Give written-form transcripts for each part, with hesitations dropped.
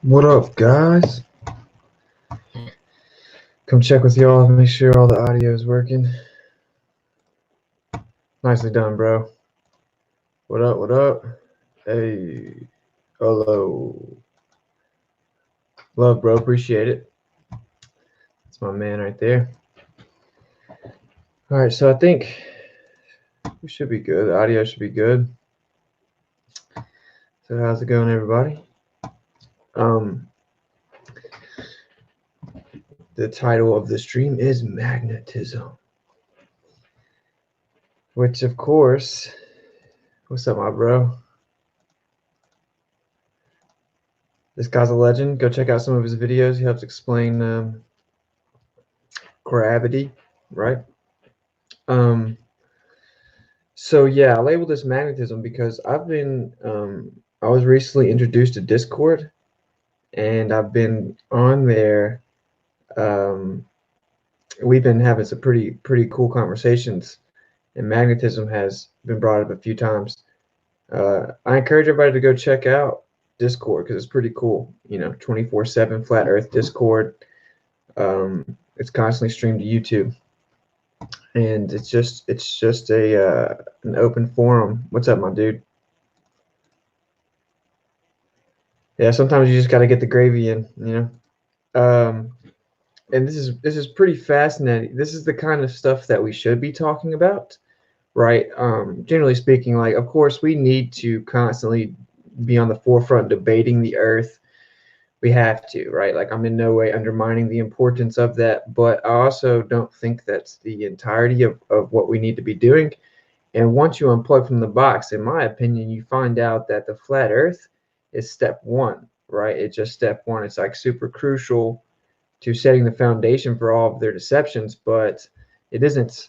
What up, guys? Come check with y'all to make sure all the audio is working. Nicely done, bro. What up, what up? Hey, hello. Love, bro, appreciate it. That's my man right there. All right, so I think we should be good. The audio should be good. So how's it going, everybody? The title of the stream is Magnetism, which, of course, what's up, my bro? This guy's a legend. Go check out some of his videos. He helps explain gravity, right? So yeah, I labeled this magnetism because I've been I was recently introduced to Discord, and I've been on there. We've been having some pretty cool conversations, and magnetism has been brought up a few times. I encourage everybody to go check out Discord because it's pretty cool. 24/7 Flat Earth Discord. It's constantly streamed to YouTube, and it's just an open forum. What's up, my dude? Yeah, sometimes you just got to get the gravy in, and this is pretty fascinating. This is the kind of stuff that we should be talking about, right? Generally speaking, like, of course, we need to constantly be on the forefront debating the Earth. We have to, right? Like, I'm in no way undermining the importance of that, but I also don't think that's the entirety of what we need to be doing. And once you unplug from the box, in my opinion, you find out that the flat Earth is step one, right? It's just step one. It's like super crucial to setting the foundation for all of their deceptions, but it isn't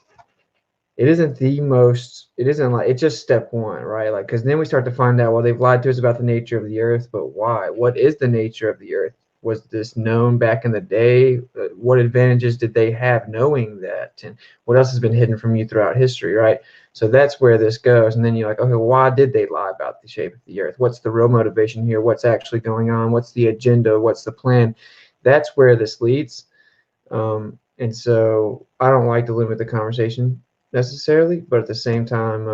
the most, it isn't like, it's just step one, right? Like, because then we start to find out, well, they've lied to us about the nature of the Earth, but why? What is the nature of the Earth? Was this known back in the day? What advantages did they have knowing that? And what else has been hidden from you throughout history, right? So that's where this goes. And then you're like, okay, well, why did they lie about the shape of the Earth? What's the real motivation here? What's actually going on? What's the agenda? What's the plan? That's where this leads. And so I don't like to limit the conversation necessarily, but at the same time,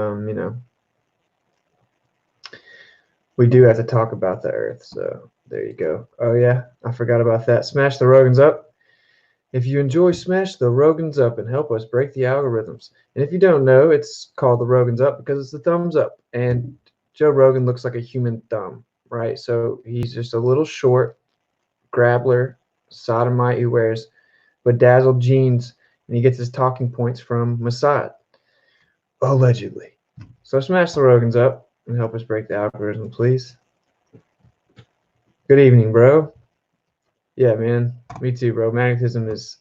we do have to talk about the Earth. So there you go. Oh yeah, I forgot about that. Smash the Rogans up. If you enjoy, smash the Rogans up and help us break the algorithms. And if you don't know, it's called the Rogans up because it's the thumbs up. And Joe Rogan looks like a human thumb, right? So he's just a little short, grabbler, sodomite who wears bedazzled jeans, and he gets his talking points from Mossad, allegedly. So smash the Rogans up and help us break the algorithm, please. Good evening, bro. Yeah, man. Me too, bro. Magnetism is,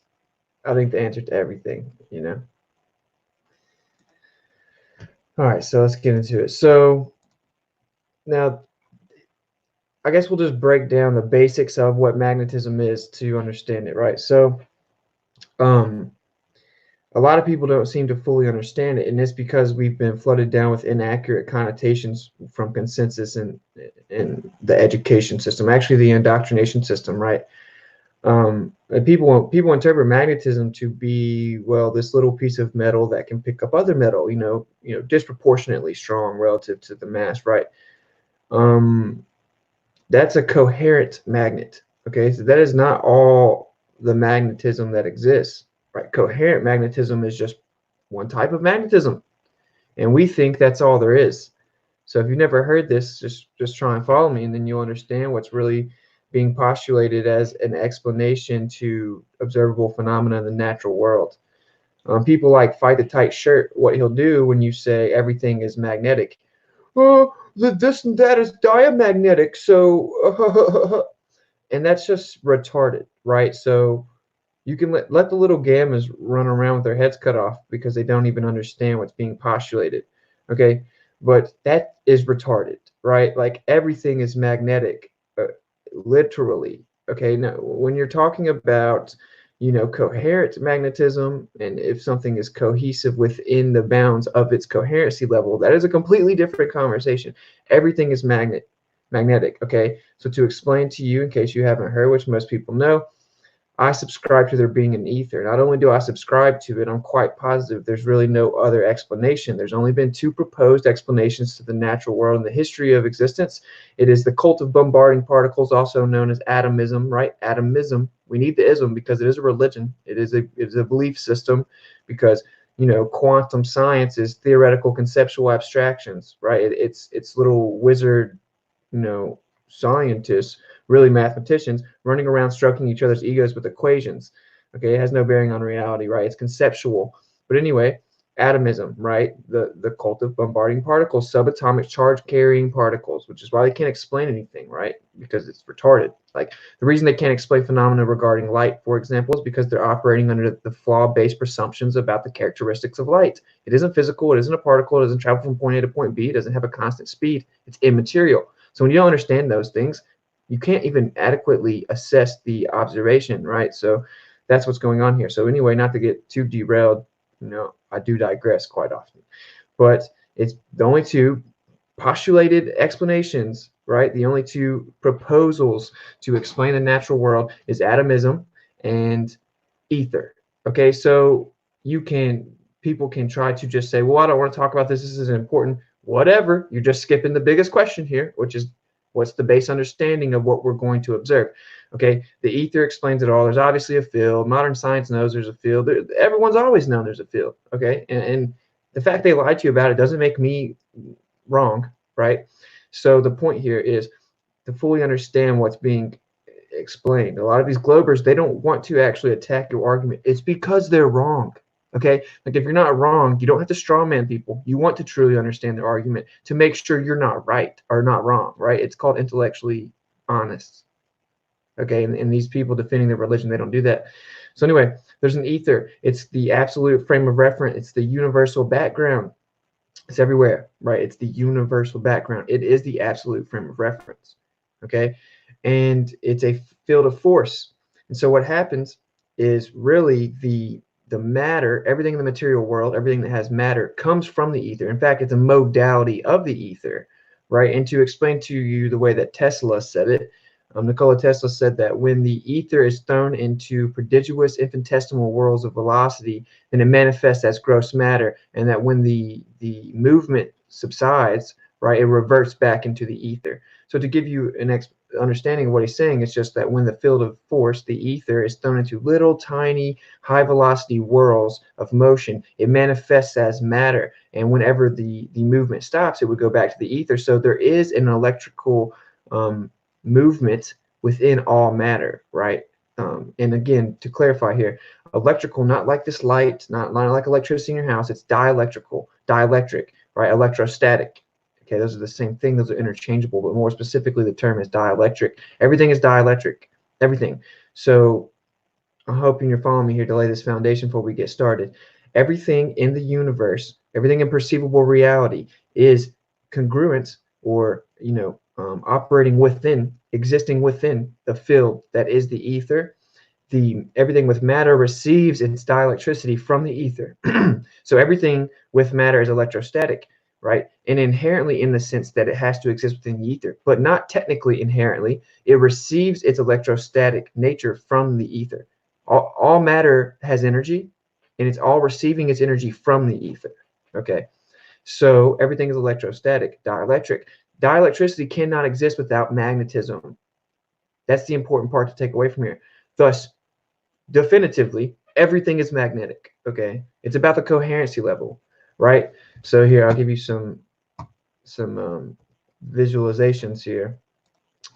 I think, the answer to everything, All right, so let's get into it. So now, I guess we'll just break down the basics of what magnetism is to understand it, right? So, a lot of people don't seem to fully understand it, and it's because we've been flooded down with inaccurate connotations from consensus in the education system, actually the indoctrination system, right? And people interpret magnetism to be, well, this little piece of metal that can pick up other metal, disproportionately strong relative to the mass, right? That's a coherent magnet. Okay, so that is not all the magnetism that exists. Right, coherent magnetism is just one type of magnetism, and we think that's all there is. So if you've never heard this, just try and follow me, and then you'll understand what's really being postulated as an explanation to observable phenomena in the natural world. People like Fight the Tight Shirt. What he'll do when you say everything is magnetic, oh, this and that is diamagnetic, so and that's just retarded, right? So you can let the little gammas run around with their heads cut off because they don't even understand what's being postulated, okay? But that is retarded, right? Like, everything is magnetic, literally, okay? Now, when you're talking about, coherent magnetism, and if something is cohesive within the bounds of its coherency level, that is a completely different conversation. Everything is magnet, Magnetic. Okay, so to explain to you, in case you haven't heard, which most people know, I subscribe to there being an ether. Not only do I subscribe to it, I'm quite positive there's really no other explanation. There's only been two proposed explanations to the natural world in the history of existence. It is the cult of bombarding particles, also known as atomism, right? Atomism. We need the ism because it is a religion. It is a belief system because, you know, quantum science is theoretical conceptual abstractions, right? It's little wizard, you know, scientists, really mathematicians, running around stroking each other's egos with equations. Okay, it has no bearing on reality, right? It's conceptual. But anyway, atomism, right? The cult of bombarding particles, subatomic charge carrying particles, which is why they can't explain anything, right? Because it's retarded. Like the reason they can't explain phenomena regarding light, for example, is because they're operating under the flaw-based presumptions about the characteristics of light. It isn't physical, it isn't a particle, it doesn't travel from point A to point B, it doesn't have a constant speed, it's immaterial. So when you don't understand those things, you can't even adequately assess the observation, right? So that's what's going on here. So anyway, not to get too derailed, you know, I do digress quite often, but it's the only two postulated explanations, right? The only two proposals to explain the natural world is atomism and ether. Okay, so people can try to just say, well, I don't want to talk about this. This isn't important. Whatever. You're just skipping the biggest question here, which is what's the base understanding of what we're going to observe. Okay, the ether explains it all. There's obviously a field. Modern science knows there's a field. Everyone's always known there's a field. Okay, and the fact they lied to you about it doesn't make me wrong, right? So the point here is to fully understand what's being explained. A lot of these globers, they don't want to actually attack your argument. It's because they're wrong. Okay, like if you're not wrong, you don't have to strawman people. You want to truly understand their argument to make sure you're not right or not wrong, right? It's called intellectually honest. Okay, and these people defending their religion, they don't do that. So anyway, there's an ether. It's the absolute frame of reference. It's the universal background. It's everywhere, right? It's the universal background. It is the absolute frame of reference. Okay, and it's a field of force. And so what happens is really the matter, everything in the material world, everything that has matter comes from the ether. In fact, it's a modality of the ether, right? And to explain to you the way that Tesla said it, Nikola Tesla said that when the ether is thrown into prodigious infinitesimal whirls of velocity, then it manifests as gross matter, and that when the movement subsides, right, it reverts back into the ether. So to give you an understanding of what he's saying, it's just that when the field of force, the ether, is thrown into little tiny high velocity whirls of motion, it manifests as matter, and whenever the movement stops, it would go back to the ether. So there is an electrical movement within all matter, right? And again, to clarify here, electrical, not like this light, not like electricity in your house, it's dielectrical, dielectric, right? Electrostatic. Okay, those are the same thing, those are interchangeable, but more specifically, the term is dielectric. Everything is dielectric, everything. So I'm hoping you're following me here to lay this foundation before we get started. Everything in the universe, everything in perceivable reality is congruent or, you know, operating within, existing within the field that is the ether. Everything with matter receives its dielectricity from the ether. So everything with matter is electrostatic, right? And inherently in the sense that it has to exist within the ether, but not technically inherently. It receives its electrostatic nature from the ether. All matter has energy, and it's all receiving its energy from the ether. Okay, so everything is electrostatic, dielectric. Dielectricity cannot exist without magnetism. That's the important part to take away from here. Thus, definitively, everything is magnetic. Okay, it's about the coherency level, right? So here, I'll give you some visualizations here.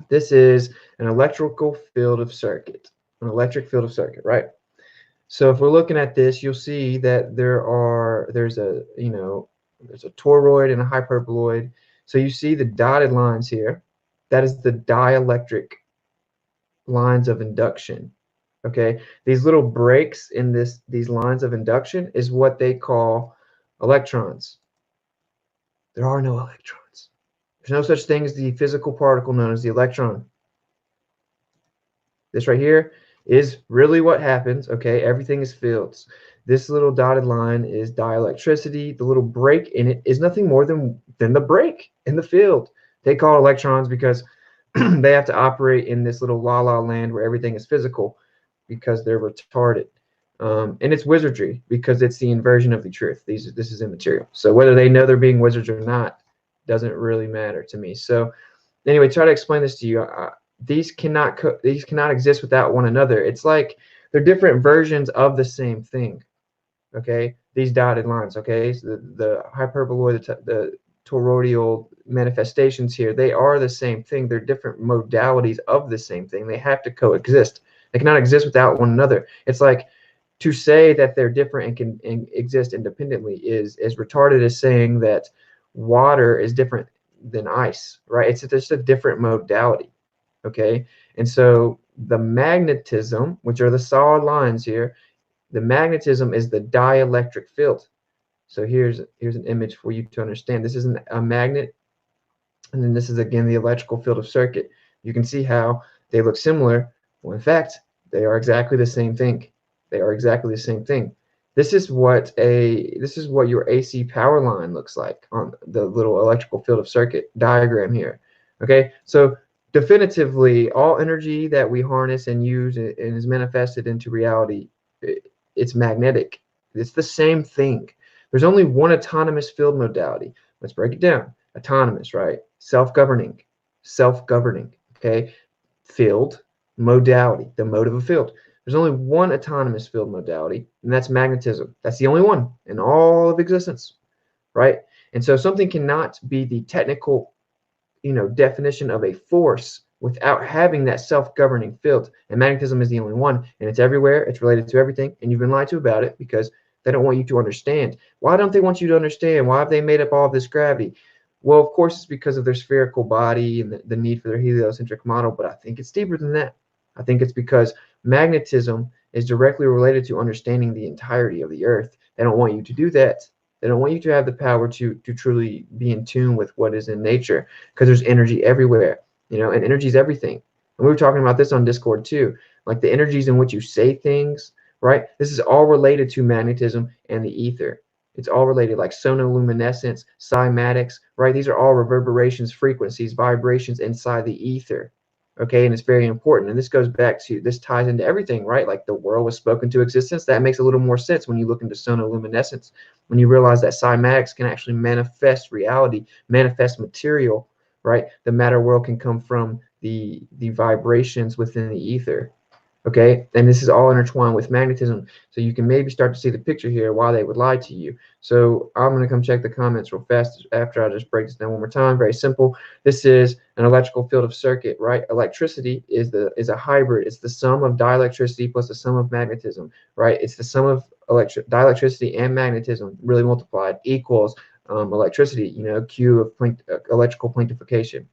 This is an electrical field of circuit, an electric field of circuit, right? So if we're looking at this, you'll see that there's a, you know, there's a toroid and a hyperboloid. So you see the dotted lines here. That is the dielectric lines of induction. Okay, these little breaks in these lines of induction is what they call electrons. There are no electrons. There's no such thing as the physical particle known as the electron. This right here is really what happens. Okay, everything is fields. This little dotted line is dielectricity. The little break in it is nothing more than the break in the field. They call it electrons because they have to operate in this little la-la land where everything is physical because they're retarded. And it's wizardry because it's the inversion of the truth. This is immaterial. So whether they know they're being wizards or not doesn't really matter to me. So anyway, try to explain this to you. These cannot exist without one another. It's like they're different versions of the same thing. Okay, these dotted lines. Okay, so the hyperboloid, the toroidal manifestations here, they are the same thing. They're different modalities of the same thing. They have to coexist. They cannot exist without one another. It's like to say that they're different and can exist independently is as retarded as saying that water is different than ice, right? It's just a different modality, okay? And so the magnetism, which are the solid lines here, the magnetism is the dielectric field. So here's an image for you to understand. This is a magnet, and then this is again the electrical field of circuit. You can see how they look similar. Well, in fact, they are exactly the same thing. They are exactly the same thing. This is what your AC power line looks like on the little electrical field of circuit diagram here. Okay, so definitively all energy that we harness and use and is manifested into reality, it's magnetic. It's the same thing. There's only one autonomous field modality. Let's break it down. Autonomous, right? Self-governing, okay? Field, modality, the mode of a field. There's only one autonomous field modality, and that's magnetism. That's the only one in all of existence, right? And so something cannot be the technical, definition of a force without having that self-governing field. And magnetism is the only one, and it's everywhere. It's related to everything, and you've been lied to about it because they don't want you to understand. Why don't they want you to understand? Why have they made up all of this gravity? Well, of course, it's because of their spherical body and the need for their heliocentric model, but I think it's deeper than that. I think it's because magnetism is directly related to understanding the entirety of the Earth. They don't want you to do that. They don't want you to have the power to truly be in tune with what is in nature, because there's energy everywhere, and energy is everything. And we were talking about this on Discord too, like the energies in which you say things, right? This is all related to magnetism and the ether. It's all related, like sonoluminescence, cymatics, right? These are all reverberations, frequencies, vibrations inside the ether. Okay, and it's very important. And this goes back to, this ties into everything, right? Like the world was spoken to existence. That makes a little more sense when you look into sonoluminescence, when you realize that cymatics can actually manifest reality, manifest material, right? The matter world can come from the vibrations within the ether. Okay, and this is all intertwined with magnetism, so you can maybe start to see the picture here why they would lie to you. So I'm going to come check the comments real fast after I just break this down one more time. Very simple. This is an electrical field of circuit, right? Electricity is a hybrid. It's the sum of dielectricity plus the sum of magnetism, right? It's the sum of dielectricity and magnetism really multiplied equals electricity. Q of electrical plaintification.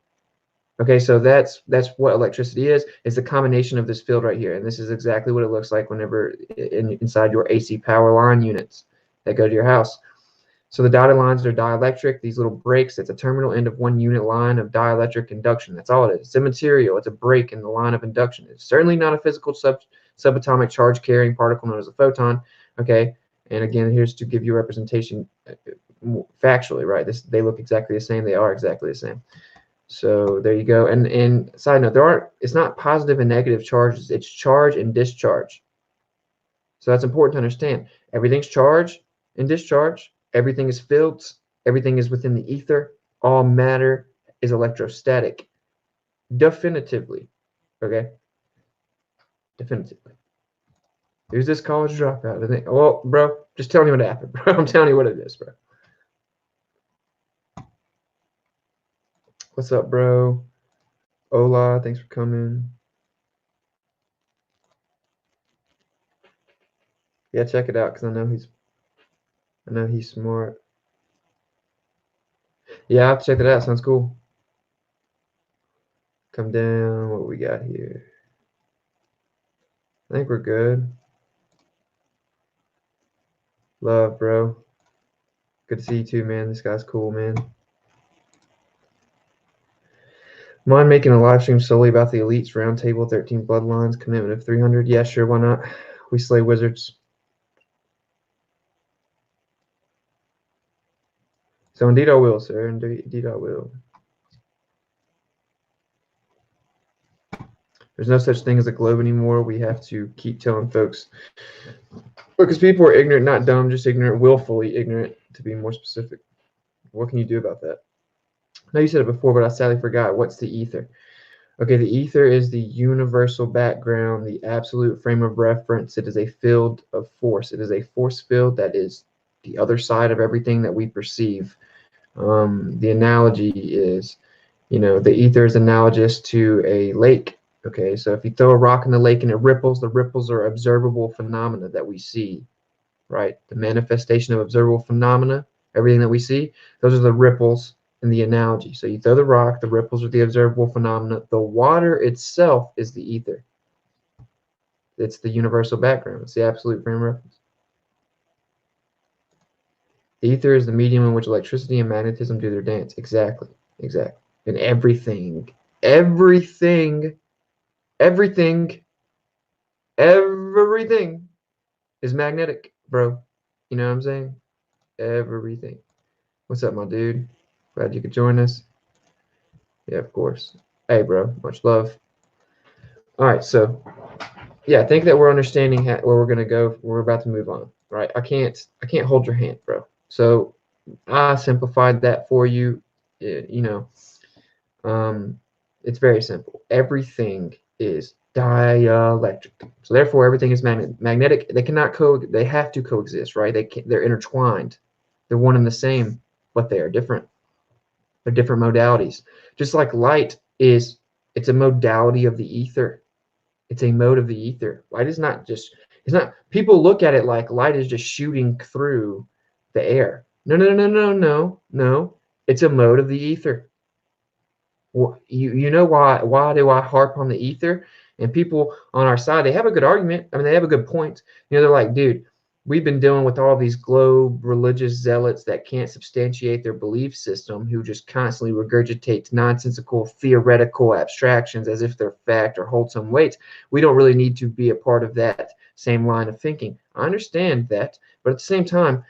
Okay, so that's what electricity is. It's a combination of this field right here, and this is exactly what it looks like whenever inside your AC power line units that go to your house. So the dotted lines are dielectric. These little breaks, it's a terminal end of one unit line of dielectric induction. That's all it is. It's immaterial. It's a break in the line of induction. It's certainly not a physical subatomic charge carrying particle known as a photon. Okay, and again, here's to give you representation factually, right? They look exactly the same. They are exactly the same. So there you go. And side note, it's not positive and negative charges. It's charge and discharge. So that's important to understand. Everything's charge and discharge. Everything is fields. Everything is within the ether. All matter is electrostatic. Definitively. Okay? Definitively. Who's this college dropout? I think, well, bro, just tell me what happened, bro. I'm telling you what it is, bro. What's up, bro? Hola, thanks for coming. Yeah, check it out because I know he's smart. Yeah, I'll have to check that out. Sounds cool. Come down. What we got here? I think we're good. Love, bro. Good to see you too, man. This guy's cool, man. Mind making a live stream solely about the elites, roundtable, 13 bloodlines, commitment of 300? Yeah, sure, why not? We slay wizards. So indeed I will, sir. Indeed I will. There's no such thing as a globe anymore. We have to keep telling folks, because people are ignorant, not dumb, just ignorant, willfully ignorant, to be more specific. What can you do about that? I know you said it before, but I sadly forgot. What's the ether? Okay, the ether is the universal background, the absolute frame of reference. It is a field of force. It is a force field that is the other side of everything that we perceive. The analogy is, the ether is analogous to a lake. Okay, so if you throw a rock in the lake and it ripples, the ripples are observable phenomena that we see, right? The manifestation of observable phenomena, everything that we see, those are the ripples in the analogy. So you throw the rock, the ripples are the observable phenomena. The water itself is the ether. It's the universal background. It's the absolute frame of reference. The ether is the medium in which electricity and magnetism do their dance. Exactly. Exactly. And everything, everything, everything, everything is magnetic, bro. You know what I'm saying? Everything. What's up, my dude? Glad you could join us. Yeah, of course. Hey, bro. Much love. All right, so yeah, I think that we're understanding where we're gonna go. We're about to move on, right? I can't hold your hand, bro. So I simplified that for you. You know, it's very simple. Everything is dielectric. So therefore, everything is magnetic. They cannot they have to coexist, right? They're intertwined. They're one and the same, but they are different. They're different modalities. Just like light it's a modality of the ether. It's a mode of the ether. Light is not just, it's not, people look at it like light is just shooting through the air. No, no, no, no, no, no. It's a mode of the ether. You know why do I harp on the ether? And people on our side, they have a good argument. I mean, they have a good point. They're like, dude, we've been dealing with all these globe religious zealots that can't substantiate their belief system, who just constantly regurgitate nonsensical theoretical abstractions as if they're fact or hold some weight. We don't really need to be a part of that same line of thinking. I understand that, but at the same time,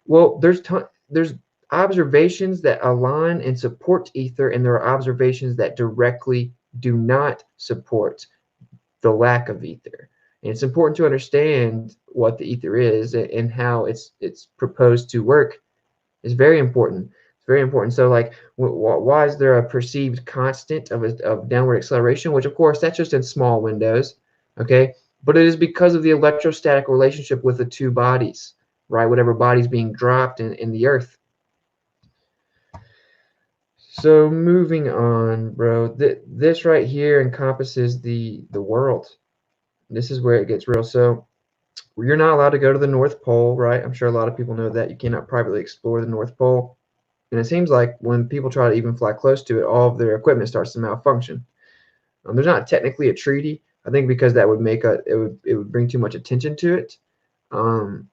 well, there's observations that align and support ether, and there are observations that directly do not support the lack of ether. And it's important to understand what the ether is and how it's proposed to work. It's very important. It's very important. So, like, why is there a perceived constant of downward acceleration? Which, of course, that's just in small windows, okay? But it is because of the electrostatic relationship with the two bodies, right? Whatever body's being dropped in the earth. So moving on, bro. This right here encompasses the world. This is where it gets real. So you're not allowed to go to the North Pole, right? I'm sure a lot of people know that. You cannot privately explore the North Pole. And it seems like when people try to even fly close to it, all of their equipment starts to malfunction. There's not technically a treaty, I think, because that would make it would bring too much attention to it. And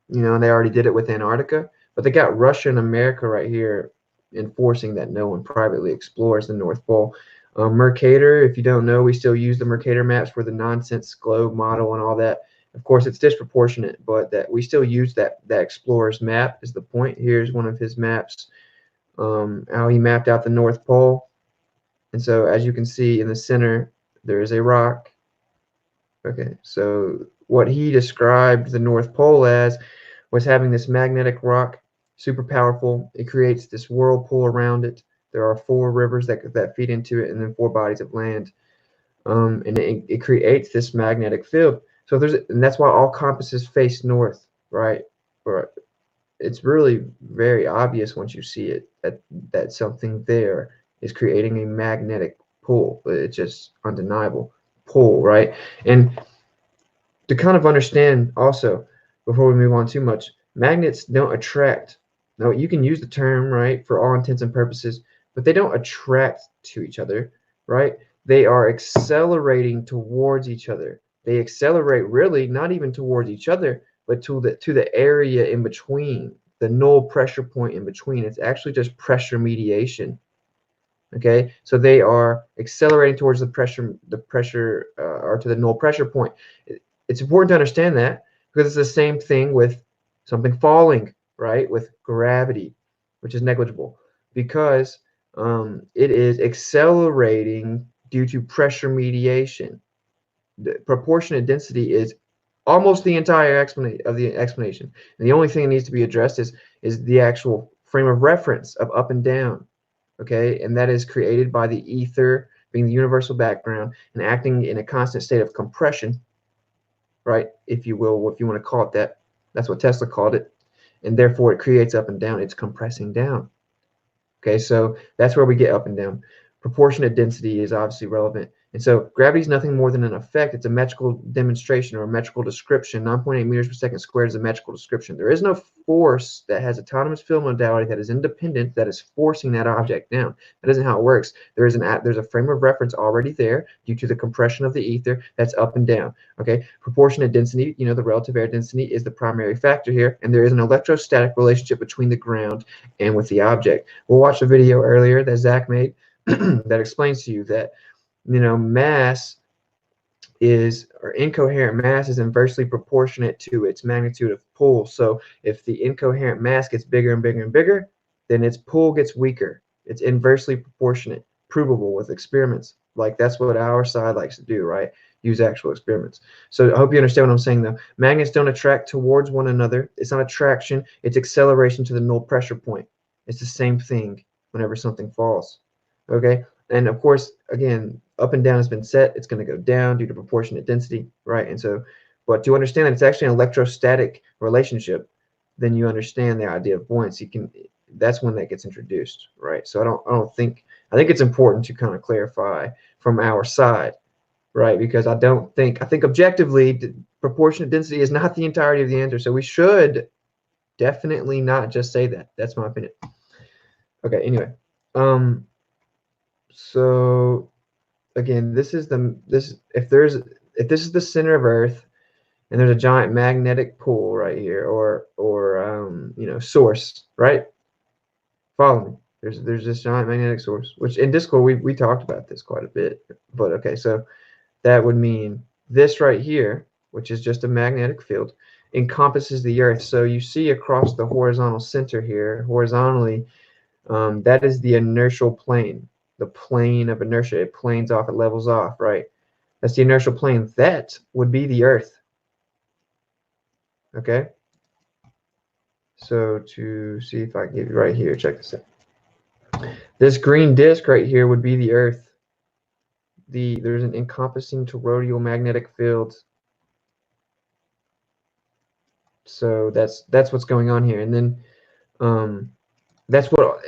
they already did it with Antarctica, but they got Russia and America right here enforcing that no one privately explores the North Pole. Mercator, if you don't know, we still use the Mercator maps for the nonsense globe model and all that. Of course, it's disproportionate, but that we still use that explorer's map is the point. Here's one of his maps, how he mapped out the North Pole. And so as you can see in the center, there is a rock. Okay, so what he described the North Pole as was having this magnetic rock, super powerful. It creates this whirlpool around it. There are 4 rivers that feed into it, and then 4 bodies of land. And it creates this magnetic field. So and that's why all compasses face north, right? It's really very obvious once you see it that something there is creating a magnetic pull. It's just undeniable pull, right? And to kind of understand also, before we move on too much, magnets don't attract. No, you can use the term, right, for all intents and purposes, but they don't attract to each other, right? They are accelerating towards each other. They accelerate really not even towards each other, but to the area in between, the null pressure point in between. It's actually just pressure mediation. Okay, so they are accelerating towards the pressure, or to the null pressure point. It's important to understand that, because it's the same thing with something falling, right? With gravity, which is negligible, because it is accelerating due to pressure mediation. The proportionate density is almost the entire explanation. And the only thing that needs to be addressed is the actual frame of reference of up and down. Okay, and that is created by the ether being the universal background and acting in a constant state of compression, right? If you will, if you want to call it that. That's what Tesla called it. And therefore it creates up and down. It's compressing down. Okay, so that's where we get up and down. Proportionate density is obviously relevant. And so gravity is nothing more than an effect. It's a metrical demonstration or a metrical description. 9.8 meters per second squared is a metrical description. There is no force that has autonomous field modality that is independent that is forcing that object down. That isn't how it works. There's a frame of reference already there due to the compression of the ether that's up and down. Okay, proportionate density, the relative air density is the primary factor here, and there is an electrostatic relationship between the ground and with the object. We'll watch a video earlier that Zach made that explains to you that mass or incoherent mass is inversely proportionate to its magnitude of pull. So if the incoherent mass gets bigger and bigger and bigger, then its pull gets weaker. It's inversely proportionate, provable with experiments. Like that's what our side likes to do, right? Use actual experiments. So I hope you understand what I'm saying though. Magnets don't attract towards one another. It's not attraction, it's acceleration to the null pressure point. It's the same thing whenever something falls. Okay, and of course, again, up and down has been set. It's going to go down due to proportionate density, right? And so, but to understand that it's actually an electrostatic relationship, then you understand the idea of buoyancy. That's when that gets introduced, right? So I think it's important to kind of clarify from our side, right? Because I think objectively, proportionate density is not the entirety of the answer. So we should definitely not just say that. That's my opinion. Okay, anyway. So again, if this is the center of Earth and there's a giant magnetic pull right here or source, right? Follow me. There's this giant magnetic source, which in Discord we talked about this quite a bit. But okay, so that would mean this right here, which is just a magnetic field, encompasses the Earth. So you see across the horizontal center here, horizontally, that is the inertial plane. The plane of inertia. It planes off, it levels off, right? That's the inertial plane. That would be the Earth. Okay? So to see if I can give you right here, check this out. This green disk right here would be the Earth. There's an encompassing toroidal magnetic field. So that's what's going on here. And then that's what,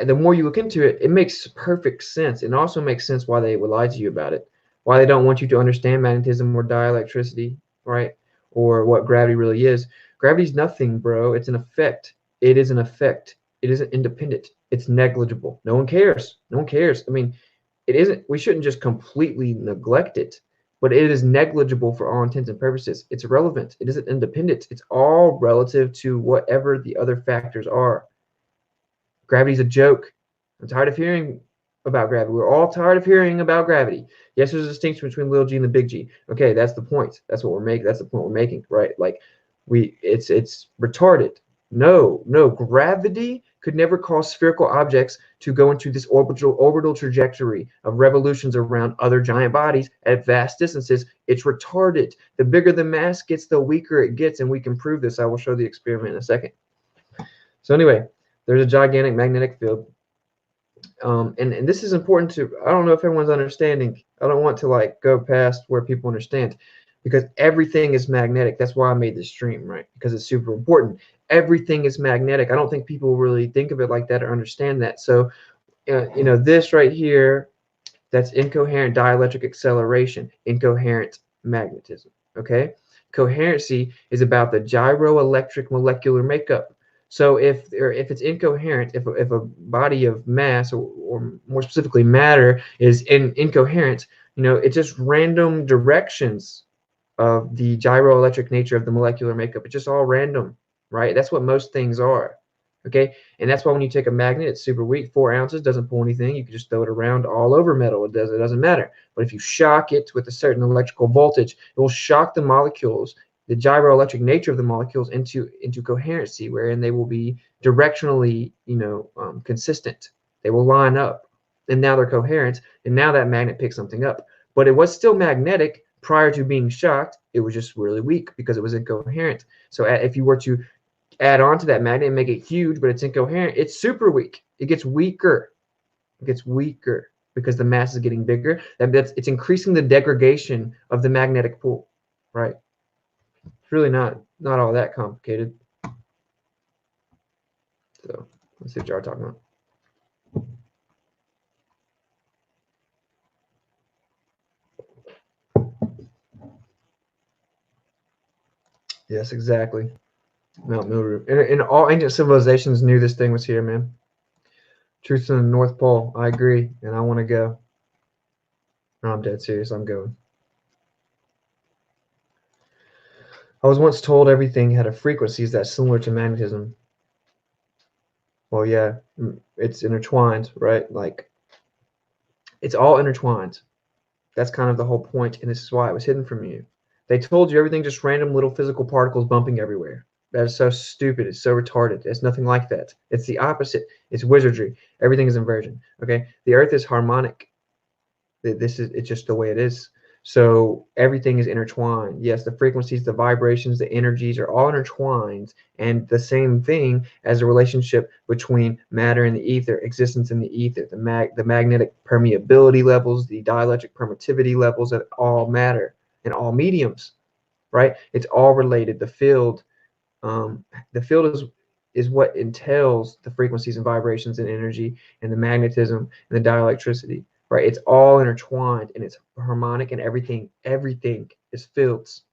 the more you look into it, it makes perfect sense. It also makes sense why they would lie to you about it, why they don't want you to understand magnetism or dielectricity, right? Or what gravity really is. Gravity's nothing, bro. It's an effect. It is an effect. It isn't independent. It's negligible. No one cares. No one cares. I mean, it isn't. We shouldn't just completely neglect it, but it is negligible for all intents and purposes. It's irrelevant. It isn't independent. It's all relative to whatever the other factors are. Gravity's a joke. I'm tired of hearing about gravity. We're all tired of hearing about gravity. Yes, there's a distinction between little g and the big G. Okay, that's the point. That's what we're making. That's the point we're making, right? Like it's retarded. No, gravity could never cause spherical objects to go into this orbital trajectory of revolutions around other giant bodies at vast distances. It's retarded. The bigger the mass gets, the weaker it gets, and we can prove this. I will show the experiment in a second. So anyway, there's a gigantic magnetic field. And this is important to, I don't know if everyone's understanding. I don't want to like go past where people understand, because everything is magnetic. That's why I made this stream, right? Because it's super important. Everything is magnetic. I don't think people really think of it like that or understand that. So, this right here, that's incoherent dielectric acceleration, incoherent magnetism, okay? Coherency is about the gyroelectric molecular makeup. So if it's incoherent, if a body of mass or more specifically matter is incoherent, it's just random directions of the gyroelectric nature of the molecular makeup. It's just all random, right? That's what most things are, okay? And that's why when you take a magnet, it's super weak, 4 ounces, doesn't pull anything. You can just throw it around all over metal. It doesn't matter. But if you shock it with a certain electrical voltage, it will shock the molecules, the gyroelectric nature of the molecules into coherency, wherein they will be directionally, consistent. They will line up. and now they're coherent, and now that magnet picks something up. But it was still magnetic prior to being shocked. It was just really weak because it was incoherent. So if you were to add on to that magnet and make it huge, but it's incoherent, it's super weak. It gets weaker. It gets weaker because the mass is getting bigger. It's increasing the degradation of the magnetic pool, right? It's really not all that complicated. So let's see what y'all are talking about. Yes, exactly. Mount Milru. And all ancient civilizations knew this thing was here, man. Truth in the North Pole. I agree, and I want to go. No, I'm dead serious. I'm going. I was once told everything had a frequency that's similar to magnetism. Well, yeah, it's intertwined, right? Like, it's all intertwined. That's kind of the whole point, and this is why it was hidden from you. They told you everything just random little physical particles bumping everywhere. That is so stupid. It's so retarded. It's nothing like that. It's the opposite. It's wizardry. Everything is inversion. Okay? The earth is harmonic. It's just the way it is. So everything is intertwined. Yes, the frequencies, the vibrations, the energies are all intertwined, and the same thing as the relationship between matter and the ether, existence in the ether, the magnetic permeability levels, the dielectric permittivity levels, that all matter in all mediums, right? It's all related. The field is what entails the frequencies and vibrations and energy and the magnetism and the dielectricity, right? It's all intertwined and it's harmonic, and everything is fields.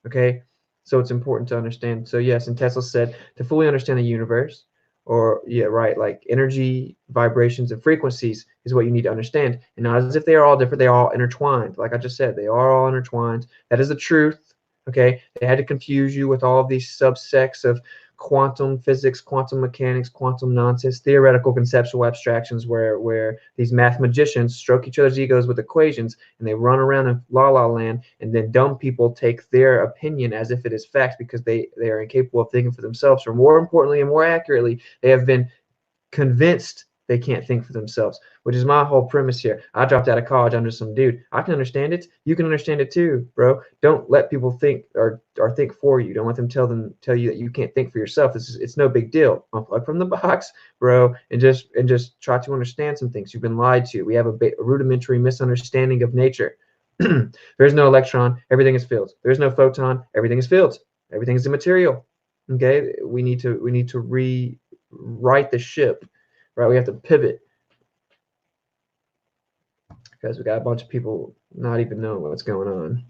Okay, so it's important to understand. So yes, and Tesla said to fully understand the universe, or yeah, right, like energy, vibrations, and frequencies is what you need to understand, and not as if they are all different. They are all intertwined. Like I just said, they are all intertwined. That is the truth. Okay, they had to confuse you with all of these subsects of quantum physics, quantum mechanics, quantum nonsense, theoretical conceptual abstractions where these math magicians stroke each other's egos with equations, and they run around in la la land, and then dumb people take their opinion as if it is fact because they are incapable of thinking for themselves, or more importantly and more accurately, they have been convinced they can't think for themselves, which is my whole premise here. I dropped out of college under some dude. I can understand it. You can understand it too, bro. Don't let people think or think for you. Don't let them tell you that you can't think for yourself. It's no big deal. Unplug from the box, bro, and just try to understand some things. You've been lied to. We have a rudimentary misunderstanding of nature. There's no electron. Everything is fields. There's no photon. Everything is fields. Everything is immaterial. Okay, we need to rewrite the ship. Right, we have to pivot because we got a bunch of people not even knowing what's going on.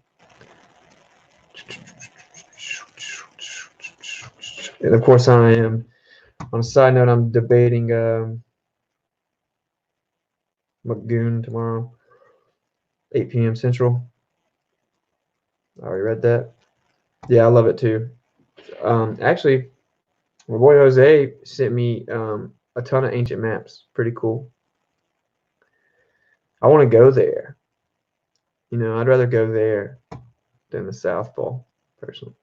And of course, I am. On a side note, I'm debating McGoon tomorrow, 8 p.m. Central. I already read that. Yeah, I love it too. Actually, my boy Jose sent me a ton of ancient maps. Pretty cool. I want to go there. You know, I'd rather go there than the South Pole, personally.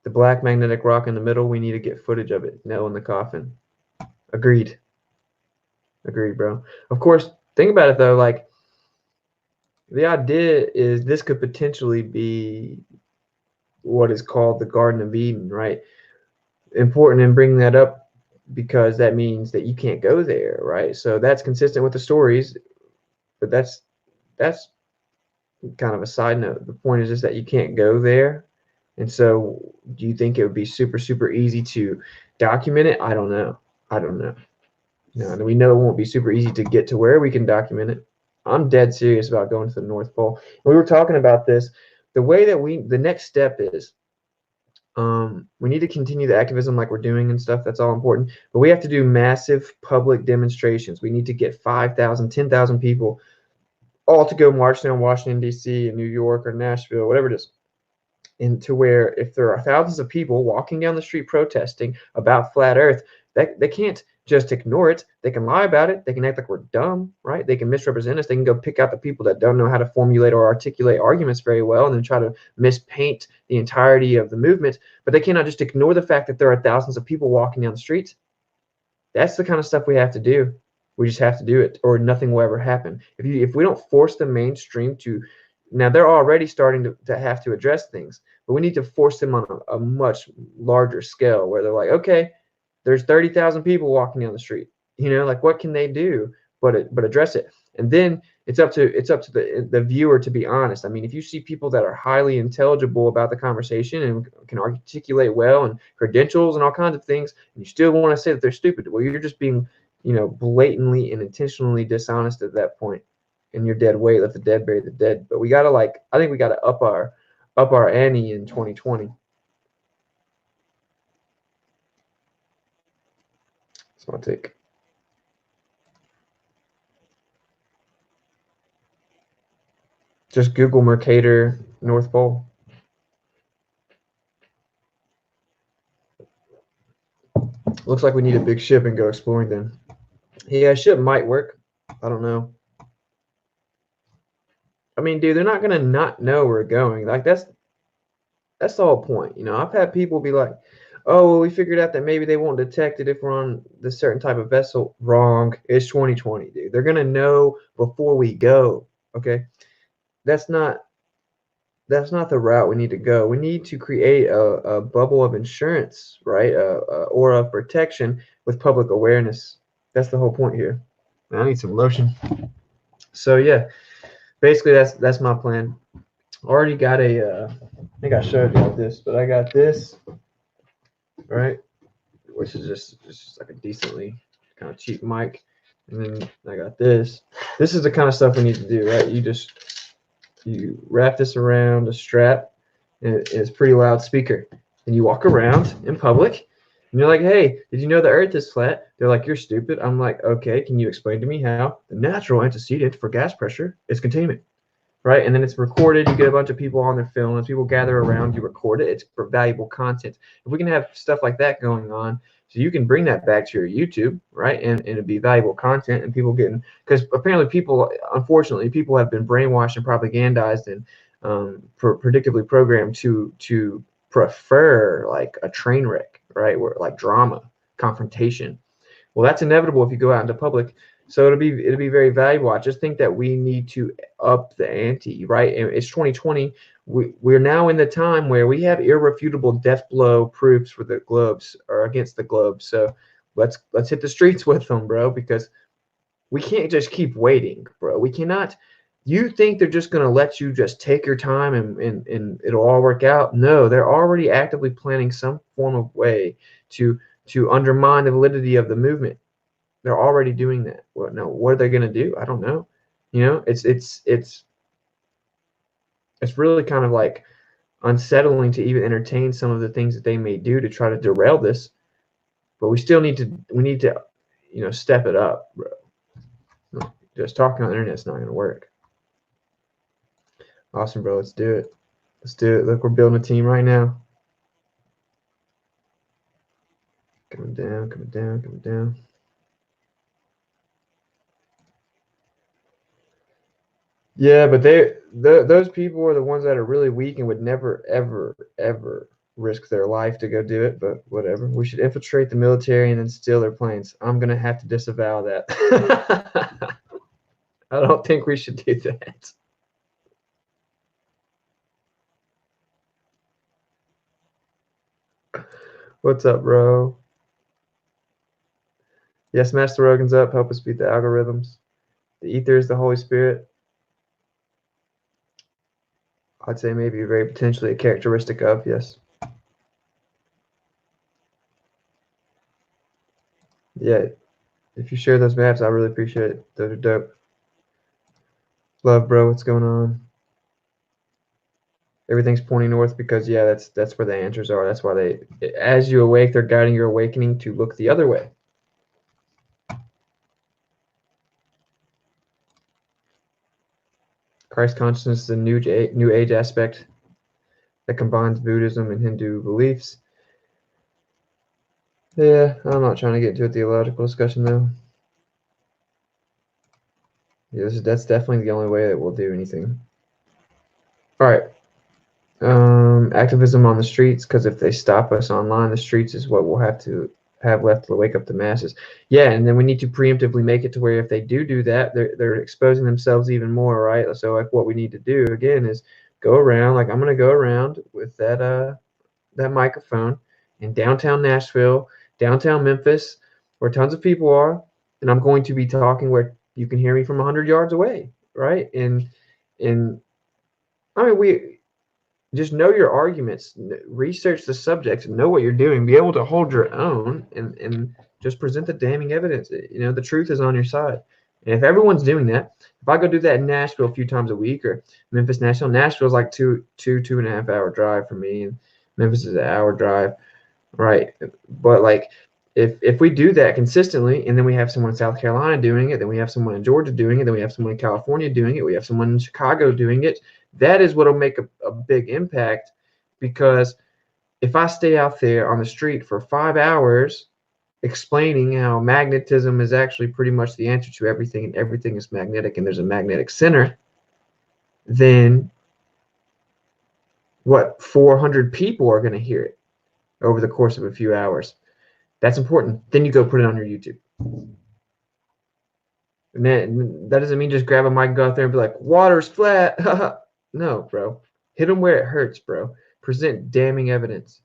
The black magnetic rock in the middle, we need to get footage of it. Nail in the coffin. Agreed. Agreed, bro. Of course, think about it, though. Like, the idea is this could potentially be what is called the Garden of Eden, right? Important in bringing that up because that means that you can't go there, right? So that's consistent with the stories, but that's kind of a side note. The point is just that you can't go there. And so do you think it would be super easy to document it? I don't know. No, we know it won't be super easy to get to where we can document it. I'm dead serious about going to the North Pole. We were talking about this. The way that the next step is, we need to continue the activism like we're doing and stuff. That's all important. But we have to do massive public demonstrations. We need to get 5,000, 10,000 people all to go march down Washington, D.C., and New York or Nashville, whatever it is. And to where if there are thousands of people walking down the street protesting about flat Earth, they can't just ignore it. They can lie about it. They can act like we're dumb, right? They can misrepresent us. They can go pick out the people that don't know how to formulate or articulate arguments very well and then try to mispaint the entirety of the movement. But they cannot just ignore the fact that there are thousands of people walking down the streets. That's the kind of stuff we have to do. We just have to do it, or nothing will ever happen. If we don't force the mainstream to, now they're already starting to have to address things, but we need to force them on a much larger scale where they're like, okay, there's 30,000 people walking down the street. Like what can they do but address it? And then it's up to the viewer to be honest. I mean, if you see people that are highly intelligible about the conversation and can articulate well and credentials and all kinds of things, and you still want to say that they're stupid, well, you're just being, blatantly and intentionally dishonest at that point, and you're dead weight. Let the dead bury the dead. But we gotta I think we gotta up our ante in 2020. That's my take. Just Google Mercator North Pole. Looks like we need a big ship and go exploring then. Yeah, a ship might work. I don't know. I mean, dude, they're not gonna not know we're going. Like that's the whole point. I've had people be like, "Oh, well, we figured out that maybe they won't detect it if we're on the certain type of vessel." Wrong. It's 2020, dude. They're gonna know before we go. Okay, that's not the route we need to go. We need to create a bubble of insurance, right? Or of protection with public awareness. That's the whole point here. I need some lotion. So yeah, basically that's my plan. Already got I think I showed you this, but I got this, right? Which is just like a decently kind of cheap mic. And then I got this. This is the kind of stuff we need to do, right? You wrap this around a strap, and it's a pretty loud speaker. And you walk around in public, and you're like, "Hey, did you know the Earth is flat?" They're like, "You're stupid." I'm like, "Okay, can you explain to me how the natural antecedent for gas pressure is containment?" Right? And then it's recorded. You get a bunch of people on their film. As people gather around, you record it. It's for valuable content. If we can have stuff like that going on, so you can bring that back to your YouTube, right? And it'd be valuable content, and people because apparently unfortunately, people have been brainwashed and propagandized and predictably programmed to prefer like a train wreck, right? Where like drama, confrontation. Well, that's inevitable if you go out into public. So it'll be very valuable. I just think that we need to up the ante, right? And it's 2020. We're now in the time where we have irrefutable death blow proofs for the globes or against the globe. So let's hit the streets with them, bro, because we can't just keep waiting, bro. We cannot. You think they're just going to let you just take your time and it'll all work out? No, they're already actively planning some form of way to undermine the validity of the movement. They're already doing that. What are they going to do? I don't know. It's really kind of like unsettling to even entertain some of the things that they may do to try to derail this. But we need to step it up, bro. Just talking on the internet is not going to work. Awesome, bro. Let's do it. Look, we're building a team right now. Coming down. Yeah, but those people are the ones that are really weak and would never, ever, ever risk their life to go do it. But whatever. We should infiltrate the military and then steal their planes. I'm gonna have to disavow that. I don't think we should do that. What's up, bro? Yes, Master Rogan's up. Help us beat the algorithms. The ether is the Holy Spirit. I'd say maybe very potentially a characteristic of, yes. Yeah, if you share those maps, I really appreciate it. Those are dope. Love, bro. What's going on? Everything's pointing north because, yeah, that's where the answers are. That's why as you awake, they're guiding your awakening to look the other way. Christ consciousness is a new age aspect that combines Buddhism and Hindu beliefs. Yeah, I'm not trying to get into a theological discussion though. Yeah, that's definitely the only way that we'll do anything. All right. Activism on the streets, because if they stop us online, the streets is what we'll have to have left to wake up the masses. Yeah, and then we need to preemptively make it to where if they do that, they're exposing themselves even more, right? So like what we need to do again is go around, like I'm gonna go around with that microphone in downtown Nashville, downtown Memphis, where tons of people are, and I'm going to be talking where you can hear me from 100 yards away, right? And I mean, we just know your arguments, research the subject, know what you're doing, be able to hold your own, and just present the damning evidence. You know, the truth is on your side. And if everyone's doing that, if I go do that in Nashville a few times a week, or Memphis, Nashville's like two and a half hour drive for me, and Memphis is an hour drive, right? But like, if we do that consistently, and then we have someone in South Carolina doing it, then we have someone in Georgia doing it, then we have someone in California doing it, we have someone in Chicago doing it, that is what'll make a big impact. Because if I stay out there on the street for 5 hours explaining how magnetism is actually pretty much the answer to everything, and everything is magnetic, and there's a magnetic center, then what, 400 people are going to hear it over the course of a few hours. That's important. Then you go put it on your YouTube. And that doesn't mean just grab a mic and go out there and be like, water's flat. No, bro. Hit them where it hurts, bro. Present damning evidence.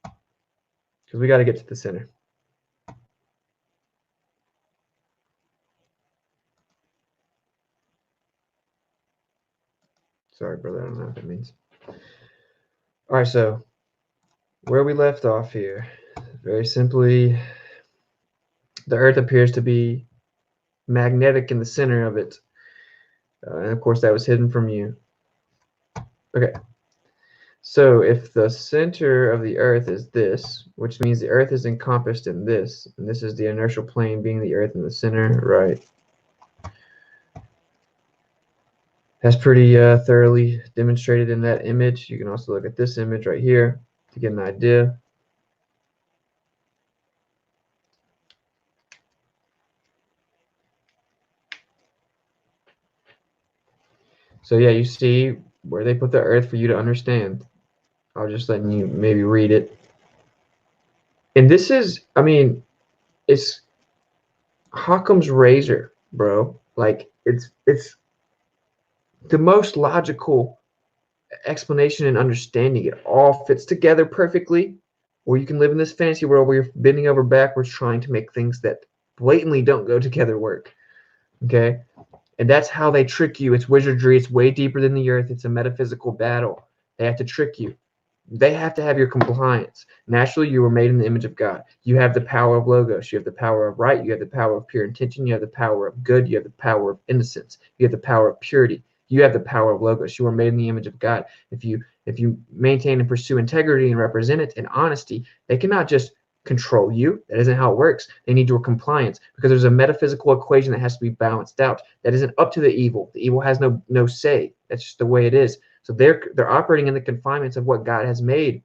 Because we got to get to the center. Sorry, brother. I don't know what that means. All right, so where we left off here, very simply, the Earth appears to be magnetic in the center of it. And of course, that was hidden from you. Okay. So if the center of the Earth is this, which means the Earth is encompassed in this, and this is the inertial plane being the Earth in the center, right? That's pretty thoroughly demonstrated in that image. You can also look at this image right here to get an idea. So yeah, you see where they put the Earth for you to understand. I'll just let you maybe read it. And this is, I mean, it's Occam's razor, bro. Like it's the most logical explanation and understanding. It all fits together perfectly. Or you can live in this fantasy world where you're bending over backwards trying to make things that blatantly don't go together work. Okay? And that's how they trick you. It's wizardry. It's way deeper than the Earth. It's a metaphysical battle. They have to trick you. They have to have your compliance. Naturally, you were made in the image of God. You have the power of logos. You have the power of right. You have the power of pure intention. You have the power of good. You have the power of innocence. You have the power of purity. You have the power of logos. You are made in the image of God. If you maintain and pursue integrity and represent it and honesty, they cannot just control you. That isn't how it works. They need your compliance, because there's a metaphysical equation that has to be balanced out. That isn't up to the evil. The evil has no say. That's just the way it is. So they're operating in the confinements of what God has made,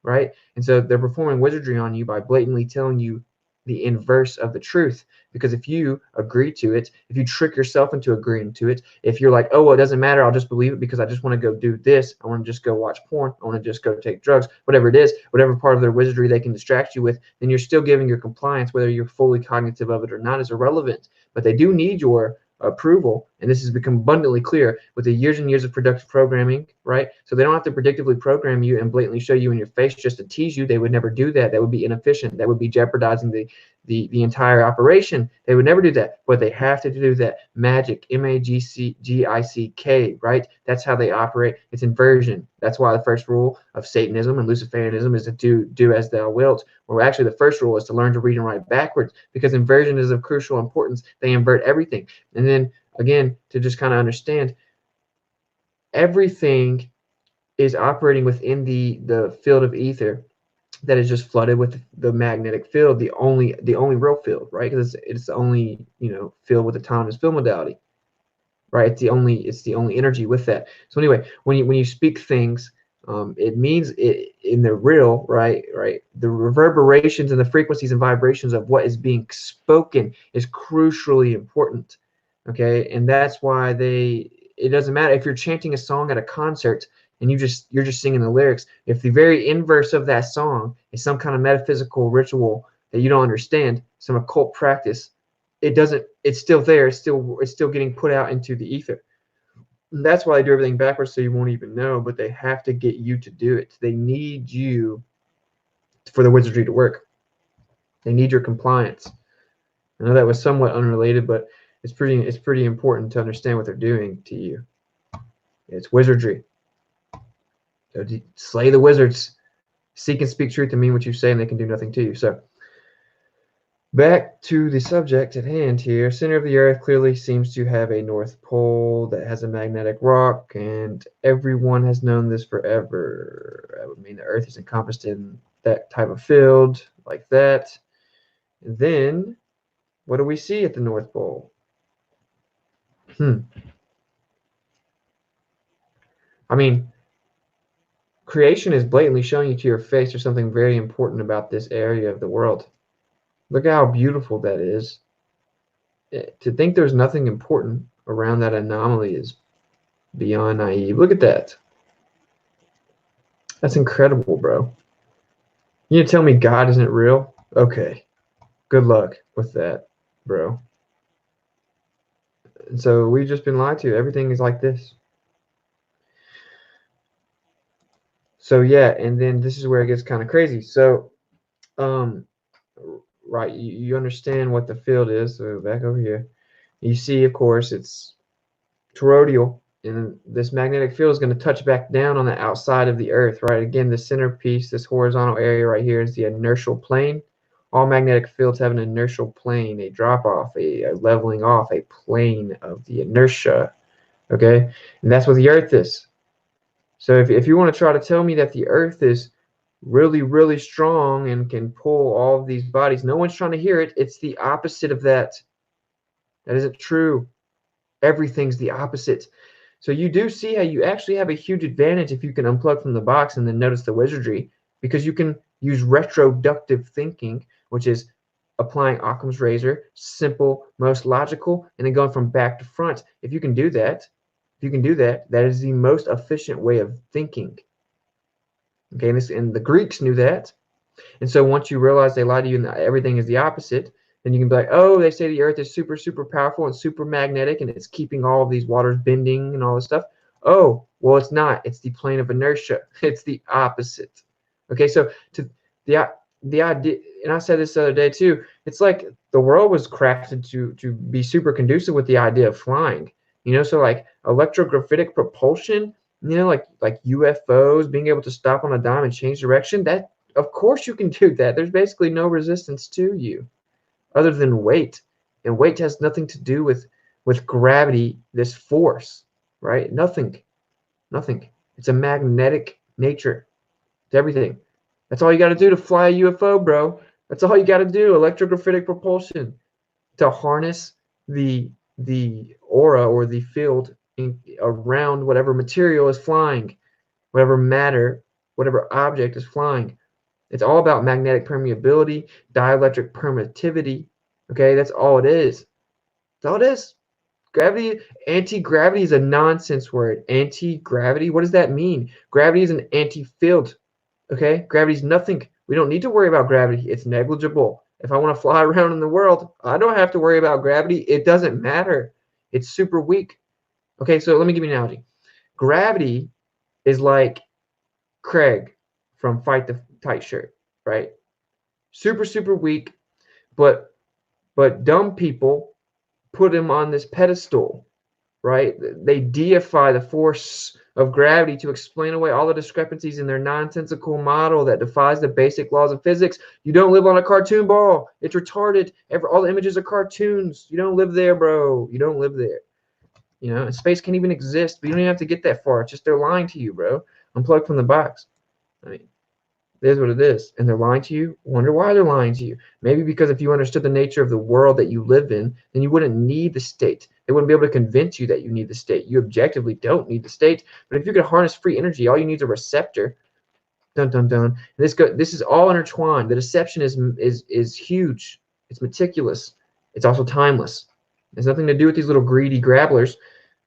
right? And so they're performing wizardry on you by blatantly telling you the inverse of the truth. Because if you agree to it, if you trick yourself into agreeing to it, if you're like, oh, well, it doesn't matter, I'll just believe it because I just want to go do this, I want to just go watch porn, I want to just go take drugs, whatever it is, whatever part of their wizardry they can distract you with, then you're still giving your compliance, whether you're fully cognitive of it or not, is irrelevant. But they do need your approval, and this has become abundantly clear with the years and years of productive programming, right? So they don't have to predictively program you and blatantly show you in your face just to tease you. They would never do that. That would be inefficient. That would be jeopardizing the entire operation. They would never do that, but they have to do that. Magic, MAGICK, right? That's how they operate. It's inversion. That's why the first rule of Satanism and Luciferianism is to do as thou wilt. Well, actually, the first rule is to learn to read and write backwards, because inversion is of crucial importance. They invert everything. And then, again, to just kind of understand, everything is operating within the field of ether that is just flooded with the magnetic field, the only real field, right? Because it's the only field with autonomous field modality, right? It's the only energy with that. So anyway, when you speak things, it means it in the real, right? The reverberations and the frequencies and vibrations of what is being spoken is crucially important. Okay, and that's why it doesn't matter if you're chanting a song at a concert and you're just singing the lyrics. If the very inverse of that song is some kind of metaphysical ritual that you don't understand, some occult practice. It's still there. It's still getting put out into the ether. And that's why they do everything backwards, so you won't even know, but they have to get you to do it. They need you for the wizardry to work. They need your compliance. I know that was somewhat unrelated, but it's pretty important to understand what they're doing to you. It's wizardry. So slay the wizards. Seek and speak truth and mean what you say, and they can do nothing to you. So back to the subject at hand here. Center of the Earth clearly seems to have a North Pole that has a magnetic rock, and everyone has known this forever. That would mean the Earth is encompassed in that type of field like that. And then, what do we see at the North Pole? I mean, creation is blatantly showing you to your face there's something very important about this area of the world. Look at how beautiful that is. To think there's nothing important around that anomaly is beyond naive. Look at that. That's incredible, bro. You tell me God isn't real? Okay. Good luck with that, bro. And so we've just been lied to. Everything is like this. So yeah, and then this is where it gets kind of crazy. So, right, you understand what the field is. So back over here, you see, of course, it's toroidal, and this magnetic field is going to touch back down on the outside of the Earth, right? Again, the centerpiece, this horizontal area right here, is the inertial plane. All magnetic fields have an inertial plane, a drop-off, a leveling off, a plane of the inertia, okay? And that's what the Earth is. So if you want to try to tell me that the Earth is really, really strong and can pull all of these bodies, no one's trying to hear it. It's the opposite of that. That isn't true. Everything's the opposite. So you do see how you actually have a huge advantage if you can unplug from the box and then notice the wizardry, because you can use retroductive thinking, which is applying Occam's razor, simple, most logical, and then going from back to front. If you can do that, that is the most efficient way of thinking. Okay, and the Greeks knew that. And so once you realize they lie to you and everything is the opposite, then you can be like, oh, they say the Earth is super, super powerful and super magnetic, and it's keeping all of these waters bending and all this stuff. Oh, well, it's not. It's the plane of inertia. It's the opposite. Okay, so to the idea, and I said this the other day too, it's like the world was crafted to be super conducive with the idea of flying. You know, so like electrographic propulsion, you know, like UFOs, being able to stop on a dime and change direction, that of course you can do that. There's basically no resistance to you other than weight. And weight has nothing to do with gravity, this force, right? Nothing. It's a magnetic nature to everything. That's all you got to do to fly a UFO, bro. That's all you got to do, electrographic propulsion, to harness the aura or the field around whatever material is flying, whatever matter, whatever object is flying. It's all about magnetic permeability, dielectric permittivity. Okay, that's all it is. That's all it is. Gravity, anti-gravity is a nonsense word. Anti-gravity, what does that mean? Gravity is an anti-field. Okay, gravity is nothing. We don't need to worry about gravity. It's negligible. If I want to fly around in the world, I don't have to worry about gravity. It doesn't matter. It's super weak. Okay, so let me give you an analogy. Gravity is like Craig from Fight the Tight Shirt, right? Super, super weak, but dumb people put him on this pedestal, right? They deify the force of gravity to explain away all the discrepancies in their nonsensical model that defies the basic laws of physics. You don't live on a cartoon ball. It's retarded. All the images are cartoons. You don't live there, bro. You don't live there. You know, and space can't even exist. But you don't even have to get that far. It's just they're lying to you, bro. Unplug from the box. I mean, it is what it is. And they're lying to you. Wonder why they're lying to you. Maybe because if you understood the nature of the world that you live in, then you wouldn't need the state. They wouldn't be able to convince you that you need the state. You objectively don't need the state. But if you could harness free energy, all you need is a receptor. Dun dun dun. And this is all intertwined. The deception is huge. It's meticulous. It's also timeless. It has nothing to do with these little greedy grabblers.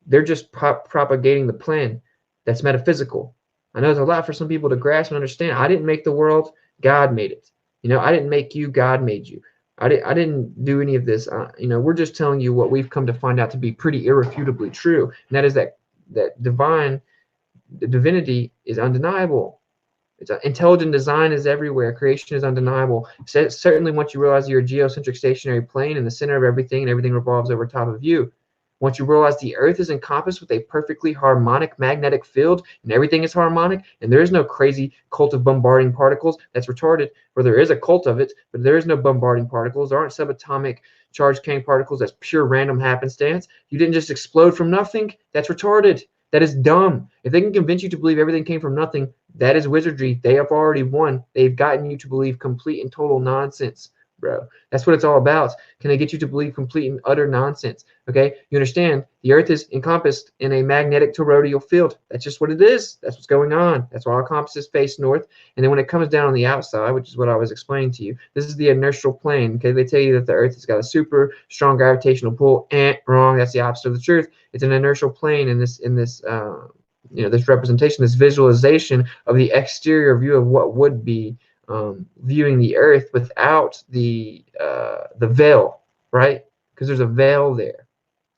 They're just propagating the plan that's metaphysical. I know there's a lot for some people to grasp and understand. I didn't make the world. God made it. You know, I didn't make you, God made you. I didn't do any of this. You know, we're just telling you what we've come to find out to be pretty irrefutably true, and that is that the divinity is undeniable. It's intelligent design is everywhere. Creation is undeniable. Certainly, once you realize you're a geocentric stationary plane in the center of everything, and everything revolves over top of you. Once you realize the Earth is encompassed with a perfectly harmonic magnetic field, and everything is harmonic, and there is no crazy cult of bombarding particles, that's retarded. Or there is a cult of it, but there is no bombarding particles. There aren't subatomic charged carrying particles. That's pure random happenstance. You didn't just explode from nothing. That's retarded. That is dumb. If they can convince you to believe everything came from nothing, that is wizardry. They have already won. They've gotten you to believe complete and total nonsense, bro. That's what it's all about. Can they get you to believe complete and utter nonsense? Okay, you understand? The Earth is encompassed in a magnetic toroidal field. That's just what it is. That's what's going on. That's why our compasses face north. And then when it comes down on the outside, which is what I was explaining to you, this is the inertial plane. Okay, they tell you that the Earth has got a super strong gravitational pull. Wrong. That's the opposite of the truth. It's an inertial plane in this you know, this representation, this visualization of the exterior view of what would be viewing the Earth without the veil, right? Because there's a veil there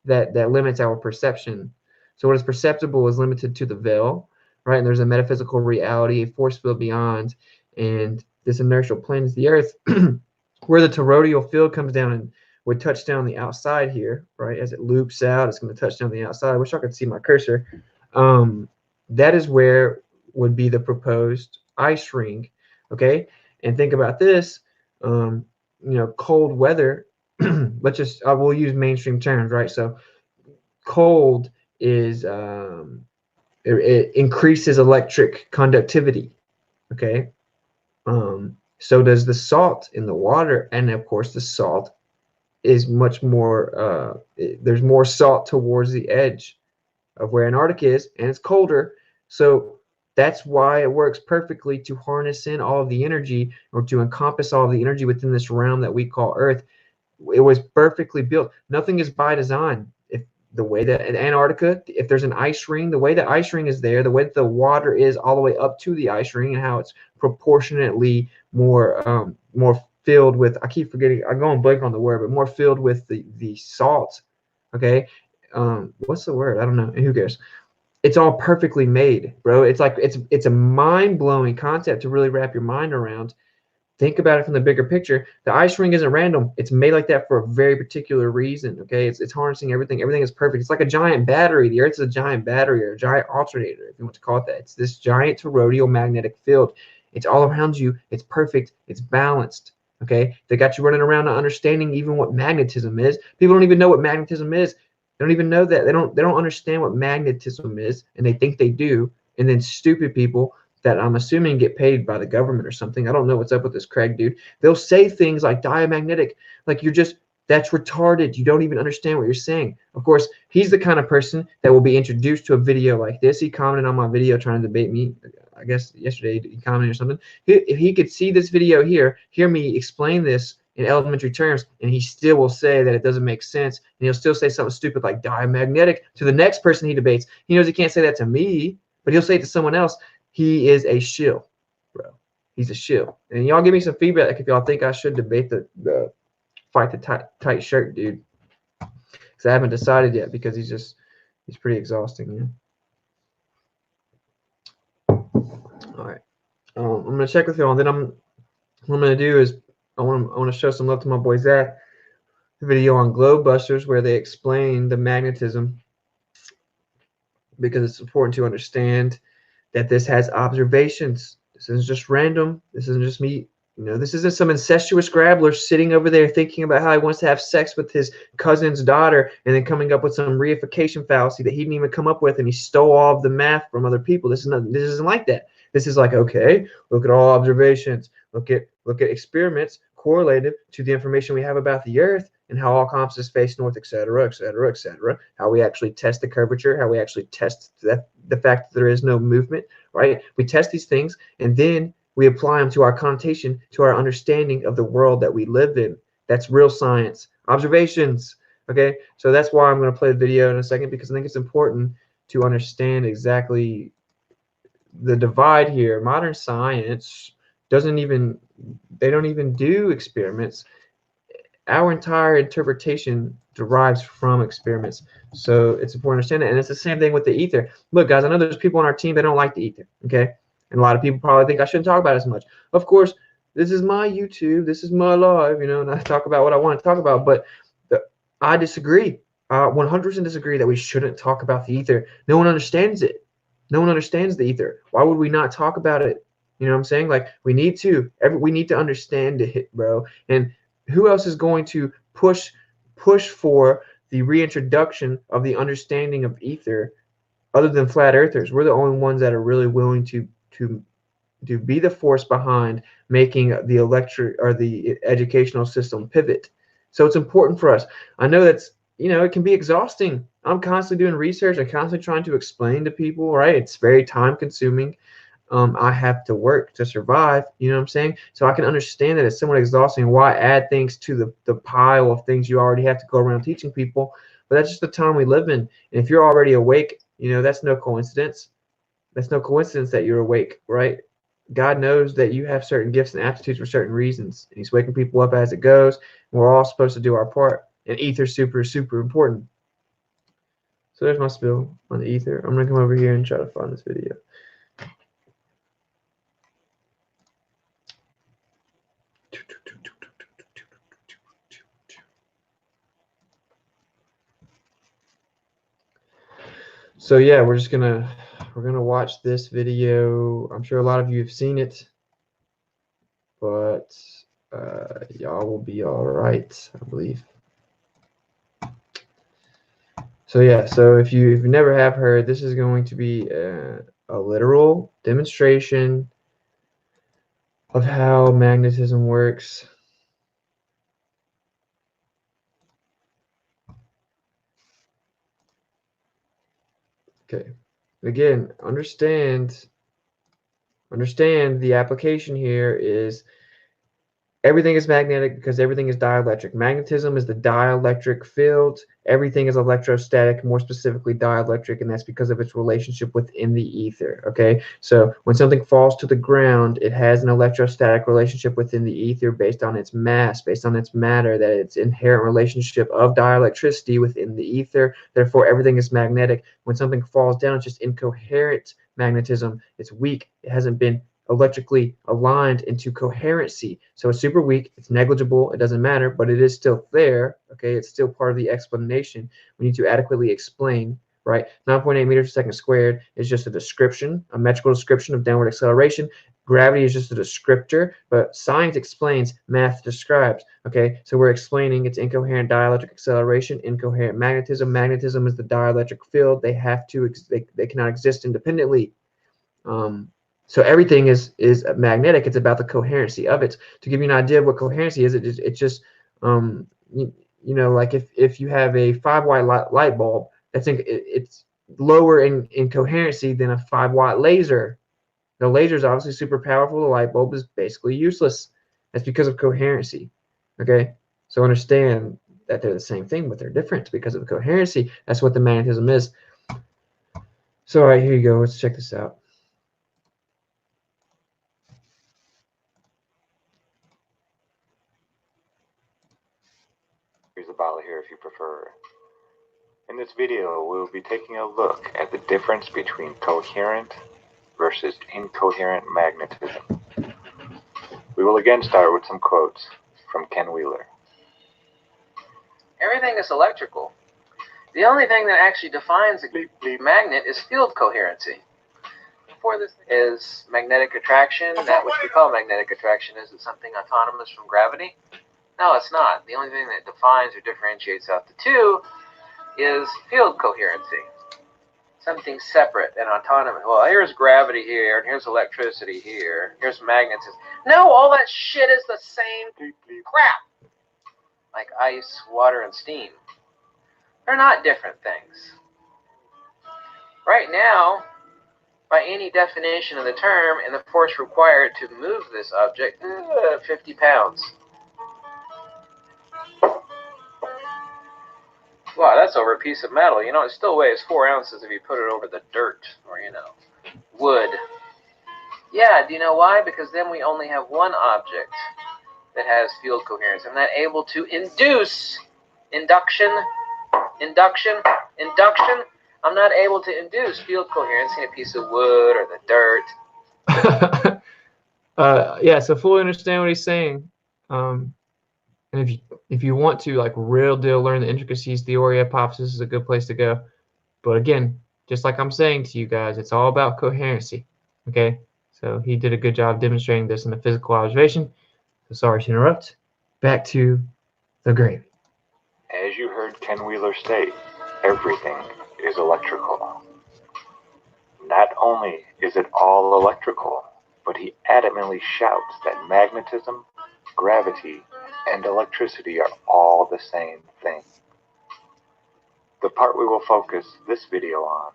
that limits our perception. So what is perceptible is limited to the veil, right? And there's a metaphysical reality, a force field beyond, and this inertial plane is the Earth, where the toroidal field comes down and would touch down the outside here, right? As it loops out, it's going to touch down the outside. I wish I could see my cursor. That is where would be the proposed ice ring, okay? And think about this, you know, cold weather. Let's just I will use mainstream terms, right? So cold is it increases electric conductivity, okay? So does the salt in the water, and of course the salt is much more there's more salt towards the edge of where Antarctica is, and it's colder. So that's why it works perfectly to harness in all of the energy, or to encompass all of the energy within this realm that we call Earth. It was perfectly built. Nothing is by design. If the way that in Antarctica, if there's an ice ring, the way the ice ring is there, the way that the water is all the way up to the ice ring, and how it's proportionately more more filled with, I keep forgetting, I'm going blank on the word, but more filled with the salt. Okay, what's the word? I don't know. Who cares? It's all perfectly made, bro. It's like it's a mind-blowing concept to really wrap your mind around. Think about it from the bigger picture. The ice ring isn't random. It's made like that for a very particular reason. Okay, it's harnessing everything. Everything is perfect. It's like a giant battery. The Earth is a giant battery, or a giant alternator, if you want to call it that. It's this giant toroidal magnetic field. It's all around you. It's perfect. It's balanced. Okay, they got you running around not understanding even what magnetism is. People don't even know what magnetism is. They don't even know that. They don't understand what magnetism is, and they think they do. And then stupid people that I'm assuming get paid by the government or something. I don't know what's up with this Craig dude. They'll say things like diamagnetic, like that's retarded. You don't even understand what you're saying. Of course, he's the kind of person that will be introduced to a video like this. He commented on my video trying to debate me. I guess yesterday he commented or something. If he could see this video here, hear me explain this in elementary terms, and he still will say that it doesn't make sense, and he'll still say something stupid like diamagnetic to the next person he debates. He knows he can't say that to me, but he'll say it to someone else. He is a shill, bro. He's a shill. And y'all give me some feedback if y'all think I should debate the fight the tight shirt dude, because I haven't decided yet, because he's pretty exhausting, man. All right, I'm gonna check with y'all, and then what I'm gonna do is I want to show some love to my boy Zach. The video on Globe Busters where they explain the magnetism, because it's important to understand that this has observations. This isn't just random. This isn't just me. You know, this isn't some incestuous grabbler sitting over there thinking about how he wants to have sex with his cousin's daughter and then coming up with some reification fallacy that he didn't even come up with, and he stole all of the math from other people. This isn't like that. This is like, okay, look at all observations. Look at experiments correlated to the information we have about the Earth and how all compasses face north, etc., etc., etc. How we actually test the curvature, how we actually test the fact that there is no movement, right? We test these things, and then we apply them to our connotation, to our understanding of the world that we live in. That's real science. Observations, okay? So that's why I'm going to play the video in a second, because I think it's important to understand exactly the divide here. Modern science they don't even do experiments. Our entire interpretation derives from experiments. So it's important to understand that. And it's the same thing with the ether. Look, guys, I know there's people on our team that don't like the ether, okay? And a lot of people probably think I shouldn't talk about it as much. Of course, this is my YouTube, this is my live, you know, and I talk about what I want to talk about, but I disagree. 100% disagree that we shouldn't talk about the ether. No one understands it. No one understands the ether. Why would we not talk about it? You know what I'm saying? Like, we need to. We need to understand it, bro. And who else is going to push for the reintroduction of the understanding of ether other than flat earthers? We're the only ones that are really willing to be the force behind making the electric or the educational system pivot. So it's important for us. I know that's, you know, it can be exhausting. I'm constantly doing research. I'm constantly trying to explain to people, right? It's very time consuming. I have to work to survive, you know what I'm saying? So I can understand that it's somewhat exhausting. Why add things to the pile of things you already have to go around teaching people? But that's just the time we live in. And if you're already awake, you know, that's no coincidence. That's no coincidence that you're awake, right? God knows that you have certain gifts and aptitudes for certain reasons. And he's waking people up as it goes. And we're all supposed to do our part. And ether's super, super important. So there's my spill on the ether. I'm going to come over here and try to find this video. So yeah, we're gonna watch this video. I'm sure a lot of you have seen it, but y'all will be all right, I believe. So yeah, so if you never have heard, this is going to be a literal demonstration of how magnetism works. Okay, again, understand the application here is everything is magnetic because everything is dielectric. Magnetism is the dielectric field. Everything is electrostatic, more specifically dielectric, and that's because of its relationship within the ether. Okay, so when something falls to the ground, it has an electrostatic relationship within the ether based on its mass, based on its matter, that its inherent relationship of dielectricity within the ether. Therefore, everything is magnetic. When something falls down, it's just incoherent magnetism. It's weak. It hasn't been electrically aligned into coherency. So it's super weak, it's negligible, it doesn't matter, but it is still there, okay? It's still part of the explanation. We need to adequately explain, right? 9.8 meters per second squared is just a description, a metrical description of downward acceleration. Gravity is just a descriptor, but science explains, math describes, okay? So we're explaining its incoherent dielectric acceleration, incoherent magnetism. Magnetism is the dielectric field. They have to, they cannot exist independently. So everything is magnetic. It's about the coherency of it. To give you an idea of what coherency is, it's just you know, like if you have a 5-watt light bulb, it's lower in coherency than a 5-watt laser. The laser is obviously super powerful. The light bulb is basically useless. That's because of coherency. Okay, so understand that they're the same thing, but they're different because of the coherency. That's what the magnetism is. So all right, here you go. Let's check this out. Here's a bottle here if you prefer. In this video, we will be taking a look at the difference between coherent versus incoherent magnetism. We will again start with some quotes from Ken Wheeler. Everything is electrical. The only thing that actually defines a magnet is field coherency. Before this is magnetic attraction. That which we call magnetic attraction, is it something autonomous from gravity? No, it's not. The only thing that defines or differentiates out the two is field coherency. Something separate and autonomous. Well, here's gravity here, and here's electricity here. Here's magnetism. No, all that shit is the same crap. Like ice, water, and steam. They're not different things. Right now, by any definition of the term, and the force required to move this object, 50 pounds. Wow, that's over a piece of metal. You know, it still weighs 4 ounces if you put it over the dirt or, you know, wood. Yeah, do you know why? Because then we only have one object that has field coherence. I'm not able to induce induction. I'm not able to induce field coherence in a piece of wood or the dirt. Yeah, so fully understand what he's saying. And if you want to like real deal learn the intricacies, the Theory hypothesis is a good place to go. But again, just like I'm saying to you guys, it's all about coherency. Okay, so he did a good job demonstrating this in the physical observation. So sorry to interrupt. Back to the gravy. As you heard Ken Wheeler state, everything is electrical. Not only is it all electrical, but he adamantly shouts that magnetism, gravity, and electricity are all the same thing. The part we will focus this video on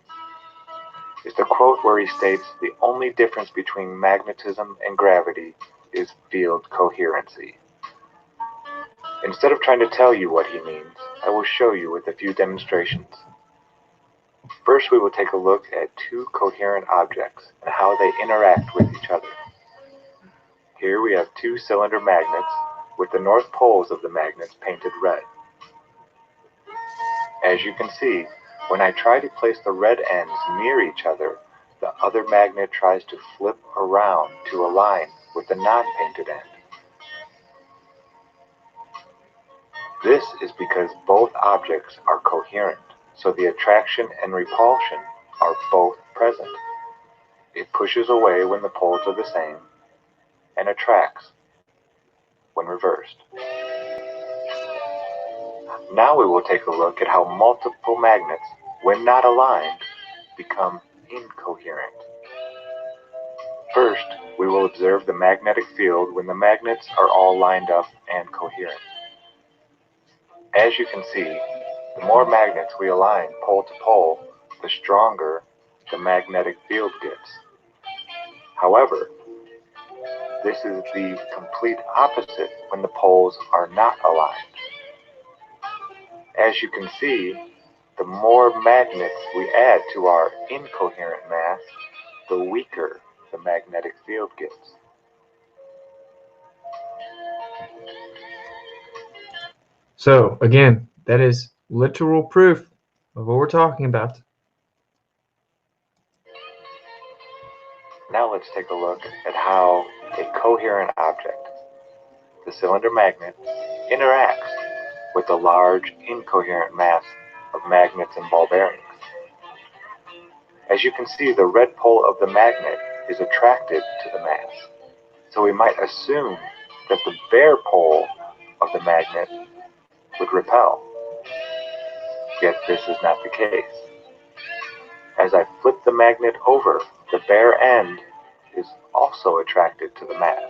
is the quote where he states the only difference between magnetism and gravity is field coherency. Instead of trying to tell you what he means, I will show you with a few demonstrations. First, we will take a look at two coherent objects and how they interact with each other. Here we have two cylinder magnets with the north poles of the magnets painted red. As you can see, when I try to place the red ends near each other, the other magnet tries to flip around to align with the non-painted end. This is because both objects are coherent, so the attraction and repulsion are both present. It pushes away when the poles are the same, and attracts when reversed. Now we will take a look at how multiple magnets, when not aligned, become incoherent. First, we will observe the magnetic field when the magnets are all lined up and coherent. As you can see, the more magnets we align pole to pole, the stronger the magnetic field gets. However, this is the complete opposite when the poles are not aligned. As you can see, the more magnets we add to our incoherent mass, the weaker the magnetic field gets. So again, that is literal proof of what we're talking about. Now let's take a look at how a coherent object, the cylinder magnet, interacts with the large incoherent mass of magnets and ball bearings. As you can see, the red pole of the magnet is attracted to the mass, so we might assume that the bare pole of the magnet would repel. Yet this is not the case. As I flip the magnet over, the bare end is also attracted to the mass.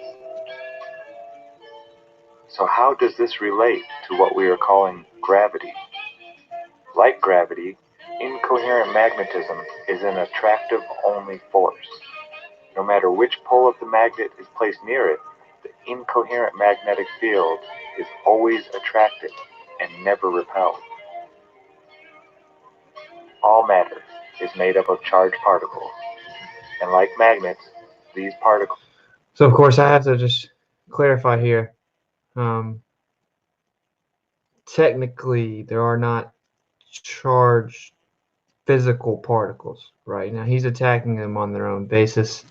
So how does this relate to what we are calling gravity? Like gravity, incoherent magnetism is an attractive-only force. No matter which pole of the magnet is placed near it, the incoherent magnetic field is always attracted and never repelled. All matter is made up of charged particles, and like magnets, these particles... So of course I have to just clarify here. Technically, there are not charged physical particles, right? Now he's attacking them on their own basis,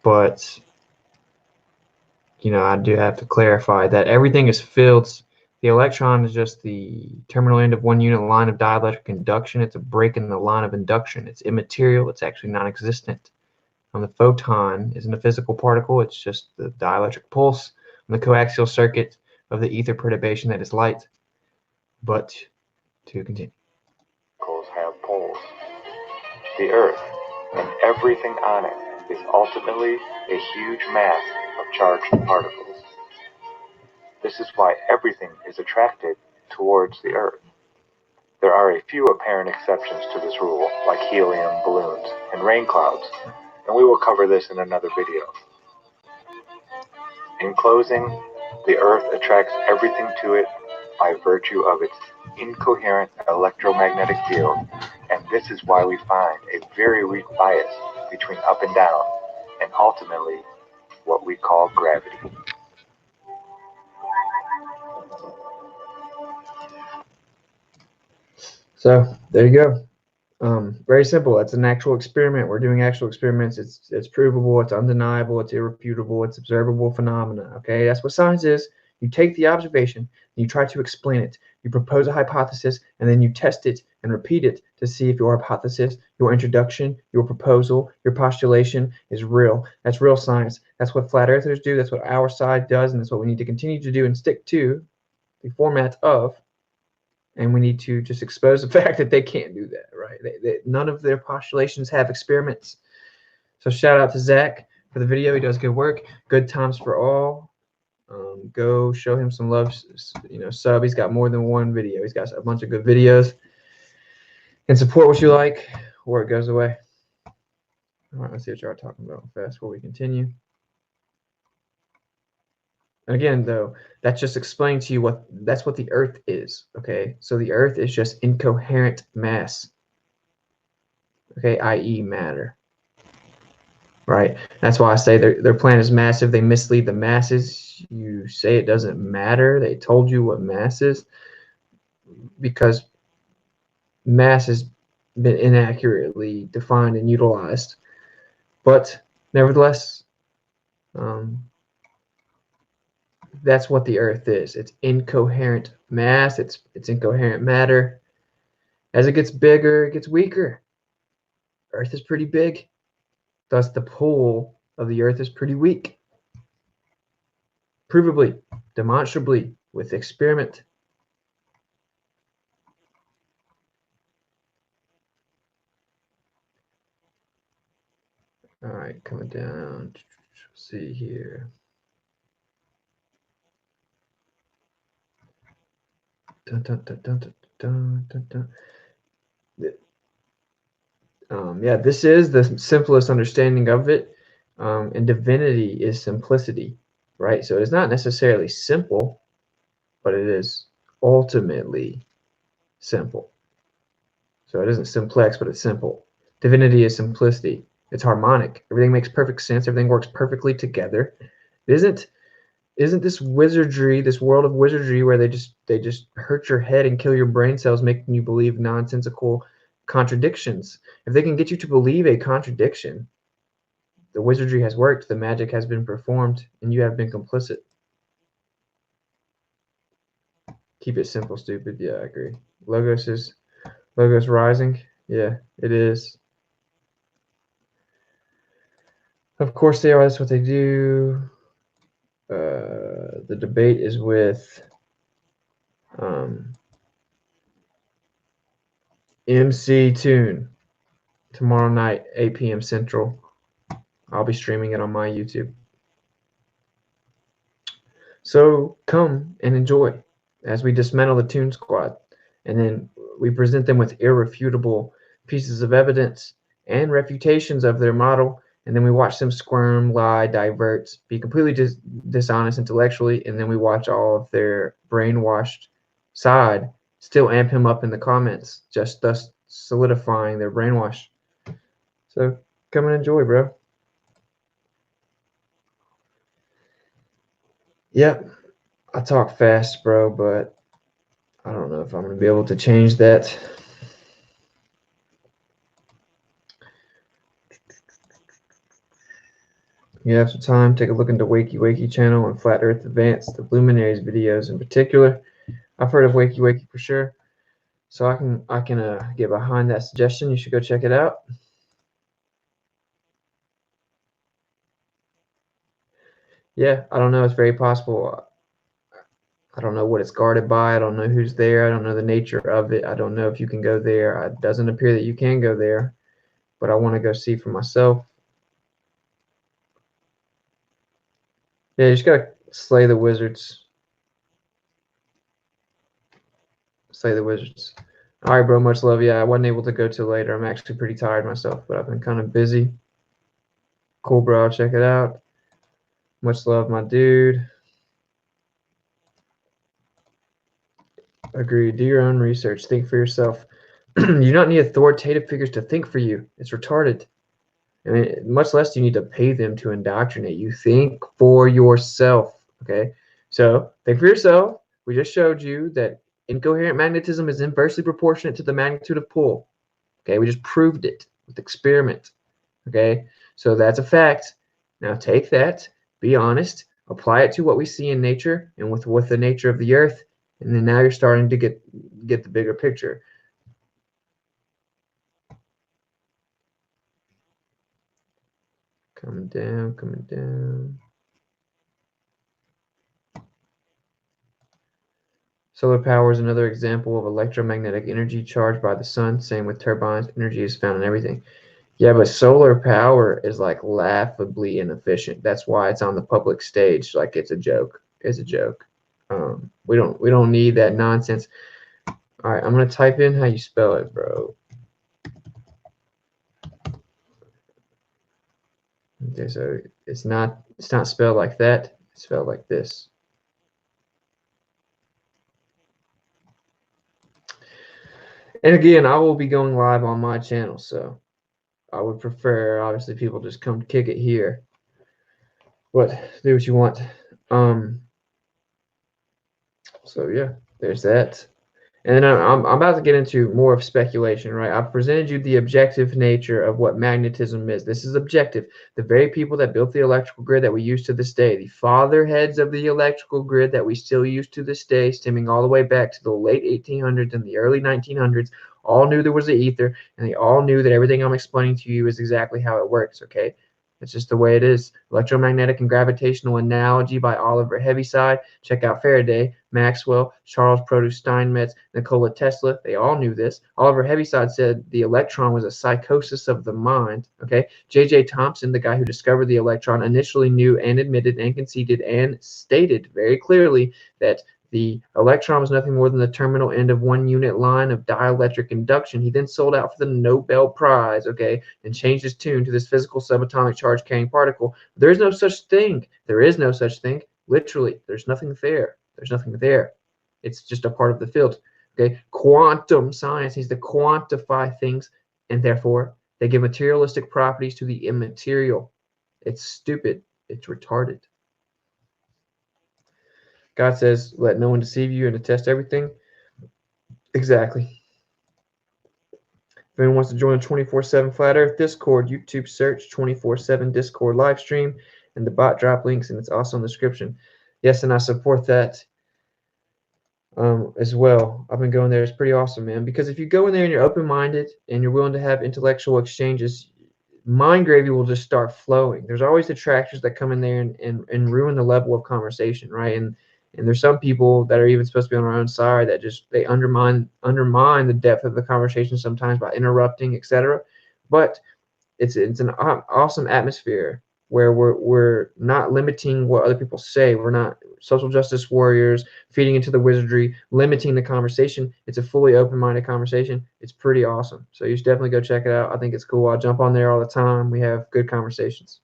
but I do have to clarify that everything is fields. The electron is just the terminal end of one unit line of dielectric induction. It's a break in the line of induction. It's immaterial. It's actually non-existent. The photon isn't a physical particle. It's just the dielectric pulse on the coaxial circuit of the ether perturbation that is light. But to continue. Have poles. The Earth and everything on it is ultimately a huge mass of charged particles. This is why everything is attracted towards the Earth. There are a few apparent exceptions to this rule, like helium, balloons, and rain clouds, and we will cover this in another video. In closing, the Earth attracts everything to it by virtue of its incoherent electromagnetic field, and this is why we find a very weak bias between up and down and ultimately what we call gravity. So there you go. Very simple. It's an actual experiment. We're doing actual experiments. It's provable. It's undeniable. It's irrefutable. It's observable phenomena. Okay, that's what science is. You take the observation and you try to explain it. You propose a hypothesis and then you test it and repeat it to see if your hypothesis, your introduction, your proposal, your postulation is real. That's real science. That's what flat earthers do. That's what our side does, and that's what we need to continue to do and stick to the format of. And we need to just expose the fact that they can't do that, right? None of their postulations have experiments. So shout out to Zach for the video. He does good work. Good times for all. Go show him some love. Sub. He's got more than one video. He's got a bunch of good videos. And support what you like, or it goes away. All right, let's see what y'all are talking about fast before we continue. Again, though, that's just explaining to you that's what the Earth is. Okay, so the Earth is just incoherent mass. Okay, i.e., matter. Right. That's why I say their plan is massive. They mislead the masses. You say it doesn't matter. They told you what mass is because mass has been inaccurately defined and utilized. But nevertheless, that's what the Earth is. It's incoherent mass. It's incoherent matter. As it gets bigger, it gets weaker. Earth is pretty big. Thus, the pull of the Earth is pretty weak. Provably, demonstrably, with experiment. All right, coming down. Let's see here. Dun, dun, dun, dun, dun, dun, dun, dun. Yeah, this is the simplest understanding of it, and divinity is simplicity, right? So it's not necessarily simple, but it is ultimately simple. So it isn't simplex, but it's simple. Divinity is simplicity. It's harmonic. Everything makes perfect sense. Everything works perfectly together. It isn't this wizardry, this world of wizardry where they just hurt your head and kill your brain cells, making you believe nonsensical contradictions. If they can get you to believe a contradiction, the wizardry has worked, the magic has been performed, and you have been complicit. Keep it simple, stupid. Yeah, I agree. Logos rising. Yeah, it is. Of course they are. That's what they do. The debate is with MC Tune tomorrow night, 8 p.m. Central. I'll be streaming it on my YouTube. So come and enjoy as we dismantle the Tune Squad, and then we present them with irrefutable pieces of evidence and refutations of their model, and then we watch them squirm, lie, divert, be completely dishonest intellectually, and then we watch all of their brainwashed side still amp him up in the comments, just thus solidifying their brainwash. So come and enjoy, bro. Yep, I talk fast, bro, but I don't know if I'm going to be able to change that. You have some time, take a look into Wakey channel and Flat Earth Advanced, the Luminaries videos in particular. I've heard of Wakey for sure, so I can get behind that suggestion. You should go check it out. Yeah, I don't know. It's very possible. I don't know what it's guarded by. I don't know who's there. I don't know the nature of it. I don't know if you can go there. It doesn't appear that you can go there, but I want to go see for myself. Yeah, you just gotta slay the wizards. Slay the wizards. All right, bro. Much love. Yeah, I wasn't able to go till later. I'm actually pretty tired myself, but I've been kind of busy. Cool, bro. I'll check it out. Much love, my dude. Agreed. Do your own research. Think for yourself. You don't need authoritative figures to think for you. It's retarded. I mean, much less do you need to pay them to indoctrinate you. Think for yourself, okay? So think for yourself. We just showed you that incoherent magnetism is inversely proportionate to the magnitude of pull. Okay, we just proved it with experiment. Okay, so that's a fact. Now take that, be honest, apply it to what we see in nature and with the nature of the earth, and then now you're starting to get the bigger picture. Coming down, coming down. Solar power is another example of electromagnetic energy charged by the sun. Same with turbines. Energy is found in everything. Yeah, but solar power is like laughably inefficient. That's why it's on the public stage like it's a joke. It's a joke. We don't need that nonsense. All right, I'm gonna type in how you spell it, bro. Okay, so it's not spelled like that. It's spelled like this. And again, I will be going live on my channel, so I would prefer obviously people just come kick it here. But do what you want. So yeah, there's that. And then I'm about to get into more of speculation, right? I've presented you the objective nature of what magnetism is. This is objective. The very people that built the electrical grid that we use to this day, the fatherheads of the electrical grid that we still use to this day, stemming all the way back to the late 1800s and the early 1900s, all knew there was an ether, and they all knew that everything I'm explaining to you is exactly how it works, okay? It's just the way it is. Electromagnetic and gravitational analogy by Oliver Heaviside. Check out Faraday, Maxwell, Charles Produce Steinmetz, Nikola Tesla. They all knew this. Oliver Heaviside said the electron was a psychosis of the mind. Okay. J.J. Thomson, the guy who discovered the electron, initially knew and admitted and conceded and stated very clearly that the electron was nothing more than the terminal end of one unit line of dielectric induction. He then sold out for the Nobel Prize, okay, and changed his tune to this physical subatomic charge carrying particle. There is no such thing. There is no such thing. Literally, there's nothing there. There's nothing there. It's just a part of the field. Okay, quantum science needs to quantify things, and therefore they give materialistic properties to the immaterial. It's stupid. It's retarded. God says, let no one deceive you and to test everything. Exactly. If anyone wants to join a 24/7 Flat Earth Discord, YouTube search 24/7 Discord live stream, and the bot drop links, and it's also in the description. Yes, and I support that as well. I've been going there. It's pretty awesome, man. Because if you go in there and you're open-minded and you're willing to have intellectual exchanges, mind gravy will just start flowing. There's always detractors that come in there and ruin the level of conversation, right? And there's some people that are even supposed to be on our own side that just they undermine the depth of the conversation sometimes by interrupting, etc. But it's an awesome atmosphere where we're not limiting what other people say. We're not social justice warriors feeding into the wizardry, limiting the conversation. It's a fully open-minded conversation. It's pretty awesome. So you should definitely go check it out. I think it's cool. I jump on there all the time. We have good conversations.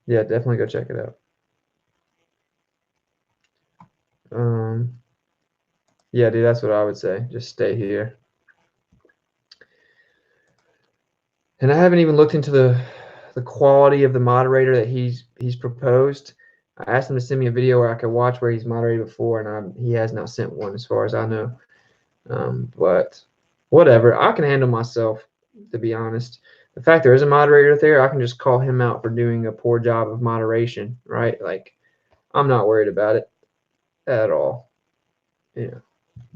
Yeah, definitely go check it out. Yeah, dude, that's what I would say. Just stay here. And I haven't even looked into the quality of the moderator that he's proposed. I asked him to send me a video where I could watch where he's moderated before, and he has not sent one as far as I know. But whatever, I can handle myself, to be honest. The fact there is a moderator there, I can just call him out for doing a poor job of moderation, right? Like, I'm not worried about it at all. Yeah,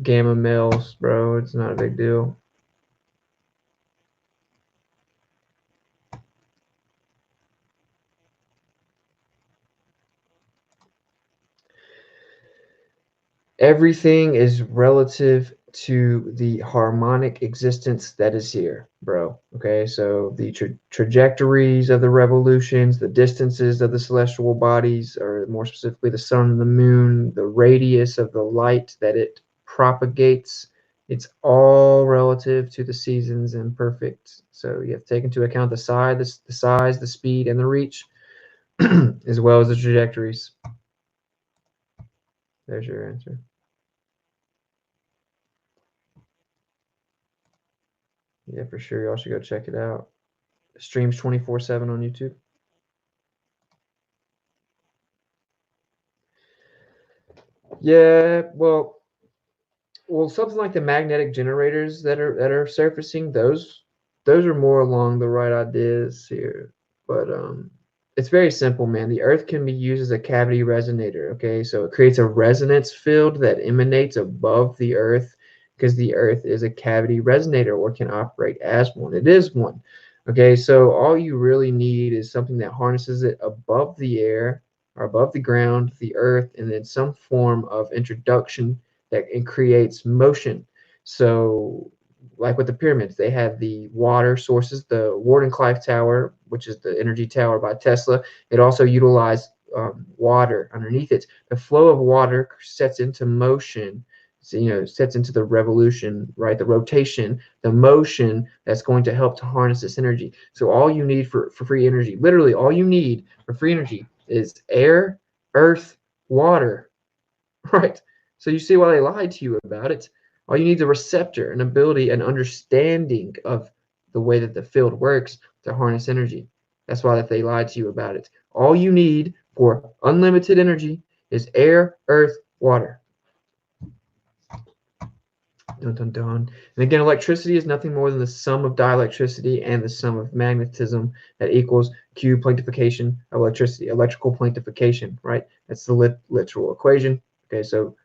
gamma males, bro, it's not a big deal. Everything is relative to the harmonic existence that is here, bro. Okay, so the trajectories of the revolutions, the distances of the celestial bodies, or more specifically the sun and the moon, the radius of the light that it propagates, it's all relative to the seasons and perfect. So you have to take into account the size, the speed, and the reach, as well as the trajectories. There's your answer. Yeah, for sure. Y'all should go check it out. Streams 24/7 on YouTube. Yeah, well, something like the magnetic generators that are surfacing, those are more along the right ideas here. But it's very simple, man. The Earth can be used as a cavity resonator. Okay, so it creates a resonance field that emanates above the Earth because the Earth is a cavity resonator or can operate as one. It is one. Okay, so all you really need is something that harnesses it above the air or above the ground, the Earth, and then some form of introduction that it creates motion. So, like with the pyramids, they had the water sources, the Wardenclyffe Tower, which is the energy tower by Tesla. It also utilized water underneath it. The flow of water sets into motion. So, sets into the revolution, right? The rotation, the motion that's going to help to harness this energy. So all you need for free energy, literally all you need for free energy is air, earth, water, right? So you see why they lied to you about it. All you need is a receptor, an ability, an understanding of the way that the field works to harness energy. That's why that they lied to you about it. All you need for unlimited energy is air, earth, water. Dun, dun, dun. And again, electricity is nothing more than the sum of dielectricity and the sum of magnetism that equals Q planctification of electricity, electrical planctification, right? That's the literal equation. Okay, so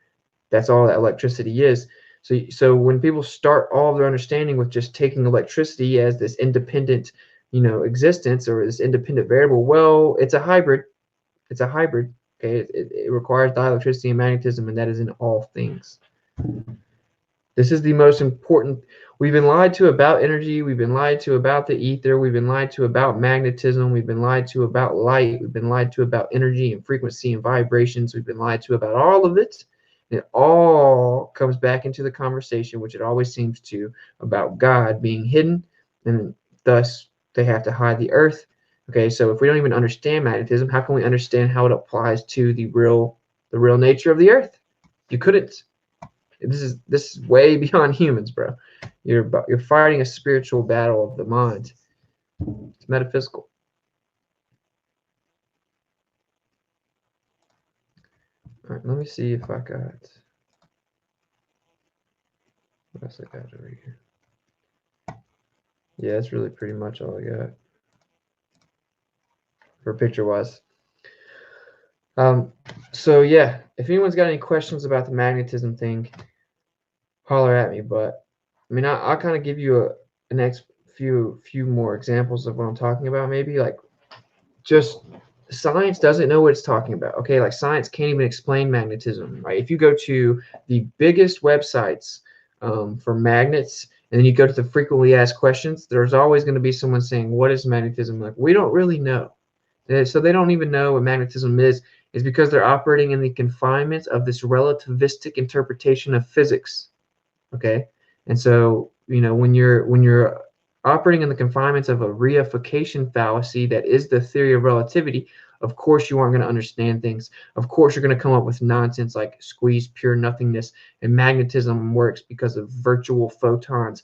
that's all that electricity is. So when people start all of their understanding with just taking electricity as this independent, existence or this independent variable, well, it's a hybrid. It's a hybrid. Okay, it requires dielectricity and magnetism, and that is in all things. This is the most important. We've been lied to about energy. We've been lied to about the ether. We've been lied to about magnetism. We've been lied to about light. We've been lied to about energy and frequency and vibrations. We've been lied to about all of it. It all comes back into the conversation, which it always seems to, about God being hidden, and thus they have to hide the earth. Okay, so if we don't even understand magnetism, how can we understand how it applies to the real nature of the earth? You couldn't. This is way beyond humans, bro. You're fighting a spiritual battle of the mind. It's metaphysical. All right, let me see if I got what else I got over here. Yeah, that's really pretty much all I got for picture wise. So yeah, if anyone's got any questions about the magnetism thing, holler at me. But I mean, I'll kind of give you a next few more examples of what I'm talking about. Maybe like just science doesn't know what it's talking about. Okay, like science can't even explain magnetism. Right? If you go to the biggest websites for magnets, and then you go to the frequently asked questions, there's always going to be someone saying, "What is magnetism?" Like, we don't really know. So they don't even know what magnetism is because they're operating in the confinements of this relativistic interpretation of physics. Okay, and so when you're operating in the confinements of a reification fallacy that is the theory of relativity, of course you aren't going to understand things. Of course you're going to come up with nonsense like squeeze pure nothingness, and magnetism works because of virtual photons.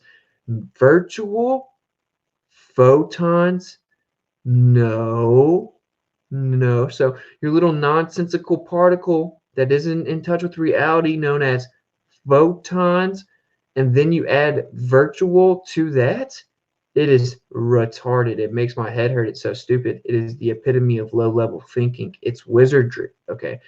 Virtual photons? No. So your little nonsensical particle that isn't in touch with reality, known as photons, and then you add virtual to that, it is retarded. It makes my head hurt. It's so stupid. It is the epitome of low-level thinking. It's wizardry. Okay,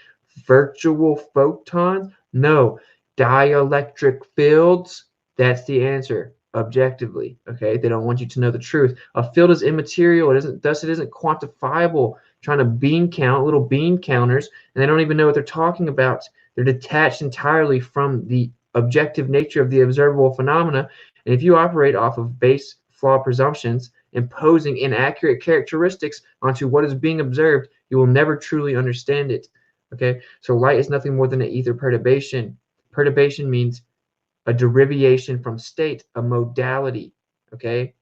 virtual photons? No. Dielectric fields? That's the answer. Objectively, okay, they don't want you to know the truth. A field is immaterial. It isn't quantifiable. Trying to bean count little bean counters, and they don't even know what they're talking about. They're detached entirely from the objective nature of the observable phenomena. And if you operate off of base flawed presumptions, imposing inaccurate characteristics onto what is being observed, you will never truly understand it. Okay, so light is nothing more than an ether perturbation. Perturbation means a derivation from state, a modality. Okay,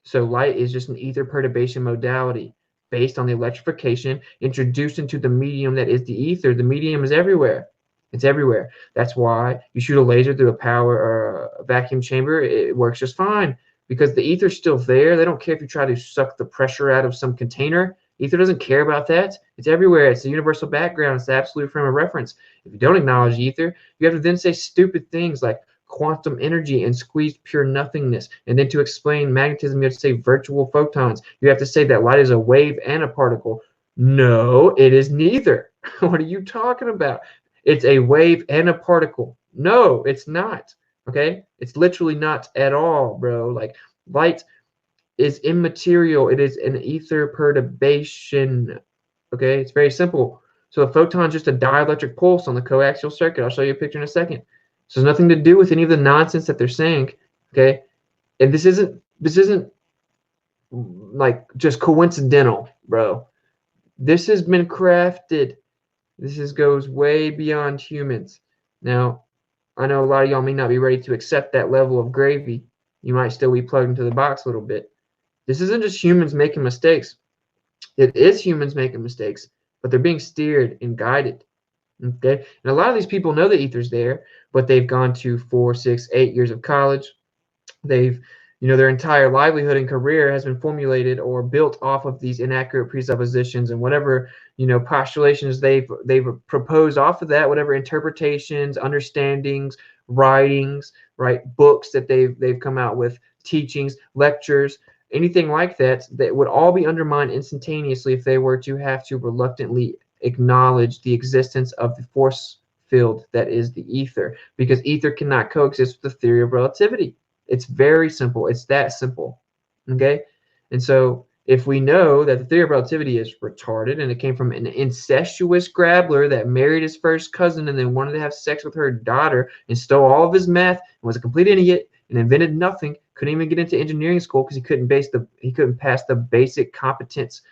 so light is just an ether perturbation modality based on the electrification introduced into the medium that is the ether. The medium is everywhere. It's everywhere. That's why you shoot a laser through a power or a vacuum chamber, it works just fine. because the ether's still there. They don't care if you try to suck the pressure out of some container. Ether doesn't care about that. It's everywhere. It's the universal background. It's the absolute frame of reference. If you don't acknowledge ether, you have to then say stupid things like quantum energy and squeezed pure nothingness. And then to explain magnetism, you have to say virtual photons. You have to say that light is a wave and a particle. No, it is neither. What are you talking about? It's a wave and a particle. No, it's not. Okay? It's literally not at all, bro. Like, light is immaterial. It is an ether perturbation. Okay? It's very simple. So a photon is just a dielectric pulse on the coaxial circuit. I'll show you a picture in a second. So there's nothing to do with any of the nonsense that they're saying. Okay? And this isn't like just coincidental, bro. This has been crafted. This goes way beyond humans. Now, I know a lot of y'all may not be ready to accept that level of gravy. You might still be plugged into the box a little bit. This isn't just humans making mistakes. It is humans making mistakes, but they're being steered and guided. Okay? And a lot of these people know the ether's there, but they've gone to 4, 6, 8 years of college. They've, their entire livelihood and career has been formulated or built off of these inaccurate presuppositions and whatever, postulations they've proposed off of that, whatever interpretations, understandings, writings, right, books that they've come out with, teachings, lectures, anything like that would all be undermined instantaneously if they were to have to reluctantly acknowledge the existence of the force field that is the ether, because ether cannot coexist with the theory of relativity. It's very simple. It's that simple. Okay? And so if we know that the theory of relativity is retarded and it came from an incestuous grabbler that married his first cousin and then wanted to have sex with her daughter and stole all of his math and was a complete idiot and invented nothing, couldn't even get into engineering school because he couldn't pass the basic competence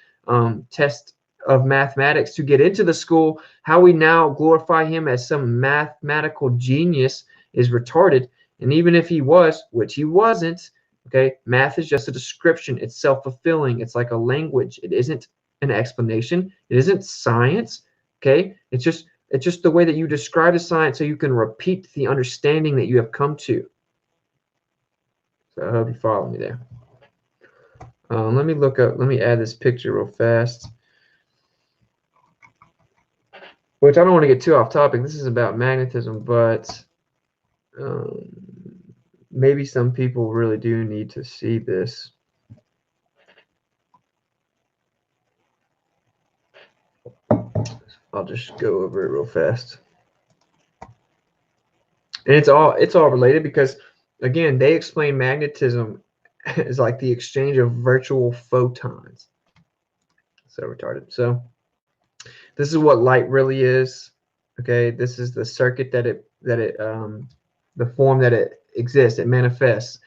test of mathematics to get into the school, how we now glorify him as some mathematical genius is retarded. And even if he was, which he wasn't, okay, math is just a description. It's self-fulfilling. It's like a language. It isn't an explanation. It isn't science, okay? It's just the way that you describe the science so you can repeat the understanding that you have come to. So I hope you follow me there. Let me add this picture real fast. Which I don't want to get too off topic. This is about magnetism, but maybe some people really do need to see this. I'll just go over it real fast. And it's all related because, again, they explain magnetism as like the exchange of virtual photons. So retarded. So this is what light really is. Okay, this is the circuit the form that it exists, it manifests.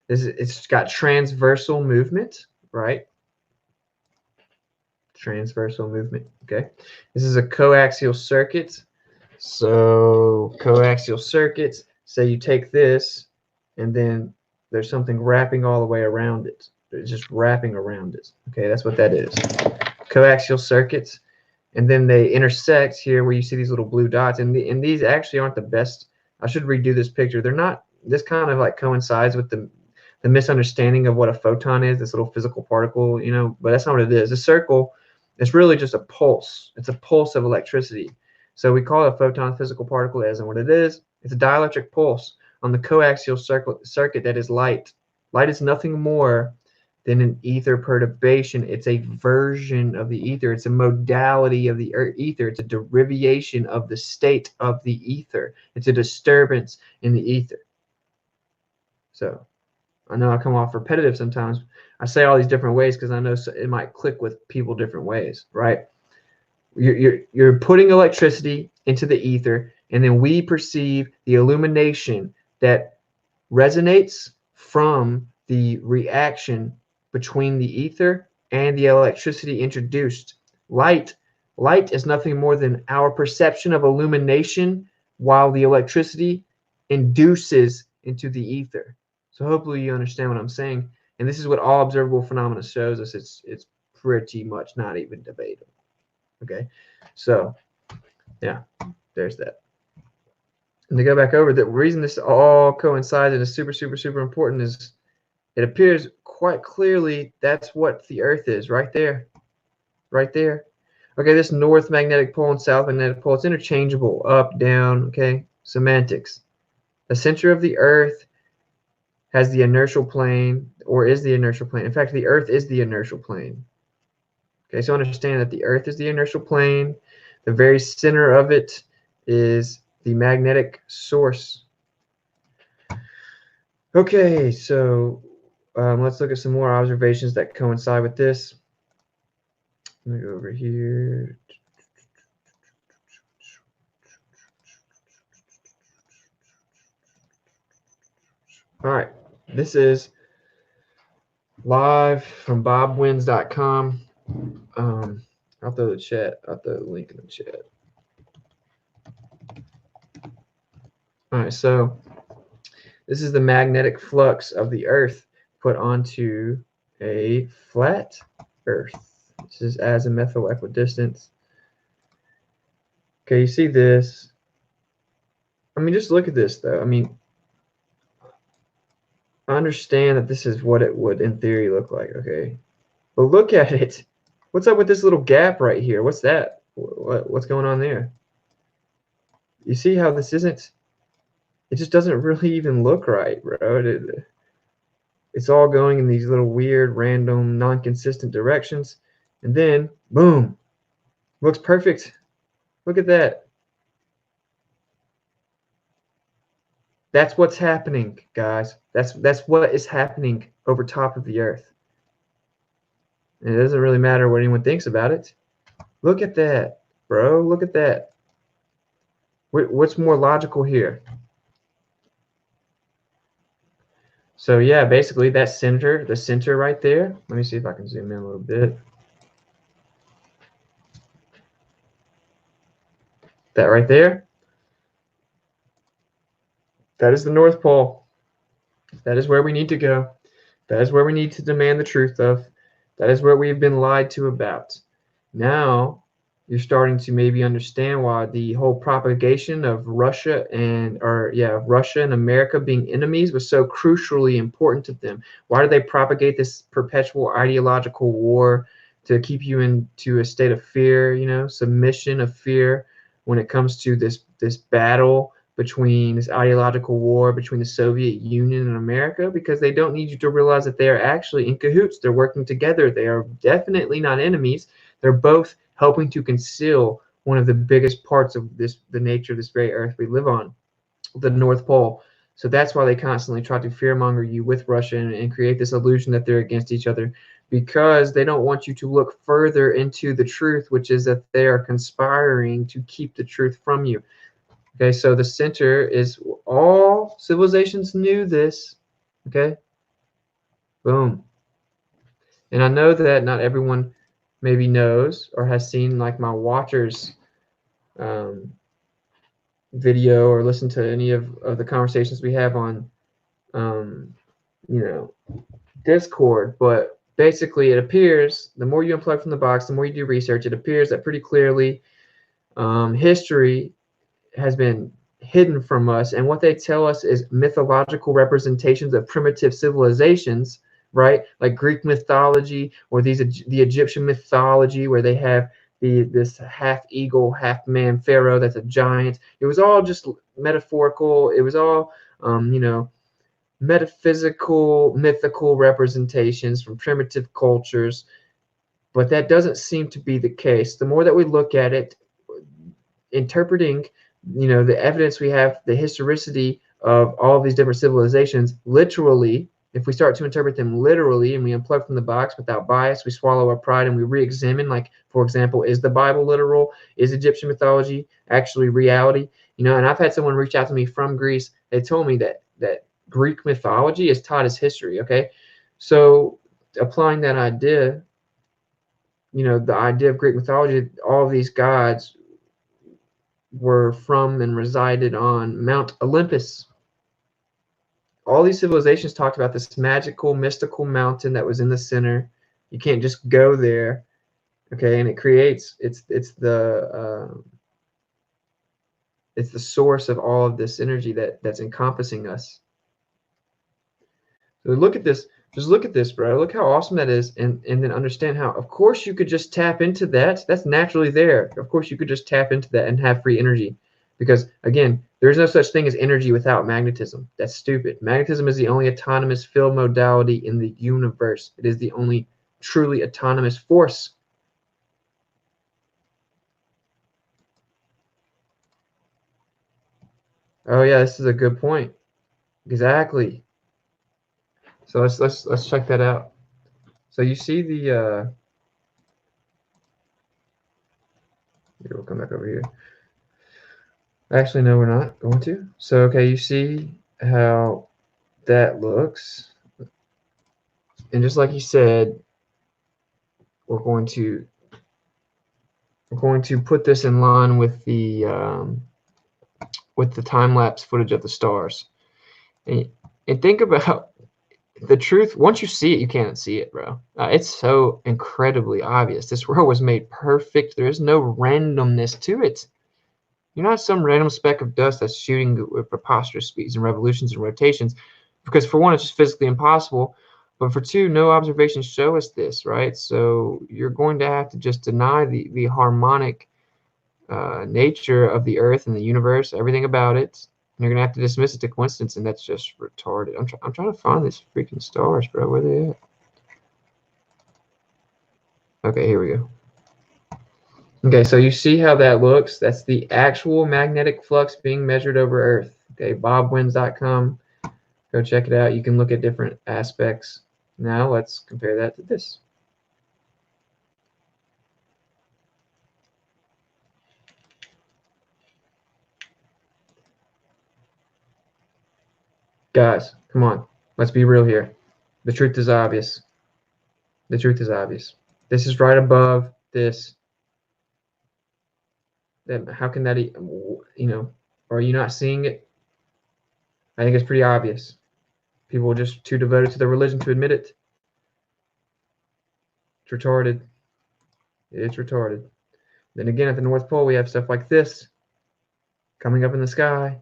It's got transversal movement, right? Transversal movement, okay? This is a coaxial circuit. So coaxial circuits, say you take this and then there's something wrapping all the way around it. It's just wrapping around it. Okay, that's what that is. Coaxial circuits, and then they intersect here where you see these little blue dots, and these actually aren't the best. I should redo this picture. They're not. This kind of like coincides with the misunderstanding of what a photon is, this little physical particle, but that's not what it is. A circle is really just a pulse. It's a pulse of electricity. So we call it a photon physical particle as, and what it is, it's a dielectric pulse on the coaxial circuit that is light. Light is nothing more than an ether perturbation. It's a version of the ether. It's a modality of the ether. It's a derivation of the state of the ether. It's a disturbance in the ether. So I know I come off repetitive sometimes. I say all these different ways because I know it might click with people different ways, right? You're putting electricity into the ether, and then we perceive the illumination that resonates from the reaction between the ether and the electricity introduced. Light is nothing more than our perception of illumination while the electricity induces into the ether. So hopefully you understand what I'm saying. And this is what all observable phenomena shows us. It's pretty much not even debatable. Okay, so yeah, there's that. And to go back over, the reason this all coincides and is super, super, super important is it appears quite clearly that's what the Earth is, right there. Right there. Okay, this north magnetic pole and south magnetic pole, it's interchangeable, up, down, okay? Semantics. The center of the Earth has the inertial plane, or is the inertial plane. In fact, the Earth is the inertial plane. Okay, so understand that the Earth is the inertial plane. The very center of it is the magnetic source. Okay, so let's look at some more observations that coincide with this. Let me go over here. All right, this is live from bobwins.com. I'll throw the link in the chat. All right, so this is the magnetic flux of the Earth put onto a flat Earth. This is azimuthal equidistance. Okay, you see this. I mean, just look at this, though. I mean, I understand that this is what it would, in theory, look like, okay? But look at it. What's up with this little gap right here? What's that? What's going on there? You see how this isn't? It just doesn't really even look right, bro. It's all going in these little weird, random, non-consistent directions. And then, boom, looks perfect. Look at that. That's what's happening, guys. That's what is happening over top of the Earth. And it doesn't really matter what anyone thinks about it. Look at that, bro. Look at that. What's more logical here? So yeah, basically that center, the center right there. Let me see if I can zoom in a little bit. That right there. That is the North Pole. That is where we need to go. That is where we need to demand the truth of. That is where we've been lied to about. Now you're starting to maybe understand why the whole propagation of Russia and America being enemies was so crucially important to them. Why do they propagate this perpetual ideological war to keep you into a state of fear, you know, submission of fear when it comes to this battle between this ideological war between the Soviet Union and America? Because they don't need you to realize that they are actually in cahoots. They're working together. They are definitely not enemies. They're both helping to conceal one of the biggest parts of the nature of this very Earth we live on, the North Pole. So that's why they constantly try to fearmonger you with Russia and create this illusion that they're against each other, because they don't want you to look further into the truth, which is that they are conspiring to keep the truth from you. Okay, so the center is, all civilizations knew this. Okay, boom. And I know that not everyone maybe knows or has seen like my Watchers video or listened to any of the conversations we have on Discord, but basically it appears the more you unplug from the box, the more you do research, it appears that pretty clearly history has been hidden from us, and what they tell us is mythological representations of primitive civilizations, right? Like Greek mythology, or the Egyptian mythology, where they have this half eagle, half man pharaoh that's a giant. It was all just metaphorical. It was all metaphysical, mythical representations from primitive cultures. But that doesn't seem to be the case. The more that we look at it, interpreting the evidence we have, the historicity of all of these different civilizations, literally, if we start to interpret them literally and we unplug from the box without bias, we swallow our pride and we re-examine, like, for example, is the Bible literal? Is Egyptian mythology actually reality? And I've had someone reach out to me from Greece. They told me that Greek mythology is taught as history, okay? So applying that idea, the idea of Greek mythology, all of these gods were from and resided on Mount Olympus. All these civilizations talked about this magical, mystical mountain that was in the center. You can't just go there, okay? And it creates, it's the source of all of this energy that's encompassing us. So look at this. Just look at this, bro. Look how awesome that is, and then understand how, of course, you could just tap into that. That's naturally there. Of course, you could just tap into that and have free energy, because again, there's no such thing as energy without magnetism. That's stupid. Magnetism is the only autonomous field modality in the universe. It is the only truly autonomous force. Oh yeah, this is a good point. Exactly. So let's check that out. So you see the here, we'll come back over here. Actually, no, we're not going to. So okay, you see how that looks, and just like you said, we're going to put this in line with the time-lapse footage of the stars, and think about the truth. Once you see it, you can't see it, bro. It's so incredibly obvious. This world was made perfect. There is no randomness to it. You're not some random speck of dust that's shooting with preposterous speeds and revolutions and rotations, because for one, it's just physically impossible. But for two, no observations show us this, right? So you're going to have to just deny the harmonic nature of the Earth and the universe, everything about it. And you're going to have to dismiss it to coincidence, and that's just retarded. I'm trying to find these freaking stars, bro. Where they at? Okay, here we go. Okay, so you see how that looks? That's the actual magnetic flux being measured over Earth. Okay, bobwins.com. Go check it out. You can look at different aspects. Now let's compare that to this. Guys, come on. Let's be real here. The truth is obvious. The truth is obvious. This is right above this. Then how can that, are you not seeing it? I think it's pretty obvious. People are just too devoted to their religion to admit it. It's retarded. It's retarded. Then again, at the North Pole, we have stuff like this coming up in the sky.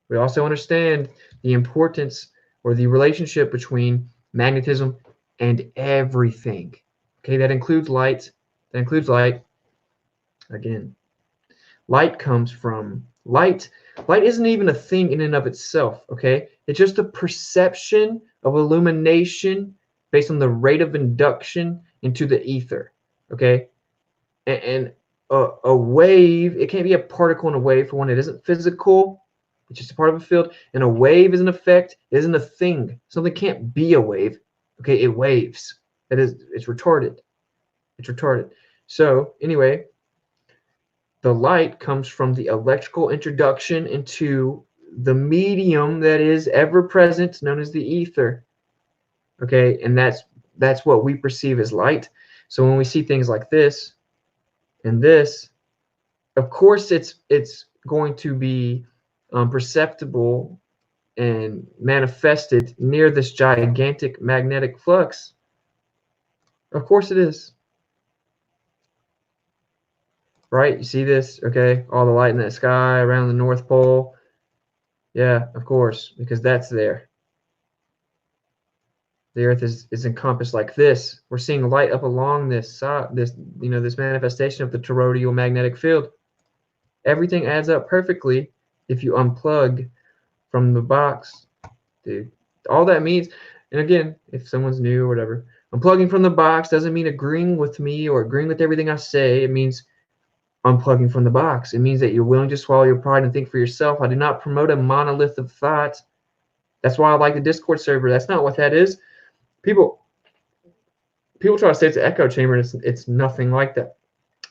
We also understand the importance or the relationship between magnetism and everything. Okay, that includes light. That includes light. Again, light comes from light. Light isn't even a thing in and of itself. Okay, it's just a perception of illumination based on the rate of induction into the ether. Okay, and a wave, it can't be a particle in a wave. For one, it isn't physical. It's just a part of a field. And a wave is an effect. It isn't a thing. Something can't be a wave. Okay, it waves. It's retarded. It's retarded. So anyway, the light comes from the electrical introduction into the medium that is ever present, known as the ether. Okay, and that's what we perceive as light. So when we see things like this and this, of course it's going to be perceptible and manifested near this gigantic magnetic flux. Of course it is. Right? You see this? Okay, all the light in that sky around the North Pole. Yeah, of course, because that's there. The Earth is encompassed like this. We're seeing light up along this manifestation of the toroidal magnetic field. Everything adds up perfectly if you unplug from the box, dude. All that means, and again, if someone's new or whatever, unplugging from the box doesn't mean agreeing with me or agreeing with everything I say. It means unplugging from the box. It means that you're willing to swallow your pride and think for yourself. I do not promote a monolith of thought. That's why I like the Discord server. That's not what that is. People try to say it's an echo chamber, and it's nothing like that.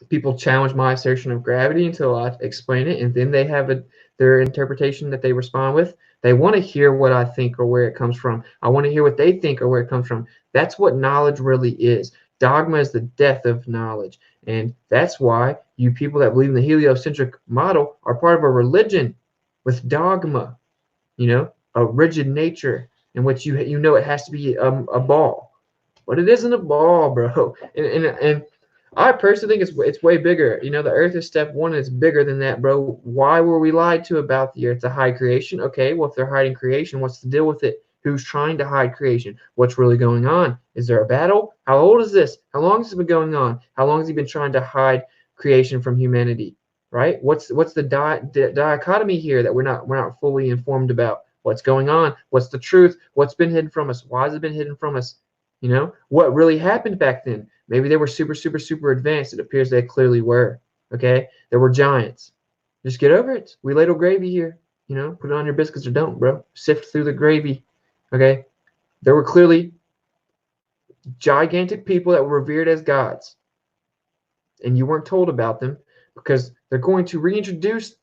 People challenge my assertion of gravity until I explain it, and then they have their interpretation that they respond with. They want to hear what I think or where it comes from. I want to hear what they think or where it comes from. That's what knowledge really is. Dogma is the death of knowledge, and that's why you people that believe in the heliocentric model are part of a religion with dogma, a rigid nature in which you know it has to be a ball, but it isn't a ball, bro. And I personally think it's way bigger. The Earth is step one. And it's bigger than that, bro. Why were we lied to about the Earth? A high creation. Okay, well, if they're hiding creation, what's the deal with it? Who's trying to hide creation? What's really going on? Is there a battle? How old is this? How long has it been going on? How long has he been trying to hide creation from humanity? Right? What's the dichotomy here that we're not fully informed about? What's going on? What's the truth? What's been hidden from us? Why has it been hidden from us? You know, what really happened back then? Maybe they were super, super, super advanced. It appears they clearly were. Okay? There were giants. Just get over it. We ladle gravy here. You know, put it on your biscuits or don't, bro. Sift through the gravy. Okay? There were clearly gigantic people that were revered as gods. And you weren't told about them because they're going to reintroduce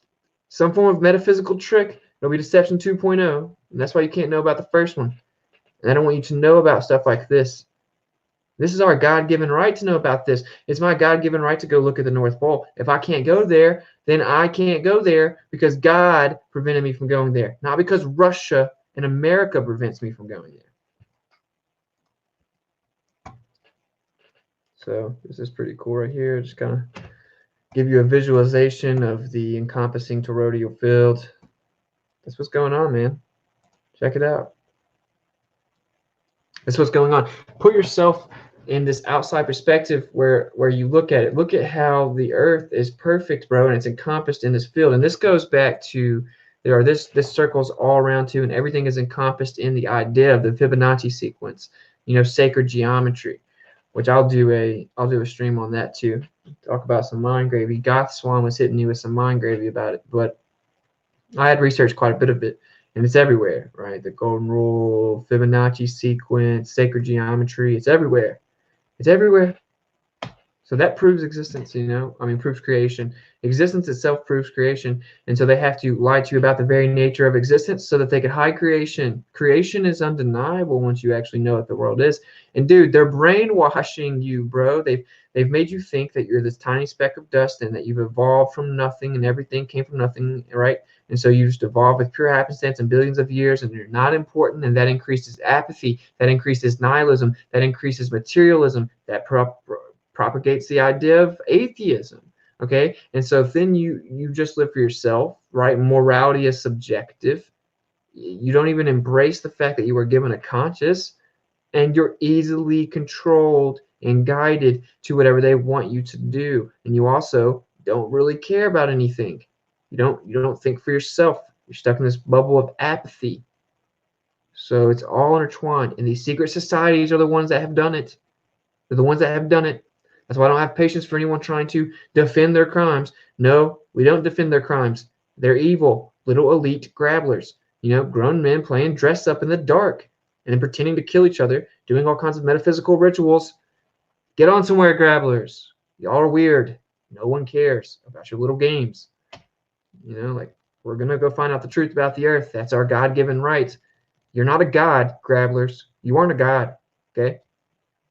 some form of metaphysical trick. It'll be Deception 2.0. And that's why you can't know about the first one. And I don't want you to know about stuff like this. This is our God-given right to know about this. It's my God-given right to go look at the North Pole. If I can't go there, then I can't go there because God prevented me from going there. Not because Russia and America prevents me from going there. So this is pretty cool right here. Just kind of give you a visualization of the encompassing toroidal field. That's what's going on, man. Check it out. That's what's going on. Put yourself in this outside perspective where you look at it. Look at how the earth is perfect, bro, and it's encompassed in this field. And this goes back to this circles all around too, and everything is encompassed in the idea of the Fibonacci sequence, you know, sacred geometry, which I'll do a stream on that too. Talk about some mind gravy. Goth Swan was hitting me with some mind gravy about it, but I had researched quite a bit of it. And it's everywhere, right? The golden rule, Fibonacci sequence, sacred geometry, it's everywhere. It's everywhere. So that proves existence, you know? I mean, proves creation. Existence itself proves creation. And so they have to lie to you about the very nature of existence so that they can hide creation. Creation is undeniable once you actually know what the world is. And dude, they're brainwashing you, bro. They've made you think that you're this tiny speck of dust and that you've evolved from nothing and everything came from nothing, right? And so you just evolve with pure happenstance and billions of years, and you're not important, and that increases apathy, that increases nihilism, that increases materialism, that propagates the idea of atheism, okay? And so then you just live for yourself, right? Morality is subjective. You don't even embrace the fact that you were given a conscience, and you're easily controlled and guided to whatever they want you to do. And you also don't really care about anything. You don't think for yourself. You're stuck in this bubble of apathy. So it's all intertwined. And these secret societies are the ones that have done it. They're the ones that have done it. That's why I don't have patience for anyone trying to defend their crimes. No, we don't defend their crimes. They're evil, little elite grabblers. You know, grown men playing dress up in the dark and then pretending to kill each other, doing all kinds of metaphysical rituals. Get on somewhere, grabblers. Y'all are weird. No one cares about your little games. You know, like, we're going to go find out the truth about the earth. That's our God-given right. You're not a god, grabblers. You aren't a god, okay?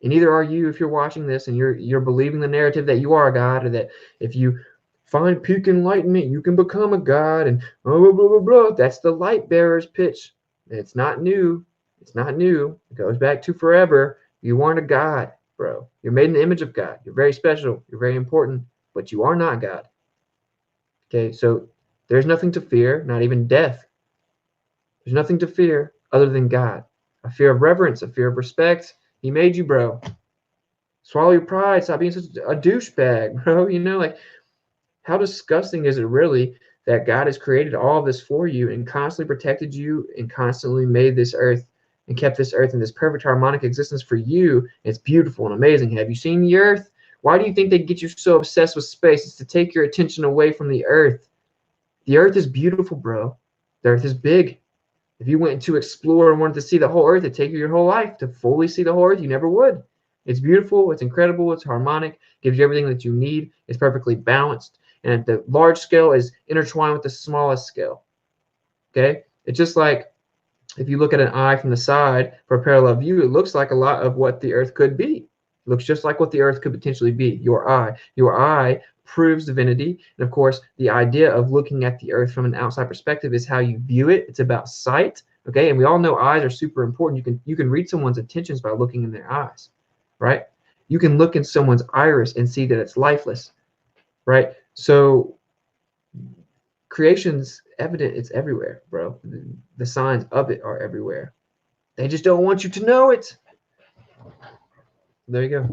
And neither are you if you're watching this and you're believing the narrative that you are a god, or that if you find peak enlightenment, you can become a god, and blah, blah, blah, blah, blah. That's the light bearer's pitch. It's not new. It's not new. It goes back to forever. You aren't a god, bro. You're made in the image of God. You're very special. You're very important, but you are not God. Okay, so there's nothing to fear, not even death. There's nothing to fear other than God. A fear of reverence, a fear of respect. He made you, bro. Swallow your pride. Stop being such a douchebag, bro. You know, like, how disgusting is it really that God has created all of this for you and constantly protected you and constantly made this earth and kept this earth in this perfect harmonic existence for you? It's beautiful and amazing. Have you seen the earth? Why do you think they get you so obsessed with space? It's to take your attention away from the earth. The earth is beautiful, bro. The earth is big. If you went to explore and wanted to see the whole earth, it'd take you your whole life to fully see the whole earth. You never would. It's beautiful. It's incredible. It's harmonic. Gives you everything that you need. It's perfectly balanced. And the large scale is intertwined with the smallest scale. Okay? It's just like if you look at an eye from the side for a parallel view, it looks like a lot of what the earth could be. It looks just like what the earth could potentially be. Your eye. Your eye proves divinity. And of course, the idea of looking at the earth from an outside perspective is how you view it. It's about sight. Okay? And we all know eyes are super important. You can read someone's intentions by looking in their eyes. Right? You can look in someone's iris and see that it's lifeless. Right? So creation's evident. It's everywhere, bro. The signs of it are everywhere. They just don't want you to know it. There you go.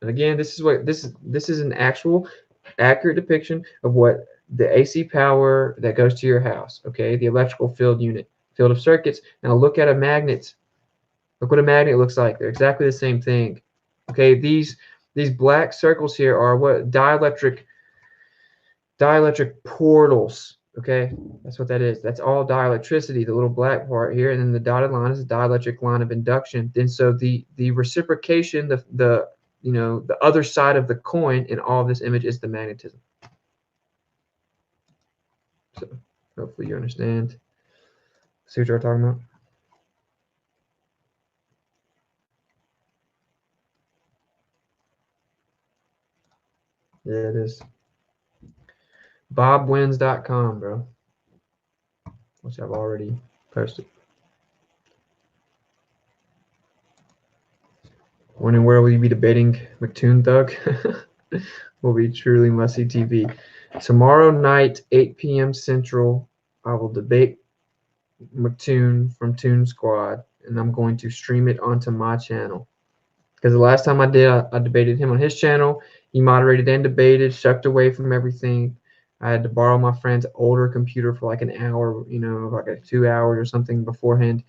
And again, this is an actual accurate depiction of what the AC power that goes to your house, okay? The electrical field unit, field of circuits. Now look at a magnet. Look what a magnet looks like. They're exactly the same thing. Okay, these black circles here are what dielectric portals. Okay, that's what that is. That's all dielectricity, the little black part here, and then the dotted line is a dielectric line of induction. And so the reciprocation, the other side of the coin in all of this image is the magnetism. So hopefully you understand. See what you're talking about? Yeah, it is. BobWins.com, bro. Which I've already posted. When and where will you be debating McToon Thug? Will be truly must-see TV. Tomorrow night, 8 p.m. Central, I will debate McToon from Toon Squad, and I'm going to stream it onto my channel. Because the last time I did, I debated him on his channel. He moderated and debated, shucked away from everything. I had to borrow my friend's older computer for like an hour, like 2 hours or something beforehand.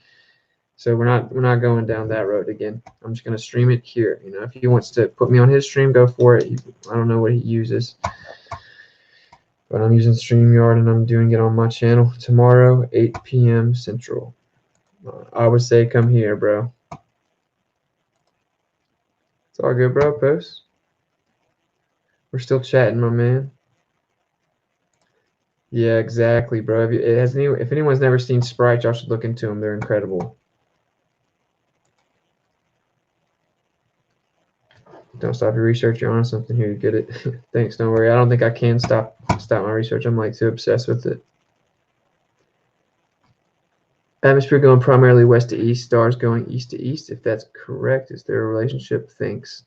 So we're not going down that road again. I'm just gonna stream it here. If he wants to put me on his stream, go for it. I don't know what he uses, but I'm using StreamYard and I'm doing it on my channel tomorrow, 8 p.m. Central. I would say come here, bro. It's all good, bro. Post. We're still chatting, my man. Yeah, exactly, bro. If anyone's never seen Sprite, y'all should look into them. They're incredible. Don't stop your research. You're on something here. You get it. Thanks. Don't worry. I don't think I can stop my research. I'm like too obsessed with it. Atmosphere going primarily west to east. Stars going east to east. If that's correct, is there a relationship? Thanks.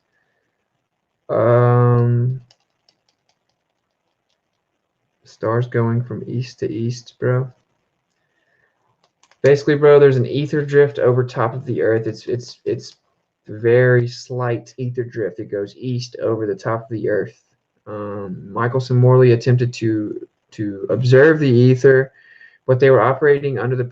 Stars going from east to east, bro. Basically, bro, there's an ether drift over top of the Earth. It's very slight ether drift. It goes east over the top of the Earth. Michelson Morley attempted to observe the ether, but they were operating under the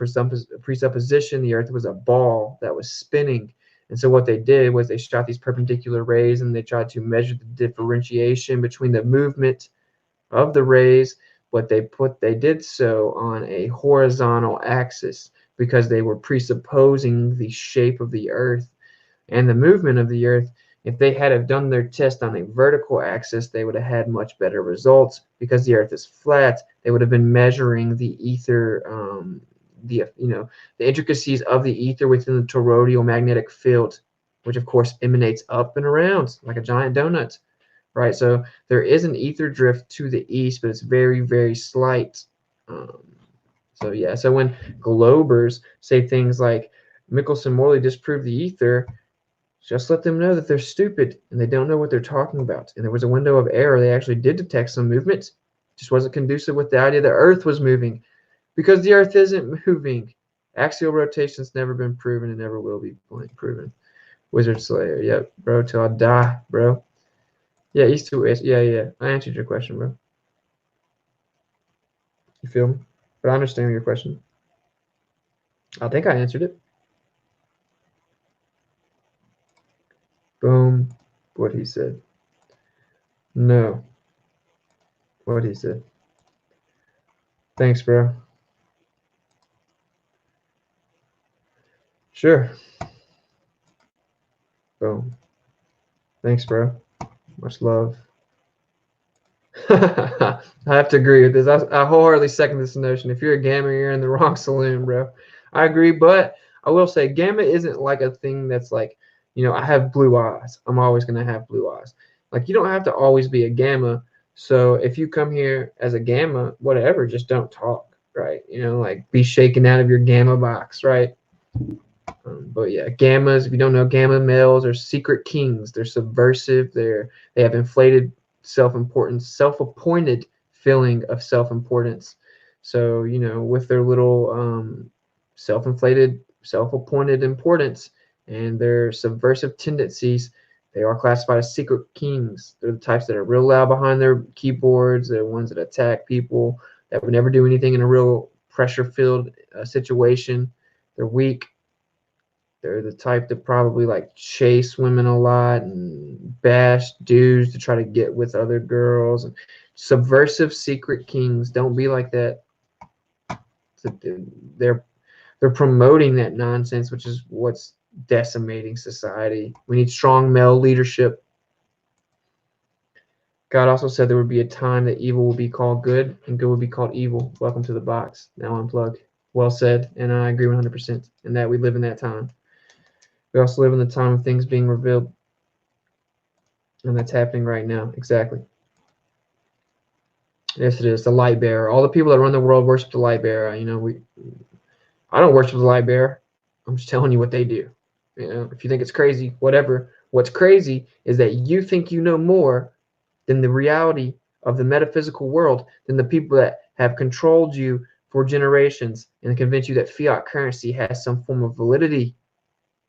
presupposition the Earth was a ball that was spinning. And so what they did was they shot these perpendicular rays and they tried to measure the differentiation between the movement of the rays, but they did so on a horizontal axis because they were presupposing the shape of the Earth and the movement of the Earth. If they had have done their test on a vertical axis, they would have had much better results because the Earth is flat. They would have been measuring the ether, the intricacies of the ether within the toroidal magnetic field, which of course emanates up and around like a giant donut, right? So there is an ether drift to the east, but it's very, very slight. So yeah, so when globers say things like Michelson Morley disproved the ether, just let them know that they're stupid and they don't know what they're talking about. And there was a window of error. They actually did detect some movement. Just wasn't conducive with the idea the Earth was moving, because the Earth isn't moving. Axial rotation's never been proven and never will be proven. Wizard Slayer, yep, bro, till I die, bro. Yeah, east to west. Yeah. I answered your question, bro. You feel me? But I understand your question. I think I answered it. Boom. What he said. No. What he said. Thanks, bro. Sure. Boom. Thanks, bro. Much love. I have to agree with this. I wholeheartedly second this notion. If you're a gamma, you're in the wrong saloon, bro. I agree, but I will say gamma isn't like a thing that's like, I have blue eyes. I'm always going to have blue eyes. Like, you don't have to always be a gamma. So if you come here as a gamma, whatever, just don't talk, right? Like be shaken out of your gamma box, right? But yeah, gammas, if you don't know, gamma males are secret kings. They're subversive. They have inflated self-importance, self-appointed feeling of self-importance. So, with their little self-inflated self-appointed importance and their subversive tendencies, they are classified as secret kings. They're the types that are real loud behind their keyboards. They're ones that attack people, that would never do anything in a real pressure-filled situation. They're weak. They're the type that probably like chase women a lot and bash dudes to try to get with other girls. And subversive secret kings. Don't be like that. They're promoting that nonsense, which is what's decimating society. We need strong male leadership. God also said there would be a time that evil will be called good and good will be called evil. Welcome to the box. Now unplug. Well said, and I agree 100%. And that we live in that time. We also live in the time of things being revealed, and that's happening right now. Exactly. Yes, it is. The light bearer. All the people that run the world worship the light bearer. You know, I don't worship the light bearer. I'm just telling you what they do. You know, if you think it's crazy, whatever. What's crazy is that you think you know more than the reality of the metaphysical world, than the people that have controlled you for generations and convince you that fiat currency has some form of validity.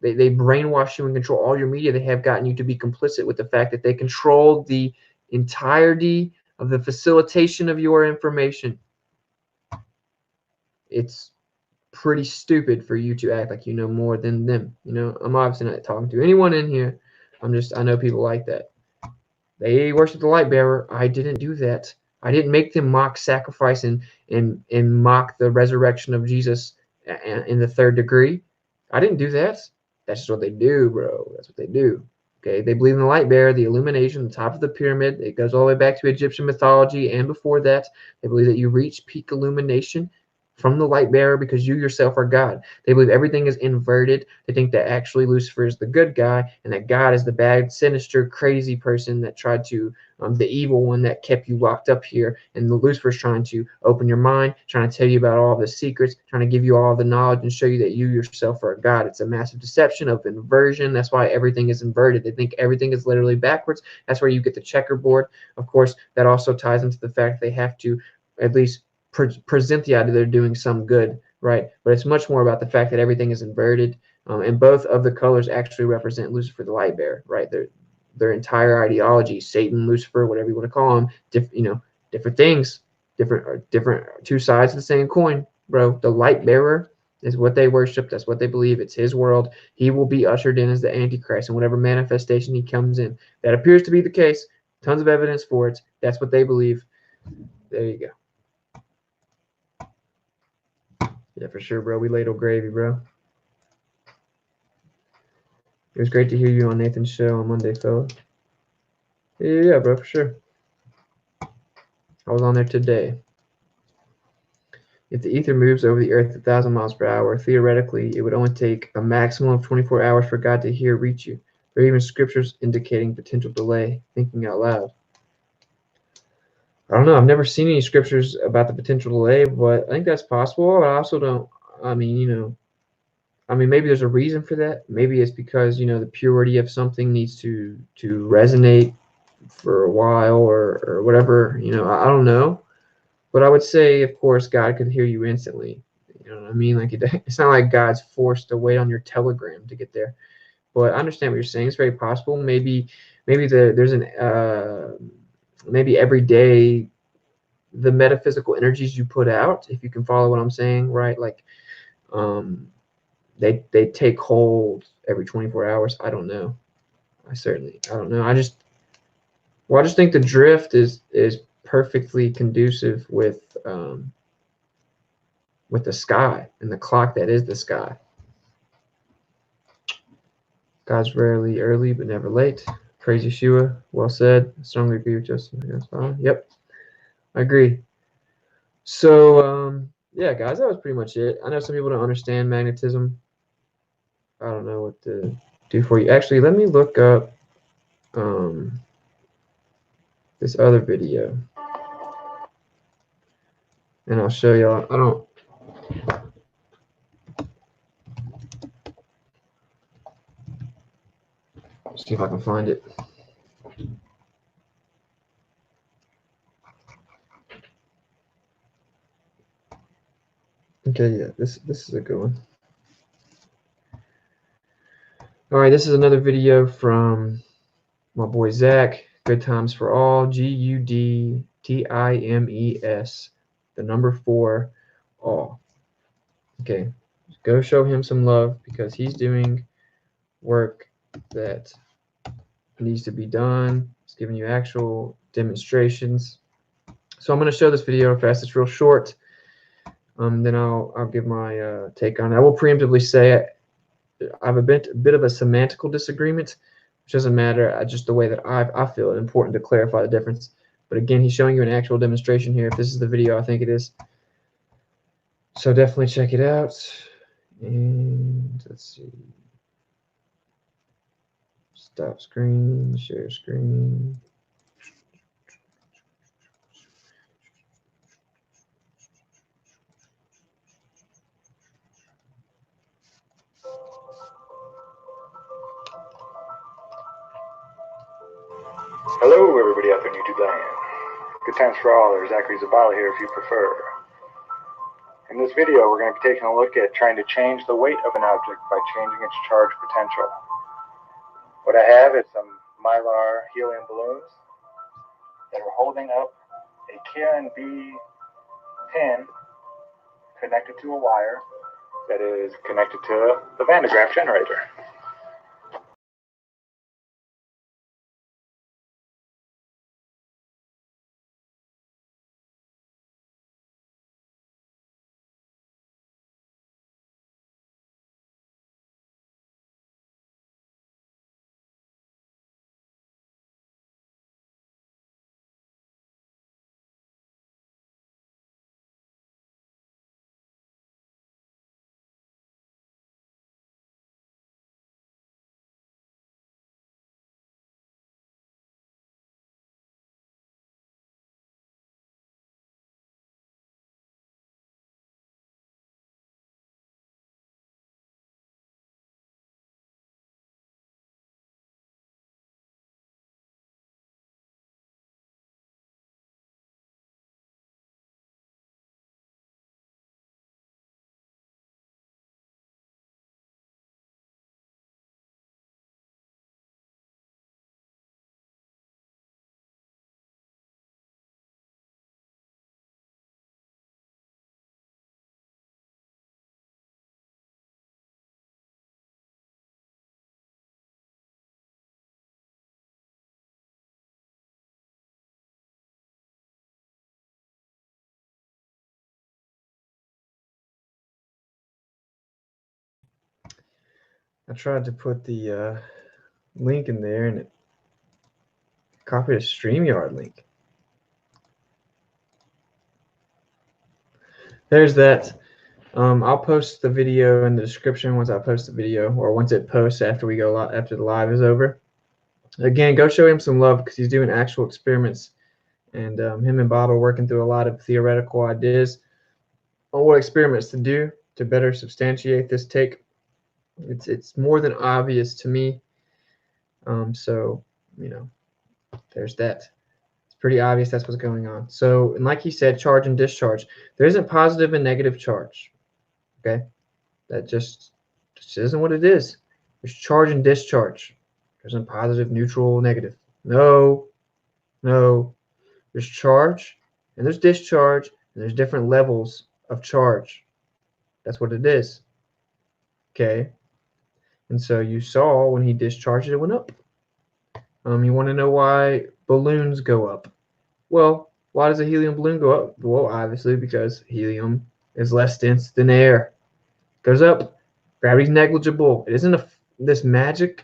They brainwash you and control all your media. They have gotten you to be complicit with the fact that they control the entirety of the facilitation of your information. It's pretty stupid for you to act like you know more than them. You know, I'm obviously not talking to anyone in here. I know people like that. They worship the light bearer. I didn't do that. I didn't make them mock sacrifice and mock the resurrection of Jesus in the third degree. I didn't do that. That's just what they do, bro. That's what they do. Okay, they believe in the light bearer, the illumination, the top of the pyramid. It goes all the way back to Egyptian mythology and before that. They believe that you reach peak illumination from the light bearer because you yourself are God. They believe everything is inverted. They think that actually Lucifer is the good guy and that God is the bad, sinister, crazy person that tried to, the evil one that kept you locked up here. And the Lucifer's trying to open your mind, trying to tell you about all the secrets, trying to give you all the knowledge and show you that you yourself are a God. It's a massive deception of inversion. That's why everything is inverted. They think everything is literally backwards. That's where you get the checkerboard. Of course, that also ties into the fact they have to at least present the idea they're doing some good, right? But it's much more about the fact that everything is inverted, and both of the colors actually represent Lucifer, the light bearer, right? Their entire ideology, Satan, Lucifer, whatever you want to call them, different things, different two sides of the same coin, bro. The light bearer is what they worship. That's what they believe. It's his world. He will be ushered in as the Antichrist in whatever manifestation he comes in. That appears to be the case. Tons of evidence for it. That's what they believe. There you go. Yeah, for sure, bro. We ladle gravy, bro. It was great to hear you on Nathan's show on Monday, fella. Yeah, bro, for sure. I was on there today. If the ether moves over the earth 1,000 miles per hour, theoretically, it would only take a maximum of 24 hours for God to reach you. There are even scriptures indicating potential delay. Thinking out loud. I don't know. I've never seen any scriptures about the potential delay, but I think that's possible. But I also don't. I mean, maybe there's a reason for that. Maybe it's because, the purity of something needs to resonate for a while or whatever. I don't know. But I would say, of course, God could hear you instantly. You know what I mean? Like it's not like God's forced to wait on your telegram to get there. But I understand what you're saying. It's very possible. Maybe there's maybe every day the metaphysical energies you put out, if you can follow what I'm saying, right? Like they take hold every 24 hours. I don't know. I don't know. I just think the drift is perfectly conducive with the sky and the clock that is the sky. God's rarely early but never late. Praise Yeshua. Well said. I strongly agree with Justin. Yep, I agree. So yeah, guys, that was pretty much it. I know some people don't understand magnetism. I don't know what to do for you. Actually, let me look up this other video, and I'll show y'all. I don't. See if I can find it. Okay, yeah, this is a good one. All right, this is another video from my boy Zach. Good Times for All, GUDTIMES, the number 4, all. Okay, go show him some love because he's doing work that needs to be done. He's giving you actual demonstrations. So I'm going to show this video fast. It's real short. Then I'll give my take on it. I will preemptively say I have a bit of a semantical disagreement, which doesn't matter. Just the way that I feel it important to clarify the difference. But again, he's showing you an actual demonstration here. If this is the video I think it is, so definitely check it out. And let's see. Stop screen, share screen. Hello, everybody out there in YouTube land. Good Times for All, or Zachary Zabala here if you prefer. In this video, we're going to be taking a look at trying to change the weight of an object by changing its charge potential. What I have is some mylar helium balloons that are holding up a KNB pin connected to a wire that is connected to the Van de Graaff generator. I tried to put the link in there and it copied a StreamYard link. There's that. I'll post the video in the description once I post the video, or once it posts after after the live is over. Again, go show him some love because he's doing actual experiments, and him and Bob are working through a lot of theoretical ideas on what experiments to do to better substantiate this take. It's more than obvious to me. So you know, there's that. It's pretty obvious that's what's going on. So, and like he said, charge and discharge. There isn't positive and negative charge. Okay, that just isn't what it is. There's charge and discharge. There's no positive, neutral, negative. No. There's charge and there's discharge, and there's different levels of charge. That's what it is. Okay. And so you saw when he discharged it went up. You want to know why balloons go up? Well, why does a helium balloon go up? Well, obviously because helium is less dense than air. It goes up. Gravity's negligible. It isn't this magic,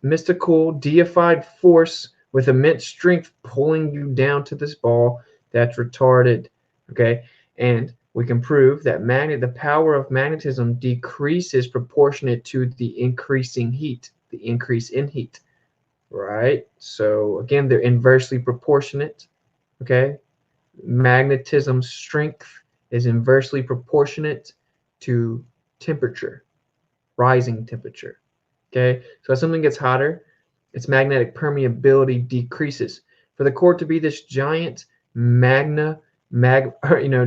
mystical, deified force with immense strength pulling you down to this ball that's retarded. Okay, and we can prove that the power of magnetism decreases proportionate to the increasing heat, the increase in heat. Right? So again, they're inversely proportionate. Okay, magnetism strength is inversely proportionate to temperature, rising temperature. Okay, so as something gets hotter, its magnetic permeability decreases. For the core to be this giant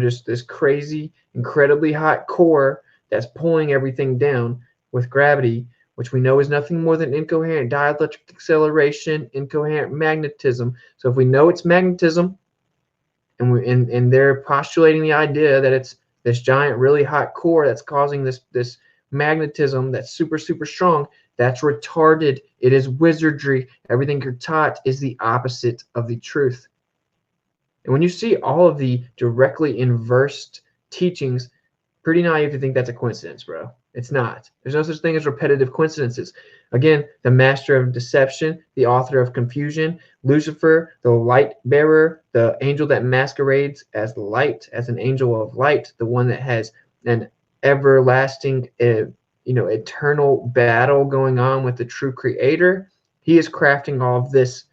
just this crazy, incredibly hot core that's pulling everything down with gravity, which we know is nothing more than incoherent dielectric acceleration, incoherent magnetism. So if we know it's magnetism, and they're postulating the idea that it's this giant, really hot core that's causing this magnetism that's super, super strong, that's retarded. It is wizardry. Everything you're taught is the opposite of the truth. And when you see all of the directly inversed teachings, pretty naive to think that's a coincidence, bro. It's not. There's no such thing as repetitive coincidences. Again, the master of deception, the author of confusion, Lucifer, the light bearer, the angel that masquerades as light, as an angel of light, the one that has an everlasting, eternal battle going on with the true creator. He is crafting all of this.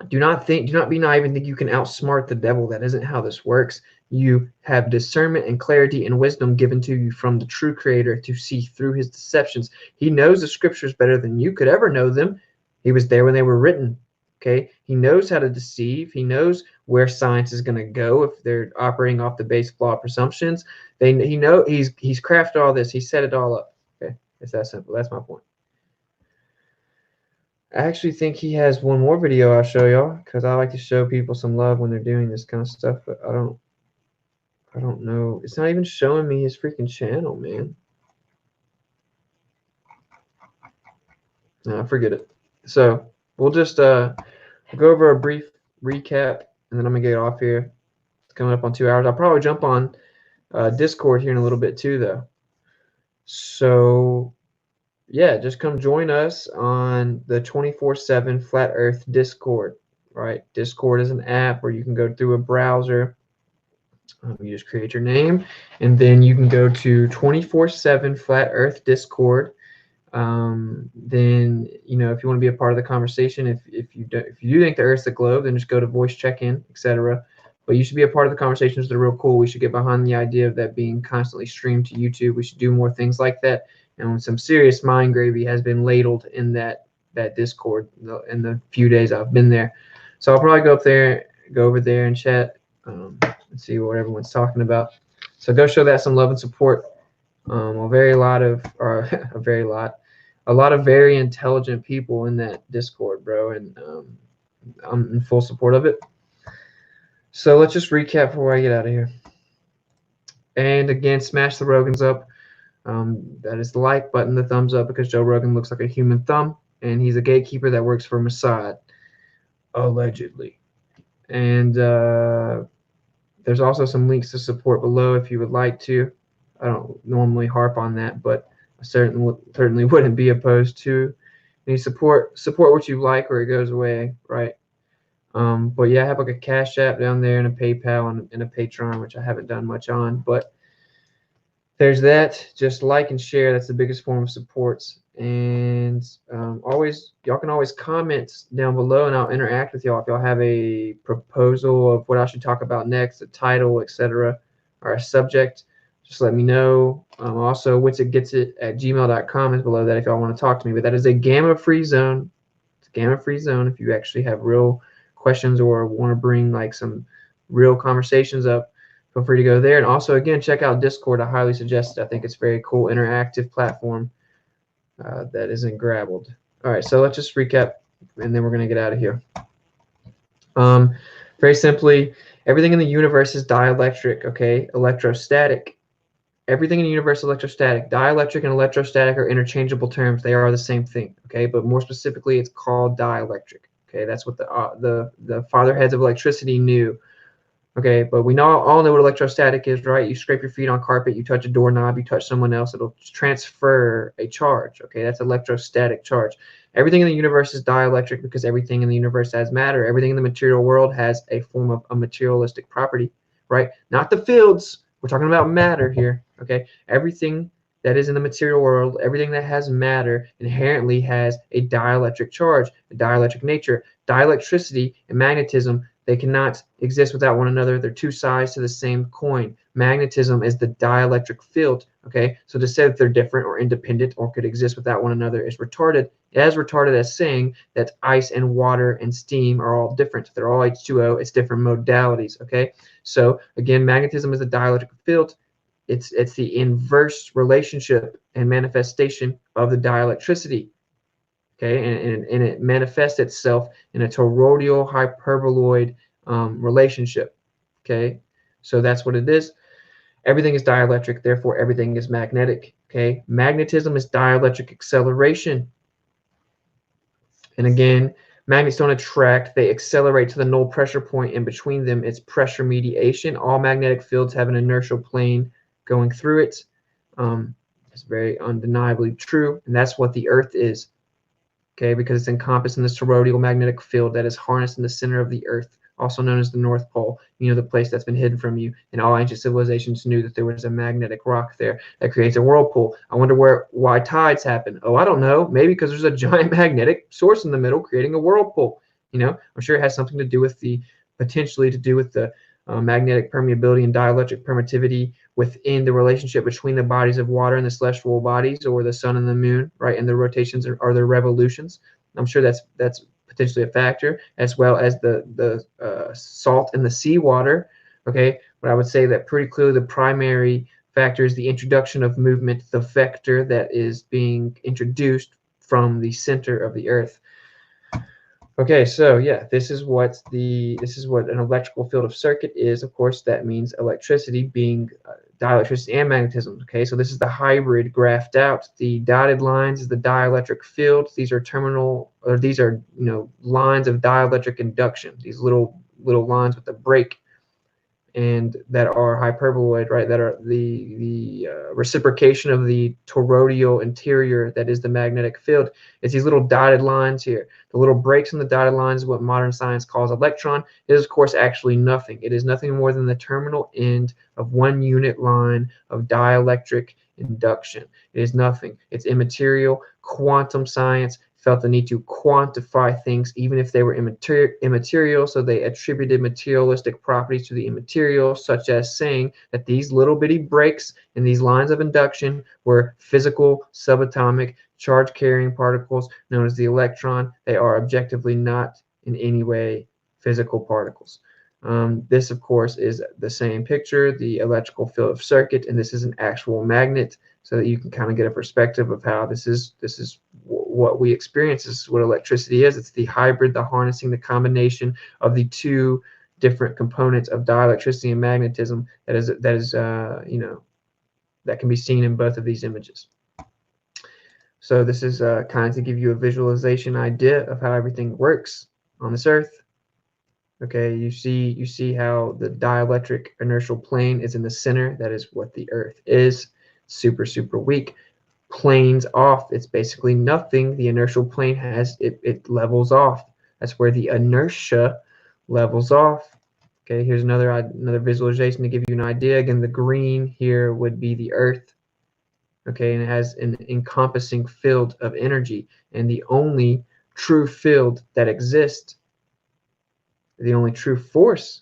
Do not be naive and think you can outsmart the devil. That isn't how this works. You have discernment and clarity and wisdom given to you from the true creator to see through his deceptions. He knows the scriptures better than you could ever know them. He was there when they were written. Okay. He knows how to deceive. He knows where science is going to go if they're operating off the base flawed presumptions. He's crafted all this. He set it all up. Okay. It's that simple. That's my point. I actually think he has one more video I'll show y'all, because I like to show people some love when they're doing this kind of stuff, but I don't know. It's not even showing me his freaking channel, man. No, forget it. So we'll just go over a brief recap, and then I'm gonna get off here. It's coming up on 2 hours. I'll probably jump on Discord here in a little bit too, though. So yeah, just come join us on the 24/7 Flat Earth Discord, right? Discord is an app where you can go through a browser. You just create your name, and then you can go to 24/7 Flat Earth Discord. Then, if you want to be a part of the conversation, if you do think the Earth's a globe, then just go to voice check-in, etc. But you should be a part of the conversations that are real cool. We should get behind the idea of that being constantly streamed to YouTube. We should do more things like that. And some serious mind gravy has been ladled in that Discord in the few days I've been there. So I'll probably go over there and chat and see what everyone's talking about. So go show that some love and support. A lot of very intelligent people in that Discord, bro, and I'm in full support of it. So let's just recap before I get out of here. And again, smash the Rogans up. That is the like button, the thumbs up, because Joe Rogan looks like a human thumb, and he's a gatekeeper that works for Mossad, allegedly. And there's also some links to support below if you would like to. I don't normally harp on that, but I certainly wouldn't be opposed to any support what you like, or it goes away, right? But yeah, I have like a Cash App down there and a PayPal and a Patreon, which I haven't done much on, but there's that. Just like and share. That's the biggest form of support. And y'all can always comment down below, and I'll interact with y'all. If y'all have a proposal of what I should talk about next, a title, etc., or a subject, just let me know. Also, WitsitGetsIt@gmail.com is below that if y'all want to talk to me. But that is a gamma-free zone. It's a gamma-free zone. If you actually have real questions or want to bring like some real conversations up, feel free to go there. And also, again, check out Discord. I highly suggest it. I think it's a very cool, interactive platform that isn't grabbled. All right, so let's just recap, and then we're going to get out of here. Very simply, everything in the universe is dielectric, okay? Electrostatic. Everything in the universe is electrostatic. Dielectric and electrostatic are interchangeable terms. They are the same thing, okay? But more specifically, it's called dielectric, okay? That's what the fatherheads of electricity knew. Okay, but we all know what electrostatic is, right? You scrape your feet on carpet, you touch a doorknob, you touch someone else, it'll transfer a charge. Okay, that's electrostatic charge. Everything in the universe is dielectric because everything in the universe has matter. Everything in the material world has a form of a materialistic property, right? Not the fields. We're talking about matter here. Okay, everything that is in the material world, everything that has matter inherently has a dielectric charge, a dielectric nature. Dielectricity and magnetism, they cannot exist without one another. They're two sides to the same coin. Magnetism is the dielectric field, okay? So to say that they're different or independent or could exist without one another is retarded. As retarded as saying that ice and water and steam are all different. They're all H2O. It's different modalities, okay? So again, magnetism is the dielectric field. It's the inverse relationship and manifestation of the dielectricity. Okay, and it manifests itself in a toroidal hyperboloid relationship. Okay, so that's what it is. Everything is dielectric, therefore everything is magnetic. Okay, magnetism is dielectric acceleration. And again, magnets don't attract, they accelerate to the null pressure point, and between them it's pressure mediation. All magnetic fields have an inertial plane going through it. It's very undeniably true, and that's what the Earth is. Okay, because it's encompassed in this toroidal magnetic field that is harnessed in the center of the Earth, also known as the North Pole, you know, the place that's been hidden from you. And all ancient civilizations knew that there was a magnetic rock there that creates a whirlpool. I wonder why tides happen. Oh, I don't know. Maybe because there's a giant magnetic source in the middle creating a whirlpool. You know, I'm sure it has something to do with potentially to do with the magnetic permeability and dielectric permittivity within the relationship between the bodies of water and the celestial bodies, or the sun and the moon, right? And the rotations or their revolutions. I'm sure that's potentially a factor, as well as the salt in the seawater. Okay, but I would say that pretty clearly the primary factor is the introduction of movement, the vector that is being introduced from the center of the Earth. Okay, so yeah, this is what an electrical field of circuit is. Of course, that means electricity being dielectricity and magnetism. Okay, so this is the hybrid graphed out. The dotted lines is the dielectric field. These are lines of dielectric induction. These little lines with a break, and that are hyperboloid, right? That are the reciprocation of the toroidal interior that is the magnetic field. It's these little dotted lines here. The little breaks in the dotted lines is what modern science calls electron. It is, of course, actually nothing. It is nothing more than the terminal end of one unit line of dielectric induction. It is nothing. It's immaterial. Quantum science felt the need to quantify things even if they were immaterial, so they attributed materialistic properties to the immaterial, such as saying that these little bitty breaks in these lines of induction were physical subatomic charge carrying particles known as the electron. They are objectively not in any way physical particles. This, of course, is the same picture, the electrical field of circuit, and this is an actual magnet, so that you can kind of get a perspective of how this is what we experience. This is what electricity is. It's the hybrid, the harnessing, the combination of the two different components of dielectricity and magnetism that can be seen in both of these images. So this is kind of to give you a visualization idea of how everything works on this Earth. Okay, you see how the dielectric inertial plane is in the center. That is what the Earth is. Super weak. Planes off. It's basically nothing. The inertial plane it levels off. That's where the inertia levels off. Okay, here's another visualization to give you an idea. Again, the green here would be the Earth. Okay, and it has an encompassing field of energy, and the only true field that exists, the only true force,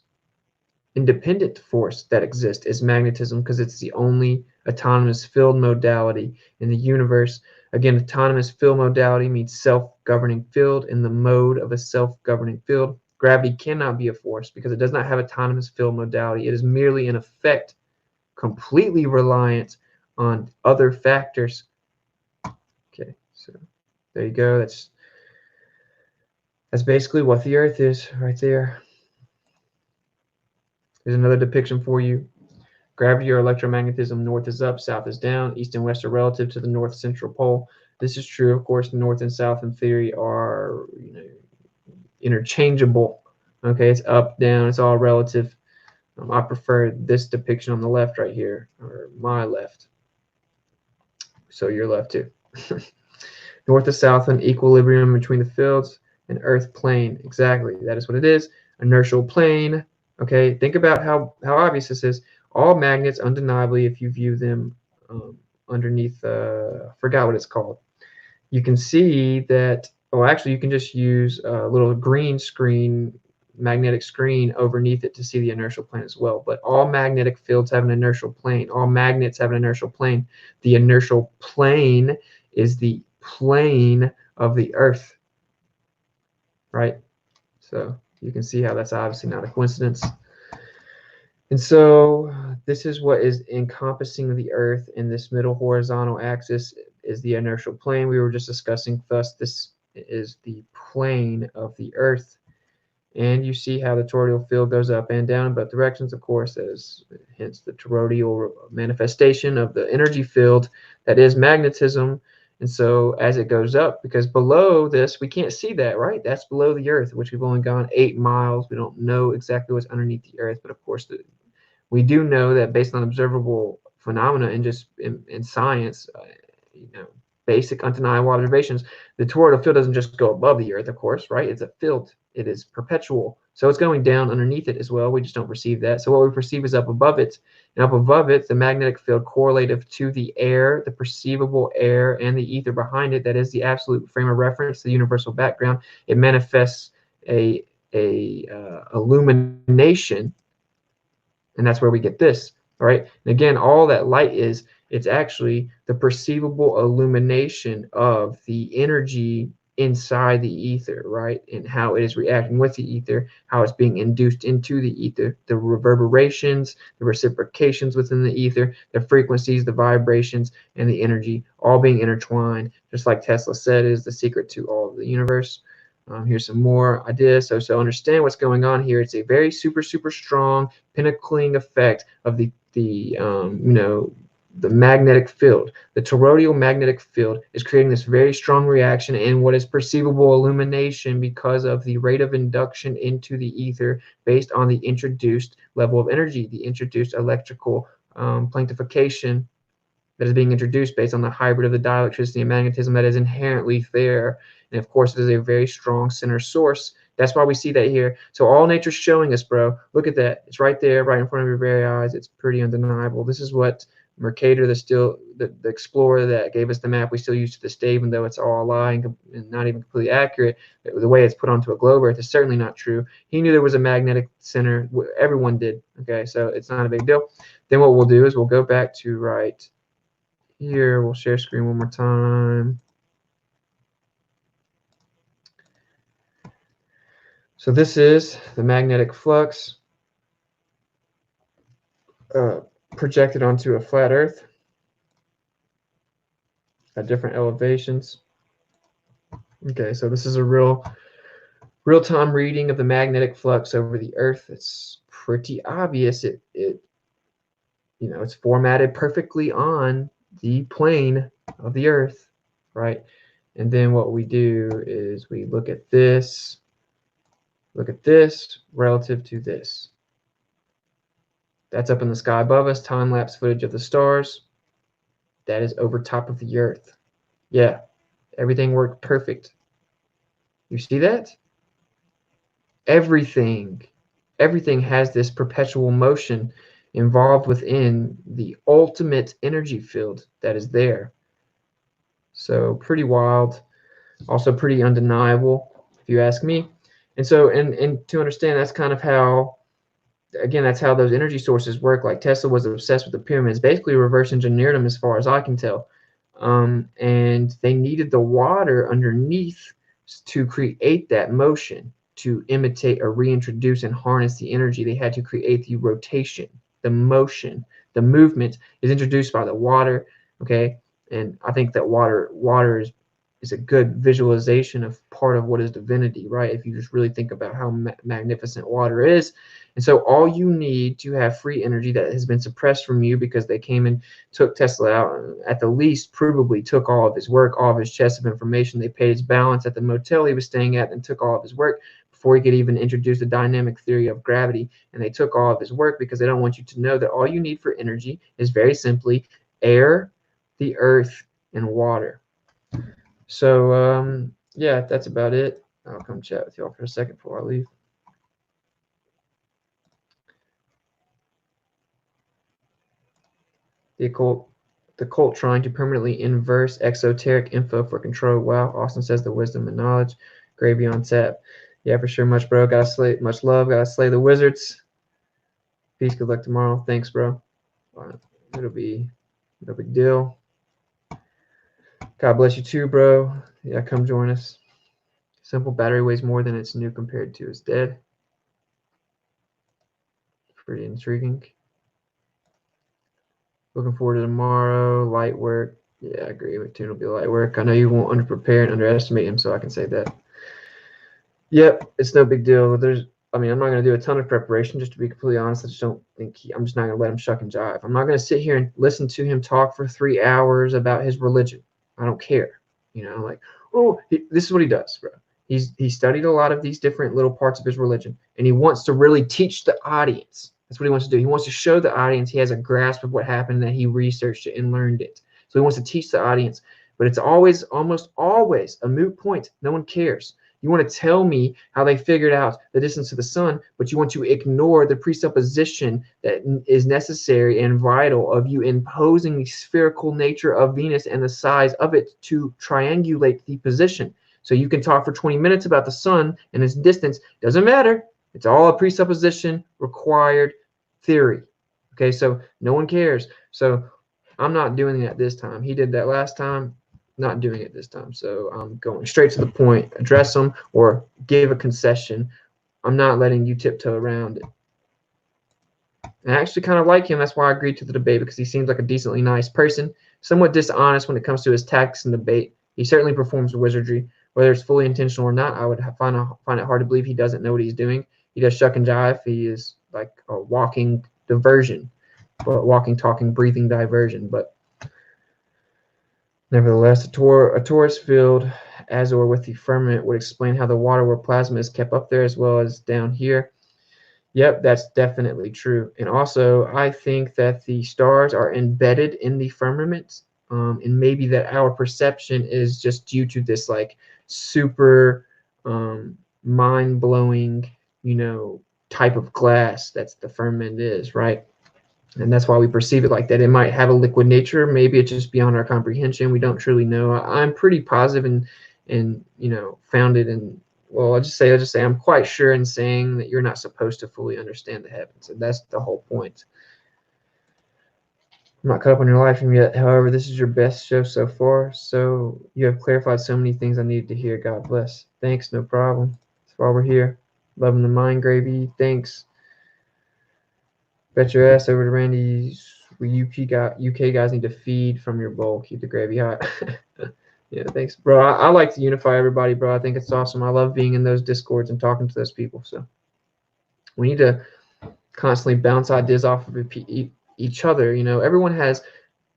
independent force that exists, is magnetism, because it's the only autonomous field modality in the universe. Again, autonomous field modality means self-governing field. In the mode of a self-governing field, gravity cannot be a force because it does not have autonomous field modality. It is merely an effect, completely reliant on other factors. Okay, so there you go. That's basically what the Earth is right there. Here's another depiction for you. Gravity or electromagnetism: north is up, south is down, east and west are relative to the north central pole. This is true, of course. North and south in theory are interchangeable. Okay, it's up, down, it's all relative. I prefer this depiction on the left right here, or my left. So your left too. North to south, an equilibrium between the fields, an earth plane. Exactly, that is what it is. Inertial plane. Okay, think about how obvious this is. All magnets, undeniably, if you view them underneath, I forgot what it's called, you can see that, actually you can just use a little green screen, magnetic screen underneath it to see the inertial plane as well. But all magnetic fields have an inertial plane. All magnets have an inertial plane. The inertial plane is the plane of the Earth, right? So you can see how that's obviously not a coincidence. And so this is what is encompassing the Earth, and this middle horizontal axis is the inertial plane we were just discussing. Thus, this is the plane of the Earth. And you see how the toroidal field goes up and down in both directions, of course, as hence the toroidal manifestation of the energy field that is magnetism. And so as it goes up, because below this, we can't see that, right? That's below the Earth, which we've only gone 8 miles. We don't know exactly what's underneath the Earth, but of course, we do know that based on observable phenomena and just in science, you know, basic undeniable observations, the toroidal field doesn't just go above the Earth, of course, right? It's a field. It is perpetual. So it's going down underneath it as well. We just don't perceive that. So what we perceive is up above it. And up above it, the magnetic field correlative to the air, the perceivable air, and the ether behind it, that is the absolute frame of reference, the universal background. It manifests a illumination, and that's where we get this. All right. And again, all that light is, it's actually the perceivable illumination of the energy inside the ether, right? And how it is reacting with the ether, how it's being induced into the ether, the reverberations, the reciprocations within the ether, the frequencies, the vibrations, and the energy all being intertwined, just like Tesla said, is the secret to all of the universe. Here's some more ideas. So understand what's going on here. It's a very super strong pinnacling effect of the the magnetic field. The toroidal magnetic field is creating this very strong reaction and what is perceivable illumination because of the rate of induction into the ether based on the introduced level of energy, the introduced electrical planctification that is being introduced based on the hybrid of the dielectricity and magnetism that is inherently there. And of course, it is a very strong center source. That's why we see that here. So all nature's showing us, bro. Look at that. It's right there, right in front of your very eyes. It's pretty undeniable. This is what Mercator, the explorer that gave us the map we still use to this day, even though it's all a lie and not even completely accurate. The way it's put onto a globe Earth is certainly not true. He knew there was a magnetic center. Everyone did. Okay, so it's not a big deal. Then what we'll do is we'll go back to right here. We'll share screen one more time. So this is the magnetic flux projected onto a flat Earth at different elevations. Okay, so this is a real-time reading of the magnetic flux over the Earth. It's pretty obvious. It's formatted perfectly on the plane of the Earth, right? And then what we do is we look at this relative to this. That's up in the sky above us, time-lapse footage of the stars. That is over top of the Earth. Yeah, everything worked perfect. You see that? Everything has this perpetual motion involved within the ultimate energy field that is there. So pretty wild, also pretty undeniable, if you ask me. And so, and to understand, that's kind of how, again, that's how those energy sources work. Like Tesla was obsessed with the pyramids, basically reverse engineered them as far as I can tell. And they needed the water underneath to create that motion, to imitate or reintroduce and harness the energy. They had to create the rotation, the motion, the movement is introduced by the water. Okay, and I think that water is a good visualization of part of what is divinity, right? If you just really think about how magnificent water is. And so all you need to have free energy that has been suppressed from you because they came and took Tesla out, at the least provably took all of his work, all of his chest of information. They paid his balance at the motel he was staying at and took all of his work before he could even introduce the dynamic theory of gravity. And they took all of his work because they don't want you to know that all you need for energy is very simply air, the earth, and water. So yeah, that's about it. I'll come chat with y'all for a second before I leave. The cult trying to permanently inverse exoteric info for control. Wow, Austin says the wisdom and knowledge. Gravy on tap. Yeah, for sure, much bro. Gotta slay, much love. Gotta slay the wizards. Peace. Good luck tomorrow. Thanks, bro. It'll be no big deal. God bless you too, bro. Yeah, come join us. Simple battery weighs more than its new compared to its dead. Pretty intriguing. Looking forward to tomorrow. Light work. Yeah, I agree. Tune will be light work. I know you won't underprepare and underestimate him, so I can say that. Yep, it's no big deal. I mean, I'm not going to do a ton of preparation, just to be completely honest. I just don't think I'm just not going to let him shuck and jive. I'm not going to sit here and listen to him talk for 3 hours about his religion. I don't care. You know, like, oh, this is what he does, bro. He studied a lot of these different little parts of his religion, and he wants to really teach the audience. That's what he wants to do. He wants to show the audience he has a grasp of what happened, that he researched it and learned it. So he wants to teach the audience, but it's almost always a moot point. No one cares. You want to tell me how they figured out the distance to the sun, but you want to ignore the presupposition that is necessary and vital of you imposing the spherical nature of Venus and the size of it to triangulate the position. So you can talk for 20 minutes about the sun and its distance. Doesn't matter. It's all a presupposition required theory. Okay, so no one cares. So I'm not doing that this time. He did that last time. Not doing it this time. So I'm going straight to the point, address them or give a concession. I'm not letting you tiptoe around it. And I actually kind of like him. That's why I agreed to the debate, because he seems like a decently nice person, somewhat dishonest when it comes to his tactics in debate. He certainly performs wizardry. Whether it's fully intentional or not, I would find it hard to believe he doesn't know what he's doing. He does shuck and jive. He is like a walking diversion, walking, talking, breathing diversion. But nevertheless, a torus field, as or with the firmament, would explain how the water where plasma is kept up there as well as down here. Yep, that's definitely true. And also, I think that the stars are embedded in the firmament, and maybe that our perception is just due to this like super mind-blowing, type of glass that's the firmament is, right? And that's why we perceive it like that. It might have a liquid nature. Maybe it's just beyond our comprehension. We don't truly know. I'm pretty positive and founded in, well, I'll just say I'm quite sure in saying that you're not supposed to fully understand the heavens. And that's the whole point. I'm not caught up on your life yet. However, this is your best show so far. So you have clarified so many things I needed to hear. God bless. Thanks. No problem. That's why we're here. Loving the mind gravy. Thanks. Bet your ass over to Randy's. UK guys need to feed from your bowl. Keep the gravy hot. Yeah, thanks, bro. I like to unify everybody, bro. I think it's awesome. I love being in those discords and talking to those people. So we need to constantly bounce ideas off of each other. Everyone has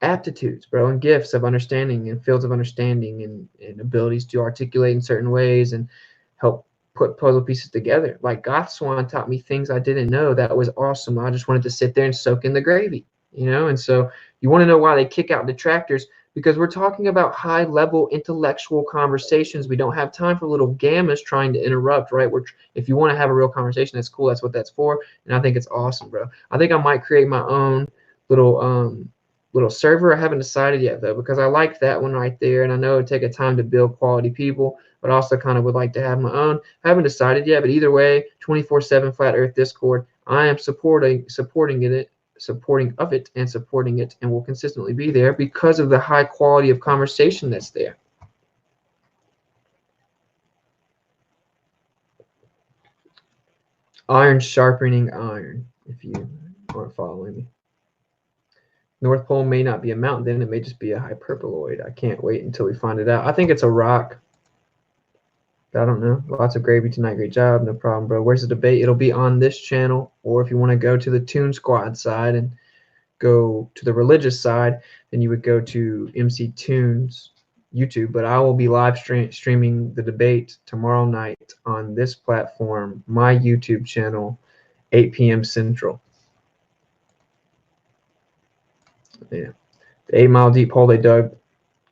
aptitudes, bro, and gifts of understanding and fields of understanding and abilities to articulate in certain ways and help put puzzle pieces together. Like Goth Swan taught me things I didn't know. That was awesome. I just wanted to sit there and soak in the gravy, and so you want to know why they kick out detractors, because we're talking about high level intellectual conversations. We don't have time for little gammas trying to interrupt, right? If you want to have a real conversation, that's cool. That's what that's for. And I think it's awesome, bro. I think I might create my own little server. I haven't decided yet though, because I like that one right there. And I know it'd take a time to build quality people, but also kind of would like to have my own. I haven't decided yet, but either way, 24/7 Flat Earth Discord, I am supporting it, and will consistently be there because of the high quality of conversation that's there. Iron sharpening iron, if you aren't following me. North Pole may not be a mountain, then it may just be a hyperboloid. I can't wait until we find it out. I think it's a rock. I don't know. Lots of gravy tonight. Great job. No problem, bro. Where's the debate? It'll be on this channel, or if you want to go to the Toon Squad side and go to the religious side, then you would go to MC Toon's YouTube. But I will be live streaming the debate tomorrow night on this platform, my YouTube channel, 8 p.m. Central. Yeah, the 8 mile deep hole they dug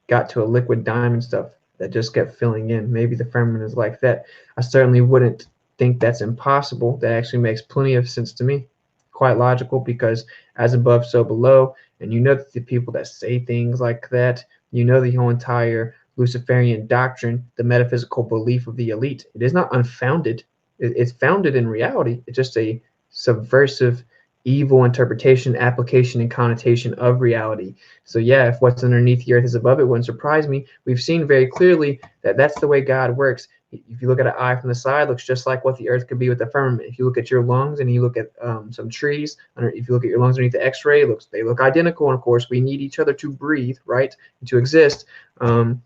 got to a liquid diamond stuff that just kept filling in. Maybe the firmament is like that. I certainly wouldn't think that's impossible. That actually makes plenty of sense to me. Quite logical, because as above, so below. And that the people that say things like that, the whole entire Luciferian doctrine, the metaphysical belief of the elite, it is not unfounded. It's founded in reality. It's just a subversive, evil interpretation, application, and connotation of reality. So yeah, if what's underneath the earth is above it, wouldn't surprise me. We've seen very clearly that that's the way God works. If you look at an eye from the side, it looks just like what the Earth could be with the firmament. If you look at your lungs and you look at some trees, if you look at your lungs underneath the X-ray, they look identical. And of course, we need each other to breathe, right, and to exist. And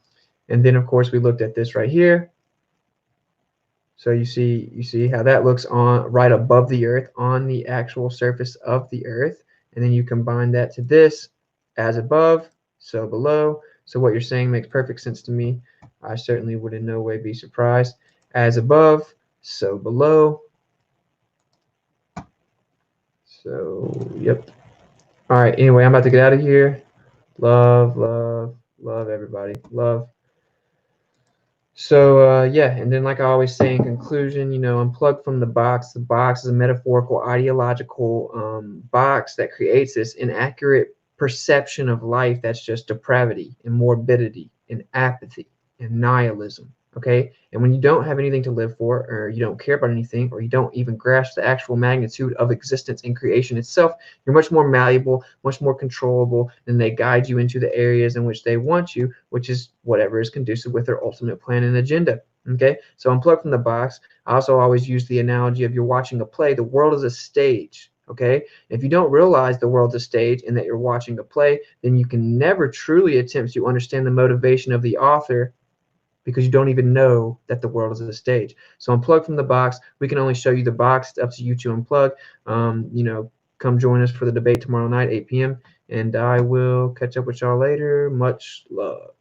then of course, we looked at this right here. So you see how that looks on right above the Earth on the actual surface of the Earth, and then you combine that to this, as above, so below. So what you're saying makes perfect sense to me. I certainly would in no way be surprised. As above, so below. So yep. All right. Anyway, I'm about to get out of here. Love, love, love everybody. Love. So yeah, and then like I always say in conclusion, unplug from the box. The box is a metaphorical, ideological box that creates this inaccurate perception of life that's just depravity and morbidity and apathy and nihilism. Okay, and when you don't have anything to live for, or you don't care about anything, or you don't even grasp the actual magnitude of existence and creation itself, you're much more malleable, much more controllable, and they guide you into the areas in which they want you, which is whatever is conducive with their ultimate plan and agenda. Okay, so unplug from the box. I also always use the analogy of you're watching a play. The world is a stage. Okay, if you don't realize the world's a stage and that you're watching a play, then you can never truly attempt to understand the motivation of the author, because you don't even know that the world is a stage. So unplug from the box. We can only show you the box. It's up to you to unplug. Come join us for the debate tomorrow night, 8 p.m. And I will catch up with y'all later. Much love.